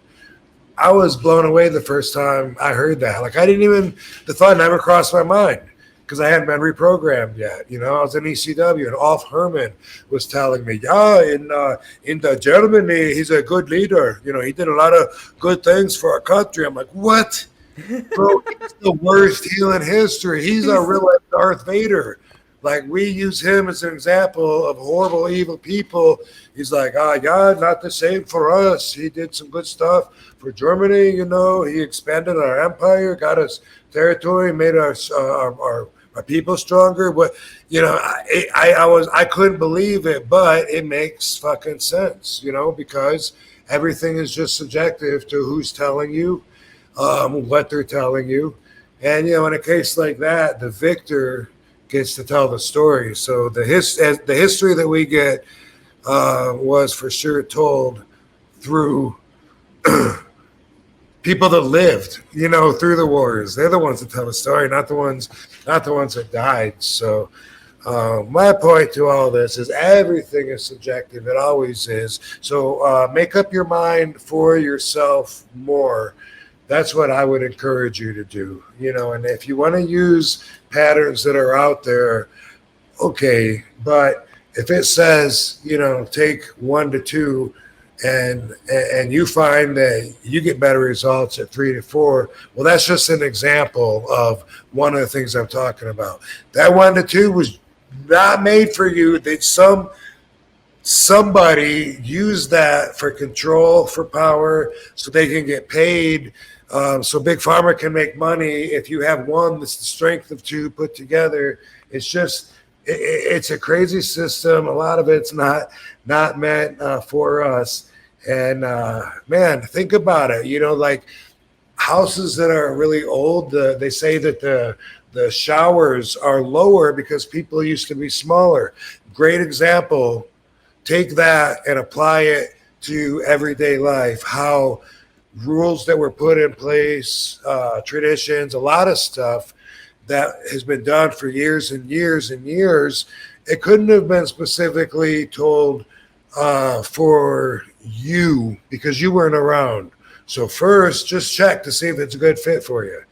I was blown away the first time I heard that. Like, the thought never crossed my mind because I hadn't been reprogrammed yet. I was in ECW, and Alf Herman was telling me, in the Germany, he's a good leader. He did a lot of good things for our country. I'm like, what? Bro, he's the worst heel in history. He's a real Darth Vader. Like, we use him as an example of horrible, evil people. He's like, God, not the same for us. He did some good stuff for Germany. He expanded our empire, got us territory, made our people stronger. But I couldn't believe it, but it makes fucking sense. Because everything is just subjective to who's telling you. What they're telling you. And, in a case like that, the victor gets to tell the story. So the history that we get was for sure told through people that lived, through the wars. They're the ones that tell the story, not the ones that died. So my point to all this is everything is subjective. It always is. So make up your mind for yourself more. That's what I would encourage you to do, and if you want to use patterns that are out there, okay, but if it says, take 1 to 2 and you find that you get better results at 3 to 4, well, that's just an example of one of the things I'm talking about. That 1 to 2 was not made for you. That somebody used that for control, for power, so they can get paid. So Big Pharma can make money. If you have one that's the strength of 2 put together, it's a crazy system. A lot of it's not meant for us. And man, think about it. Like houses that are really old, they say that the showers are lower because people used to be smaller. Great example. Take that and apply it to everyday life. How rules that were put in place, traditions, a lot of stuff that has been done for years and years and years. It couldn't have been specifically told for you because you weren't around. So first, just check to see if it's a good fit for you.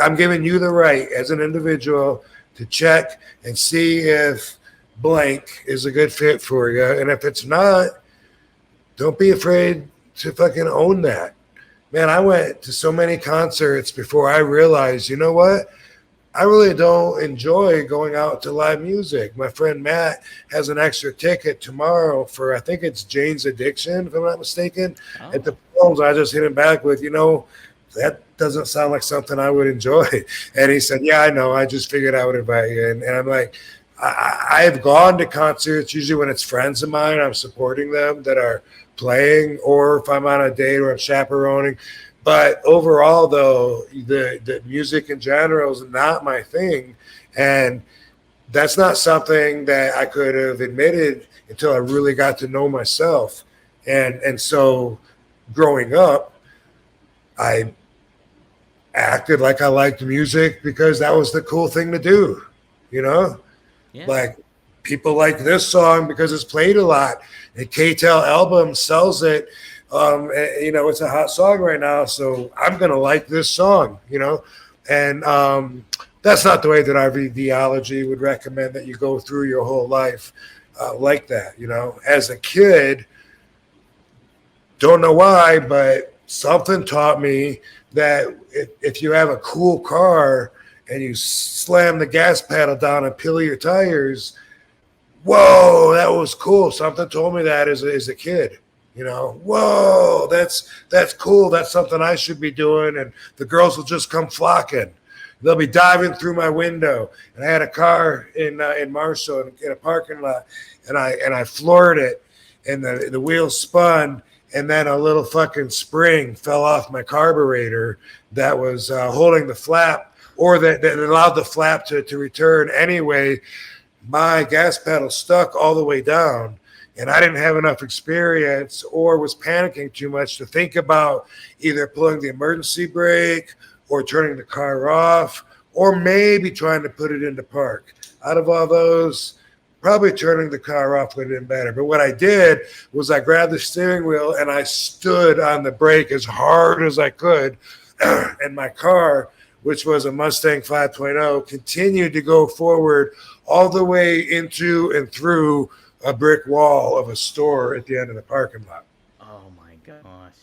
I'm giving you the right as an individual to check and see if blank is a good fit for you. And if it's not, don't be afraid to fucking own that. Man, I went to so many concerts before I realized, you know what? I really don't enjoy going out to live music. My friend Matt has an extra ticket tomorrow for, I think it's Jane's Addiction, if I'm not mistaken, at the Palms. I just hit him back with, that doesn't sound like something I would enjoy. And he said, yeah, I know. I just figured I would invite you. And I'm like, I've gone to concerts, usually when it's friends of mine, I'm supporting them that are playing, or if I'm on a date or I'm chaperoning. But overall, though, the music in general is not my thing. And that's not something that I could have admitted until I really got to know myself. And so growing up, I acted like I liked music because that was the cool thing to do, Yeah. Like, people like this song because it's played a lot. And K-Tel album sells it. It's a hot song right now, so I'm gonna like this song, And that's not the way that RV theology would recommend that you go through your whole life like that, As a kid, don't know why, but something taught me that if you have a cool car and you slam the gas pedal down and peel your tires, whoa, that was cool. Something told me that as a kid. Whoa, that's cool. That's something I should be doing. And the girls will just come flocking. They'll be diving through my window. And I had a car in Marshall in a parking lot, and I floored it, and the wheels spun, and then a little fucking spring fell off my carburetor that was holding the flap, or that allowed the flap to return. Anyway, my gas pedal stuck all the way down. And I didn't have enough experience or was panicking too much to think about either pulling the emergency brake or turning the car off, or maybe trying to put it into park. Out of all those, probably turning the car off would have been better. But what I did was I grabbed the steering wheel and I stood on the brake as hard as I could. And my car, which was a Mustang 5.0, continued to go forward all the way into and through a brick wall of a store at the end of the parking lot. Oh my gosh.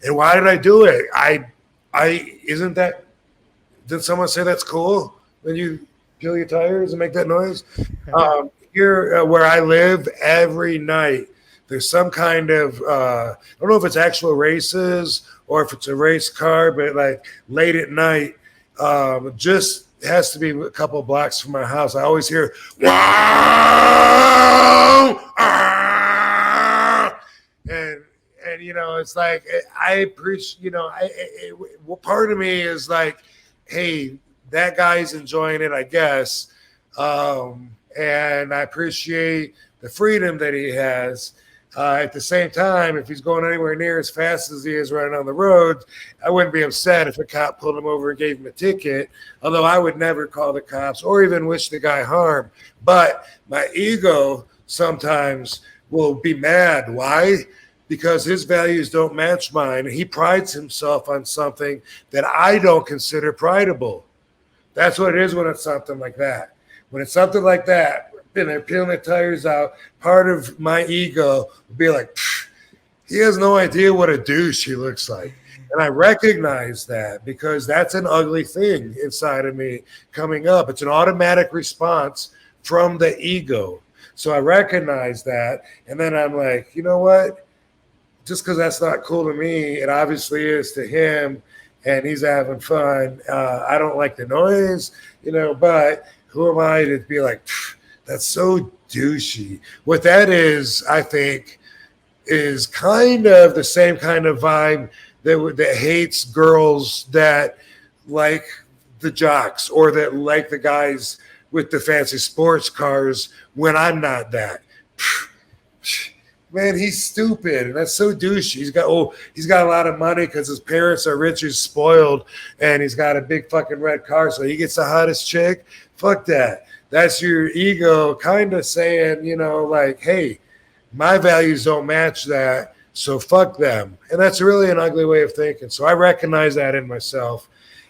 And why did I do it? Did someone say that's cool when you peel your tires and make that noise? Here where I live, every night there's some kind of, I don't know if it's actual races or if it's a race car, but like late at night, just has to be a couple of blocks from my house. I always hear, wow, and it's like, I appreciate, part of me is like, hey, that guy's enjoying it, I guess. And I appreciate the freedom that he has. At the same time, if he's going anywhere near as fast as he is running on the road, I wouldn't be upset if a cop pulled him over and gave him a ticket, although I would never call the cops or even wish the guy harm. But my ego sometimes will be mad. Why? Because his values don't match mine. He prides himself on something that I don't consider prideable. That's what it is when it's something like that. When it's something like that, and they're peeling the tires out, part of my ego would be like, he has no idea what a douche he looks like. And I recognize that because that's an ugly thing inside of me coming up. It's an automatic response from the ego. So I recognize that. And then I'm like, you know what? Just because that's not cool to me, it obviously is to him, and he's having fun. I don't like the noise, but who am I to be like, that's so douchey. What that is, I think, is kind of the same kind of vibe that hates girls that like the jocks or that like the guys with the fancy sports cars when I'm not that. Man, he's stupid, and that's so douchey. He's got a lot of money because his parents are rich, he's spoiled, and he's got a big fucking red car, so he gets the hottest chick. Fuck that. That's your ego kind of saying, like, hey, my values don't match that, so fuck them. And that's really an ugly way of thinking. So I recognize that in myself.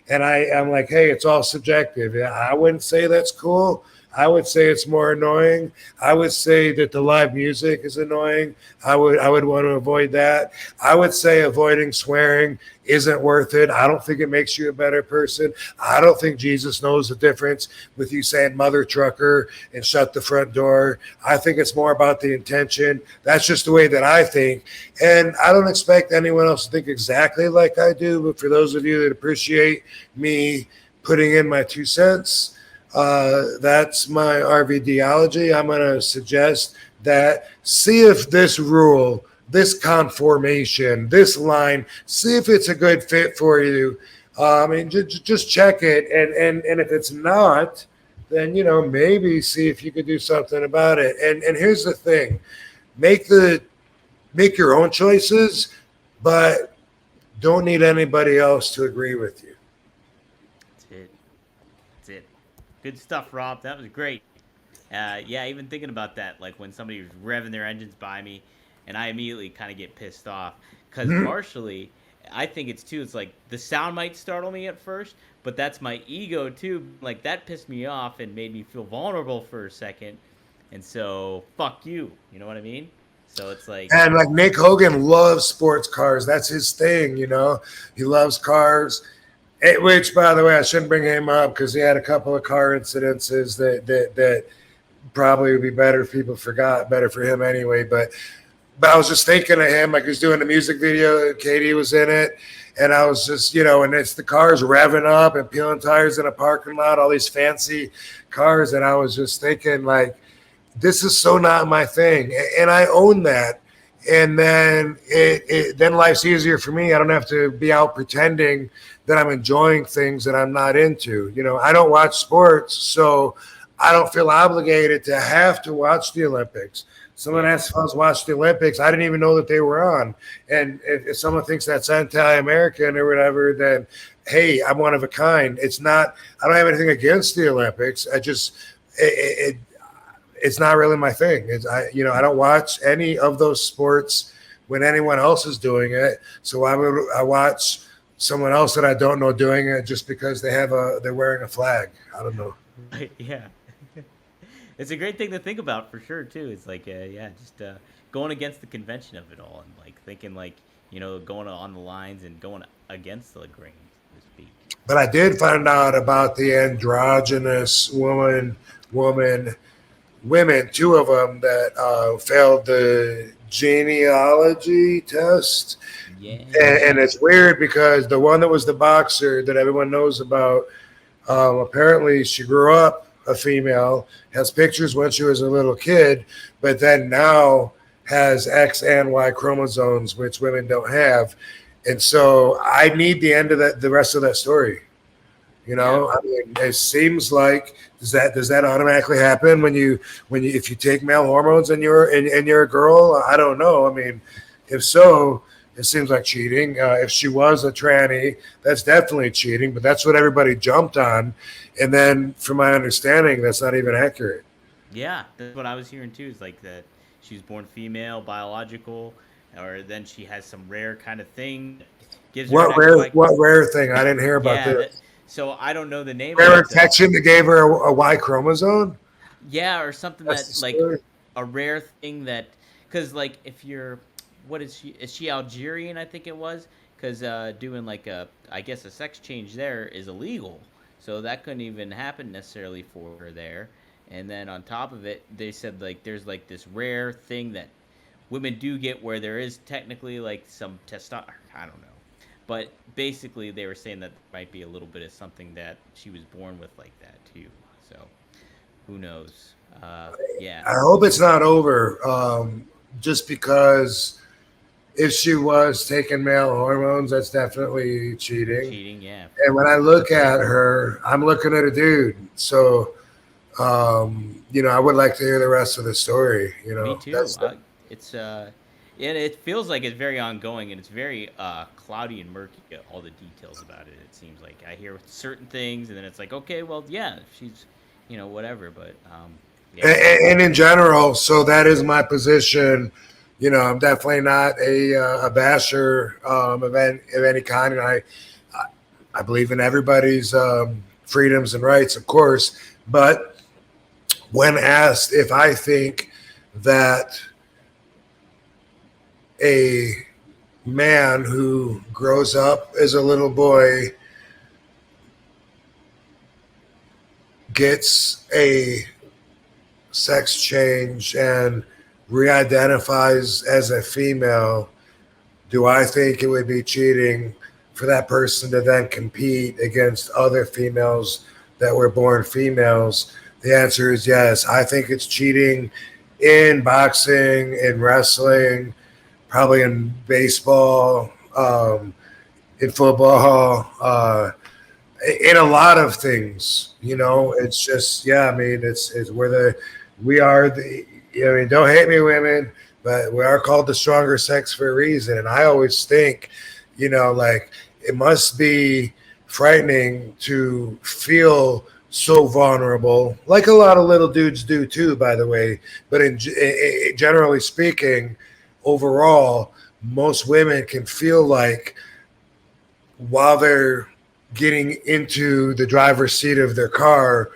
And I'm like, hey, it's all subjective. Yeah, I wouldn't say that's cool. I would say it's more annoying. I would say that the live music is annoying. I would want to avoid that. I would say avoiding swearing isn't worth it. I don't think it makes you a better person. I don't think Jesus knows the difference with you saying mother trucker and shut the front door. I think it's more about the intention. That's just the way that I think. And I don't expect anyone else to think exactly like I do. But for those of you that appreciate me putting in my 2 cents, that's my RVDology. I'm going to suggest that see if this rule, this conformation, this line, see if it's a good fit for you. And just check it. And if it's not, then, maybe see if you could do something about it. And here's the thing, make your own choices, but don't need anybody else to agree with you. That's it. Good stuff, Rob. That was great. Yeah, even thinking about that, like when somebody was revving their engines by me, and I immediately kind of get pissed off because partially, I think it's like the sound might startle me at first, but that's my ego too. Like that pissed me off and made me feel vulnerable for a second, and so fuck you. You know what I mean? So it's like, and like Nick Hogan loves sports cars. That's his thing. He loves cars. Which, by the way, I shouldn't bring him up because he had a couple of car incidences that probably would be better if people forgot. Better for him anyway. But I was just thinking of him, like he was doing the music video. Katie was in it, and I was just, and it's the cars revving up and peeling tires in a parking lot, all these fancy cars, and I was just thinking, like, this is so not my thing, and I own that. And then then life's easier for me. I don't have to be out pretending that I'm enjoying things that I'm not into. I don't watch sports, so I don't feel obligated to have to watch the Olympics. Someone asked if I was watching the Olympics. I didn't even know that they were on. And if someone thinks that's anti-American or whatever, then, hey, I'm one of a kind. It's not, I don't have anything against the Olympics. I just, it's not really my thing. I don't watch any of those sports when anyone else is doing it. So why would I watch someone else that I don't know doing it just because they're wearing a flag? I don't know. Yeah. It's a great thing to think about for sure too. It's like, just going against the convention of it all, and like thinking like, going on the lines and going against the grain, so to speak. But I did find out about the androgynous women, 2 of them that failed the genealogy test. Yeah. And it's weird because the one that was the boxer that everyone knows about, apparently she grew up a female, has pictures when she was a little kid, but then now has X and Y chromosomes, which women don't have. And so I need the end of the rest of that story. I mean, it seems like does that automatically happen if you take male hormones and you're a girl? I don't know. I mean, if so, it seems like cheating. If she was a tranny, that's definitely cheating, but that's what everybody jumped on. And then from my understanding, that's not even accurate. Yeah, that's what I was hearing too, is like that she was born female, biological, or then she has some rare kind of thing. What rare thing? I didn't hear about this. So I don't know the name. Rare infection that gave her a Y chromosome? Yeah, or something that's like a rare thing that, because like if you're, what is she? Is she Algerian? I think it was, because doing like a sex change there is illegal. So that couldn't even happen necessarily for her there. And then on top of it, they said like there's like this rare thing that women do get where there is technically like some testosterone. I don't know. But basically they were saying that there might be a little bit of something that she was born with like that too. So who knows? Yeah. I hope it's not over just because if she was taking male hormones, that's definitely cheating. Cheating, yeah. And when I look at her, I'm looking at a dude. So, I would like to hear the rest of the story. Me too. It feels like it's very ongoing and it's very cloudy and murky. All the details about it. It seems like I hear certain things and then it's like, okay, well, yeah, she's, whatever. But yeah. And in general, so that is my position. I'm definitely not a basher of any kind, and I believe in everybody's freedoms and rights, of course. But when asked if I think that a man who grows up as a little boy gets a sex change and re-identifies as a female, do I think it would be cheating for that person to then compete against other females that were born females? The answer is yes. I think it's cheating in boxing, in wrestling, probably in baseball, in football, in a lot of things. It's just, yeah, I mean, it's we are the, I mean, don't hate me, women, but we are called the stronger sex for a reason. And I always think, like, it must be frightening to feel so vulnerable, like a lot of little dudes do too, by the way. But generally speaking, overall, most women can feel like while they're getting into the driver's seat of their car,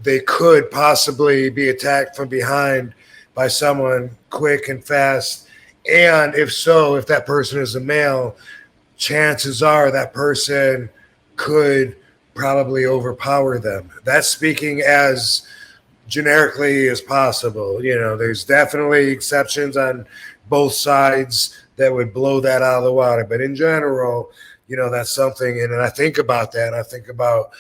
they could possibly be attacked from behind by someone quick and fast. And if so, if that person is a male, chances are that person could probably overpower them. That's speaking as generically as possible. There's definitely exceptions on both sides that would blow that out of the water. But in general, that's something. And I think about that. And I think about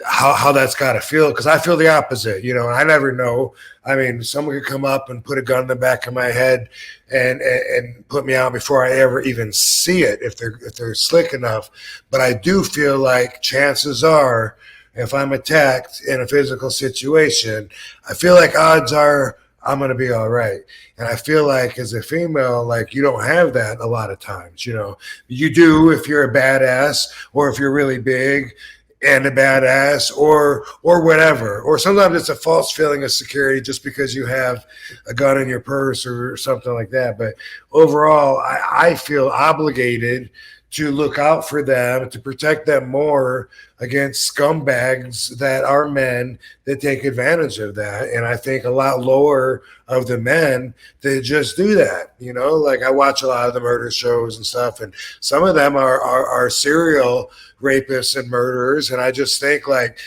how that's got to feel, because I feel the opposite, and I never know. I mean, someone could come up and put a gun in the back of my head and put me out before I ever even see it if they're slick enough. But I do feel like chances are, if I'm attacked in a physical situation, I feel like odds are I'm going to be all right. And I feel like as a female, like, you don't have that a lot of times. You do if you're a badass, or if you're really big and a badass, or whatever. Or sometimes it's a false feeling of security just because you have a gun in your purse or something like that. But overall, I feel obligated to look out for them, to protect them more against scumbags that are men that take advantage of that. And I think a lot lower of the men that just do that. Like, I watch a lot of the murder shows and stuff, and some of them are serial rapists and murderers. And I just think like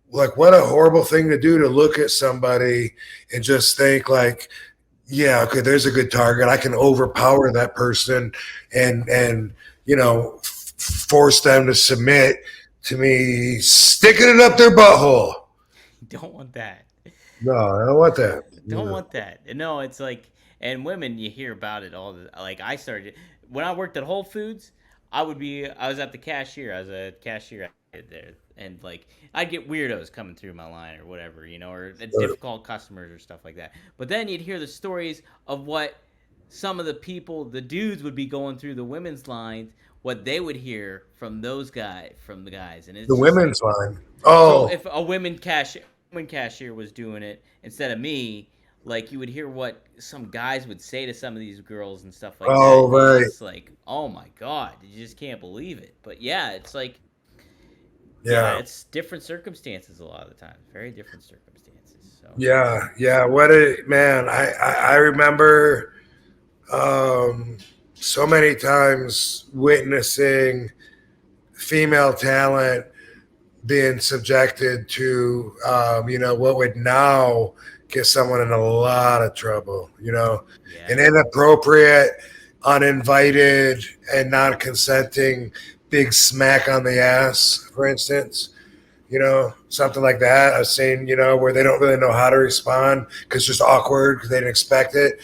what a horrible thing to do, to look at somebody and just think like, yeah, okay, there's a good target. I can overpower that person and force them to submit to me sticking it up their butthole. Don't want that. No, I don't want that. Don't want that. No, it's like, and women, you hear about it all. Like, I started when I worked at Whole Foods. I was at the cashier. I was a cashier there, and like, I'd get weirdos coming through my line or whatever, or difficult customers or stuff like that. But then you'd hear the stories of what some of the dudes would be going through the women's lines, what they would hear from the guys, and it's the women's line. Oh, so if a women cashier was doing it instead of me, like, you would hear what some guys would say to some of these girls and stuff like that. Oh, right. It's like, oh my God, you just can't believe it. But yeah, it's like, yeah, it's different circumstances a lot of the time. Very different circumstances. So yeah. What a man! I remember so many times witnessing female talent being subjected to what would now get someone in a lot of trouble, an inappropriate, uninvited, and non-consenting big smack on the ass, for instance, something like that. I've seen, where they don't really know how to respond because it's just awkward because they didn't expect it,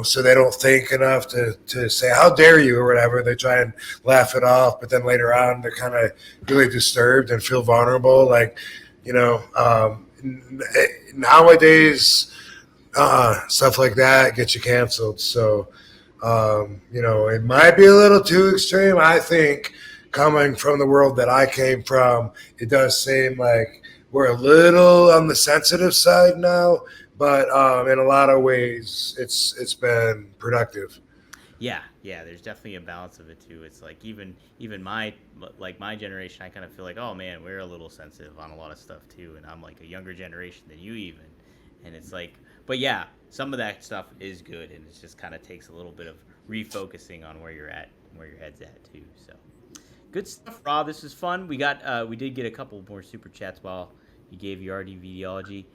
so they don't think enough to say, how dare you, or whatever. They try and laugh it off, but then later on, they're kind of really disturbed and feel vulnerable. Like, nowadays, stuff like that gets you canceled. So, it might be a little too extreme. I think coming from the world that I came from, it does seem like we're a little on the sensitive side now, but in a lot of ways, it's been productive. Yeah, there's definitely a balance of it too. It's like even my generation, I kind of feel like, oh man, we're a little sensitive on a lot of stuff too, and I'm like a younger generation than you even, and it's like, but yeah, some of that stuff is good, and it just kind of takes a little bit of refocusing on where you're at, where your head's at too. So good stuff, Rob. This is fun. We did get a couple more super chats while you gave your RDVDology.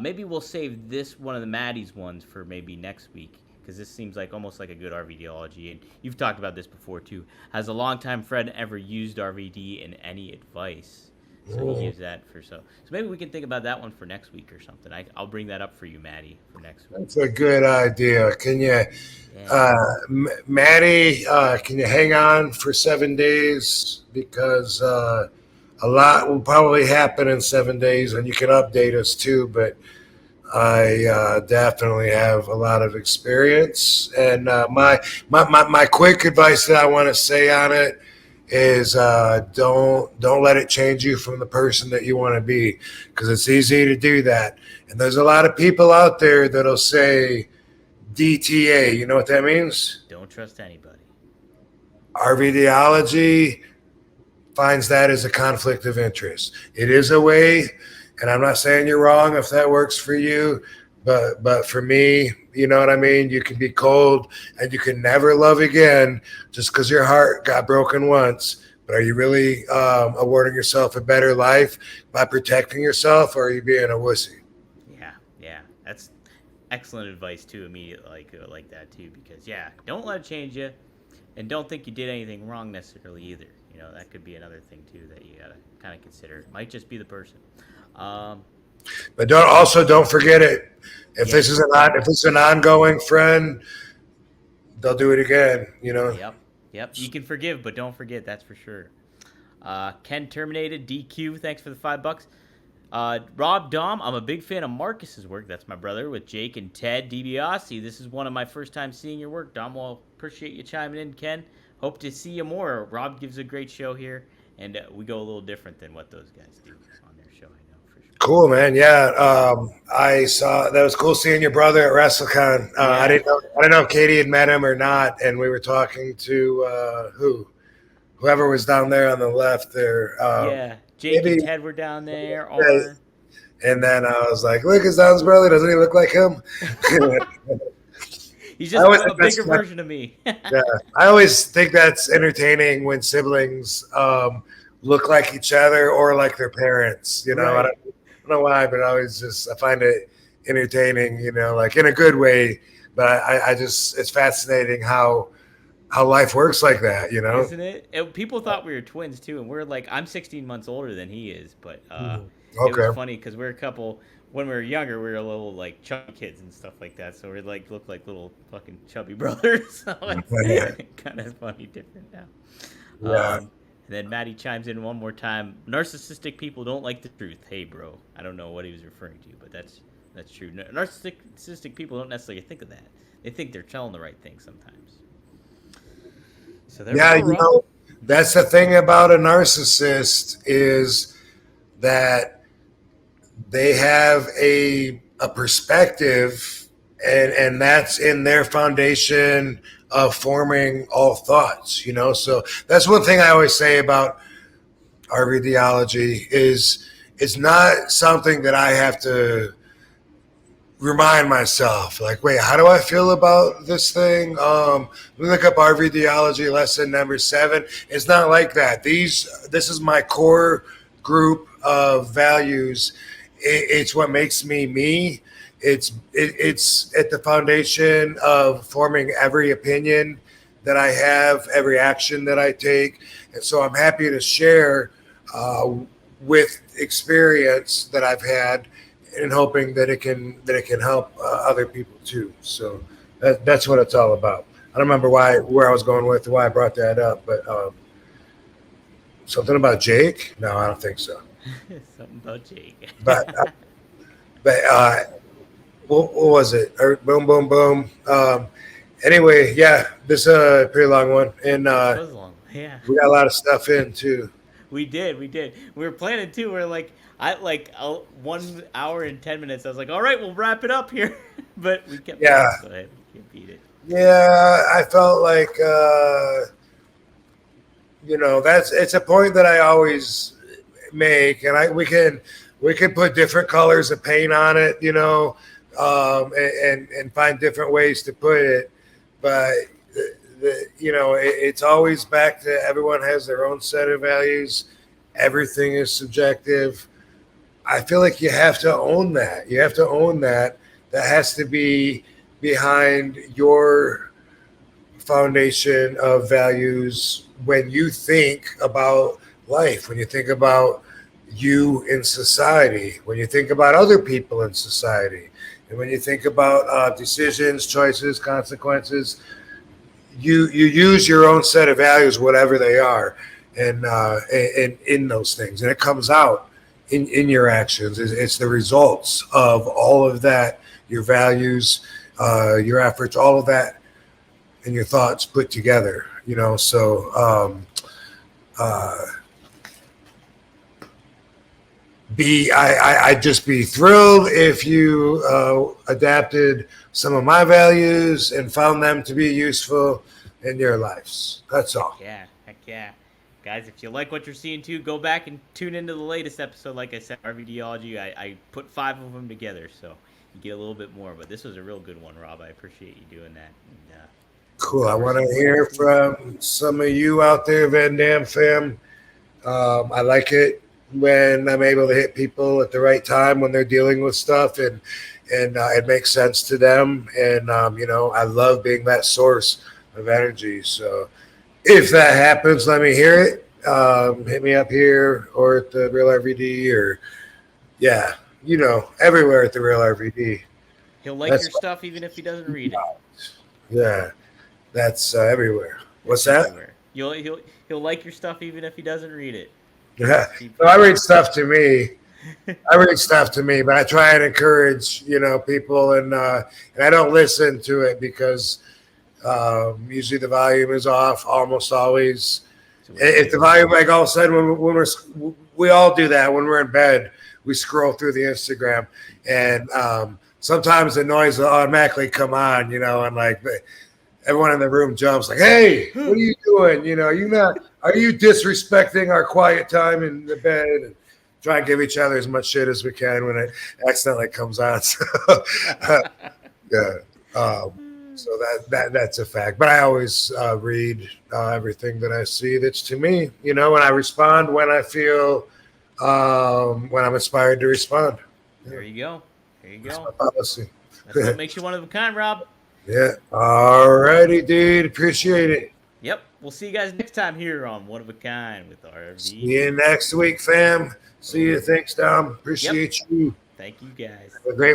Maybe we'll save this one of the Maddie's ones for maybe next week, because this seems like almost like a good RVDology. And you've talked about this before too. Has a longtime friend ever used RVD in any advice? So he gives that for so maybe we can think about that one for next week or something. I'll bring that up for you, Maddie, for next week. That's a good idea. Can you, Maddie? Can you hang on for 7 days, because a lot will probably happen in 7 days, and you can update us too. But I definitely have a lot of experience, and my quick advice that I want to say on it is don't let it change you from the person that you want to be, because it's easy to do that. And there's a lot of people out there that'll say DTA. You know what that means? Don't trust anybody. RVDology finds that as a conflict of interest. It is a way, and I'm not saying you're wrong if that works for you, but for me, you know what I mean? You can be cold and you can never love again just because your heart got broken once. But are you really awarding yourself a better life by protecting yourself, or are you being a wussy? Yeah. That's excellent advice too, immediately like that too, because don't let it change you, and don't think you did anything wrong necessarily either. You know, that could be another thing too that you gotta kind of consider. It might just be the person. But don't forget it. If this is an ongoing friend, they'll do it again. You know. Yep. You can forgive, but don't forget. That's for sure. Ken Terminated DQ. Thanks for the $5. Rob Dom. I'm a big fan of Marcus's work. That's my brother with Jake and Ted DiBiase. This is one of my first time seeing your work, Dom. Well, appreciate you chiming in, Ken. Hope to see you more. Rob gives a great show here, and we go a little different than what those guys do on their show. I know for sure. Cool, man. Yeah, I saw that was cool seeing your brother at WrestleCon. I didn't know if Katie had met him or not, and we were talking to whoever was down there on the left there. Jake and Ted were down there. And then I was like, "Look, it's Don's brother. Doesn't he look like him?" He's just a bigger version of me. Yeah, I always think that's entertaining when siblings look like each other or like their parents. You know, right. I don't know why, but I find it entertaining. You know, like in a good way. But I just it's fascinating how life works like that. You know, isn't it? People thought we were twins too, and we're like, I'm 16 months older than he is, but Okay. It was funny because we're a couple. When we were younger, we were a little like chubby kids and stuff like that. So we like looked like little fucking chubby brothers. So it's kind of funny, different now. Yeah. And then Maddie chimes in one more time. Narcissistic people don't like the truth. Hey, bro. I don't know what he was referring to, but that's true. Narcissistic people don't necessarily think of that. They think they're telling the right thing sometimes. So that's the thing about a narcissist is that they have a perspective, and that's in their foundation of forming all thoughts, you know. So that's one thing I always say about RVDology is it's not something that I have to remind myself, like, wait, how do I feel about this thing? Let me look up RVDology lesson number 7. It's not like that. This is my core group of values. It's what makes me me. It's at the foundation of forming every opinion that I have, every action that I take, and so I'm happy to share with experience that I've had, and hoping that it can help other people too. So that's what it's all about. I don't remember where I was going with why I brought that up, but something about Jake? No, I don't think so. Something about Jake. but what was it? Boom, boom, boom. Anyway, yeah, this is a pretty long one, and it was long. Yeah, we got a lot of stuff in too. We did. We were planning too. We're like, 1 hour and 10 minutes. I was like, all right, we'll wrap it up here, but we kept. Yeah. Go ahead. We can't beat it. Yeah, I felt like it's a point that I always make, and we can put different colors of paint on it, and find different ways to put it, but it's always back to everyone has their own set of values. Everything is subjective. I feel like you have to own that. You have to own that. That has to be behind your foundation of values when you think about life, when you think about you in society, when you think about other people in society, and when you think about decisions, choices, consequences. You use your own set of values, whatever they are, and in those things, and it comes out in your actions. It's the results of all of that, your values, your efforts, all of that, and your thoughts put together. So I'd just be thrilled if you adapted some of my values and found them to be useful in your lives. That's all. Yeah, heck yeah. Guys, if you like what you're seeing too, go back and tune into the latest episode. Like I said, RVDology, I put 5 of them together, so you get a little bit more. But this was a real good one, Rob. I appreciate you doing that. And, cool. I want to hear from some of you out there, Van Dam fam. I like it when I'm able to hit people at the right time when they're dealing with stuff, and it makes sense to them. And I love being that source of energy. So if that happens, let me hear it. Hit me up here or at the Real RVD, or everywhere at the Real RVD. he'll like your stuff even if he doesn't read it. Yeah, that's everywhere. What's that? Everywhere. He'll like your stuff even if he doesn't read it. Yeah, I read stuff to me. But I try and encourage, people, and I don't listen to it because usually the volume is off, almost always. If the volume, like all of a sudden, when we all do that when we're in bed, we scroll through the Instagram, and sometimes the noise will automatically come on, and like everyone in the room jumps, like, "Hey, what are you doing? Are you disrespecting our quiet time in the bed?" And try and give each other as much shit as we can when it accidentally comes on. So, yeah. So that's a fact. But I always read everything that I see that's to me, and I respond when I feel when I'm inspired to respond. There you go. That's my policy. That's what makes you one of a kind, Rob. Yeah. All righty, dude. Appreciate it. Yep. We'll see you guys next time here on One of a Kind with RVD. See you next week, fam. See you. Thanks, Dom. Appreciate you. Thank you, guys. Have a great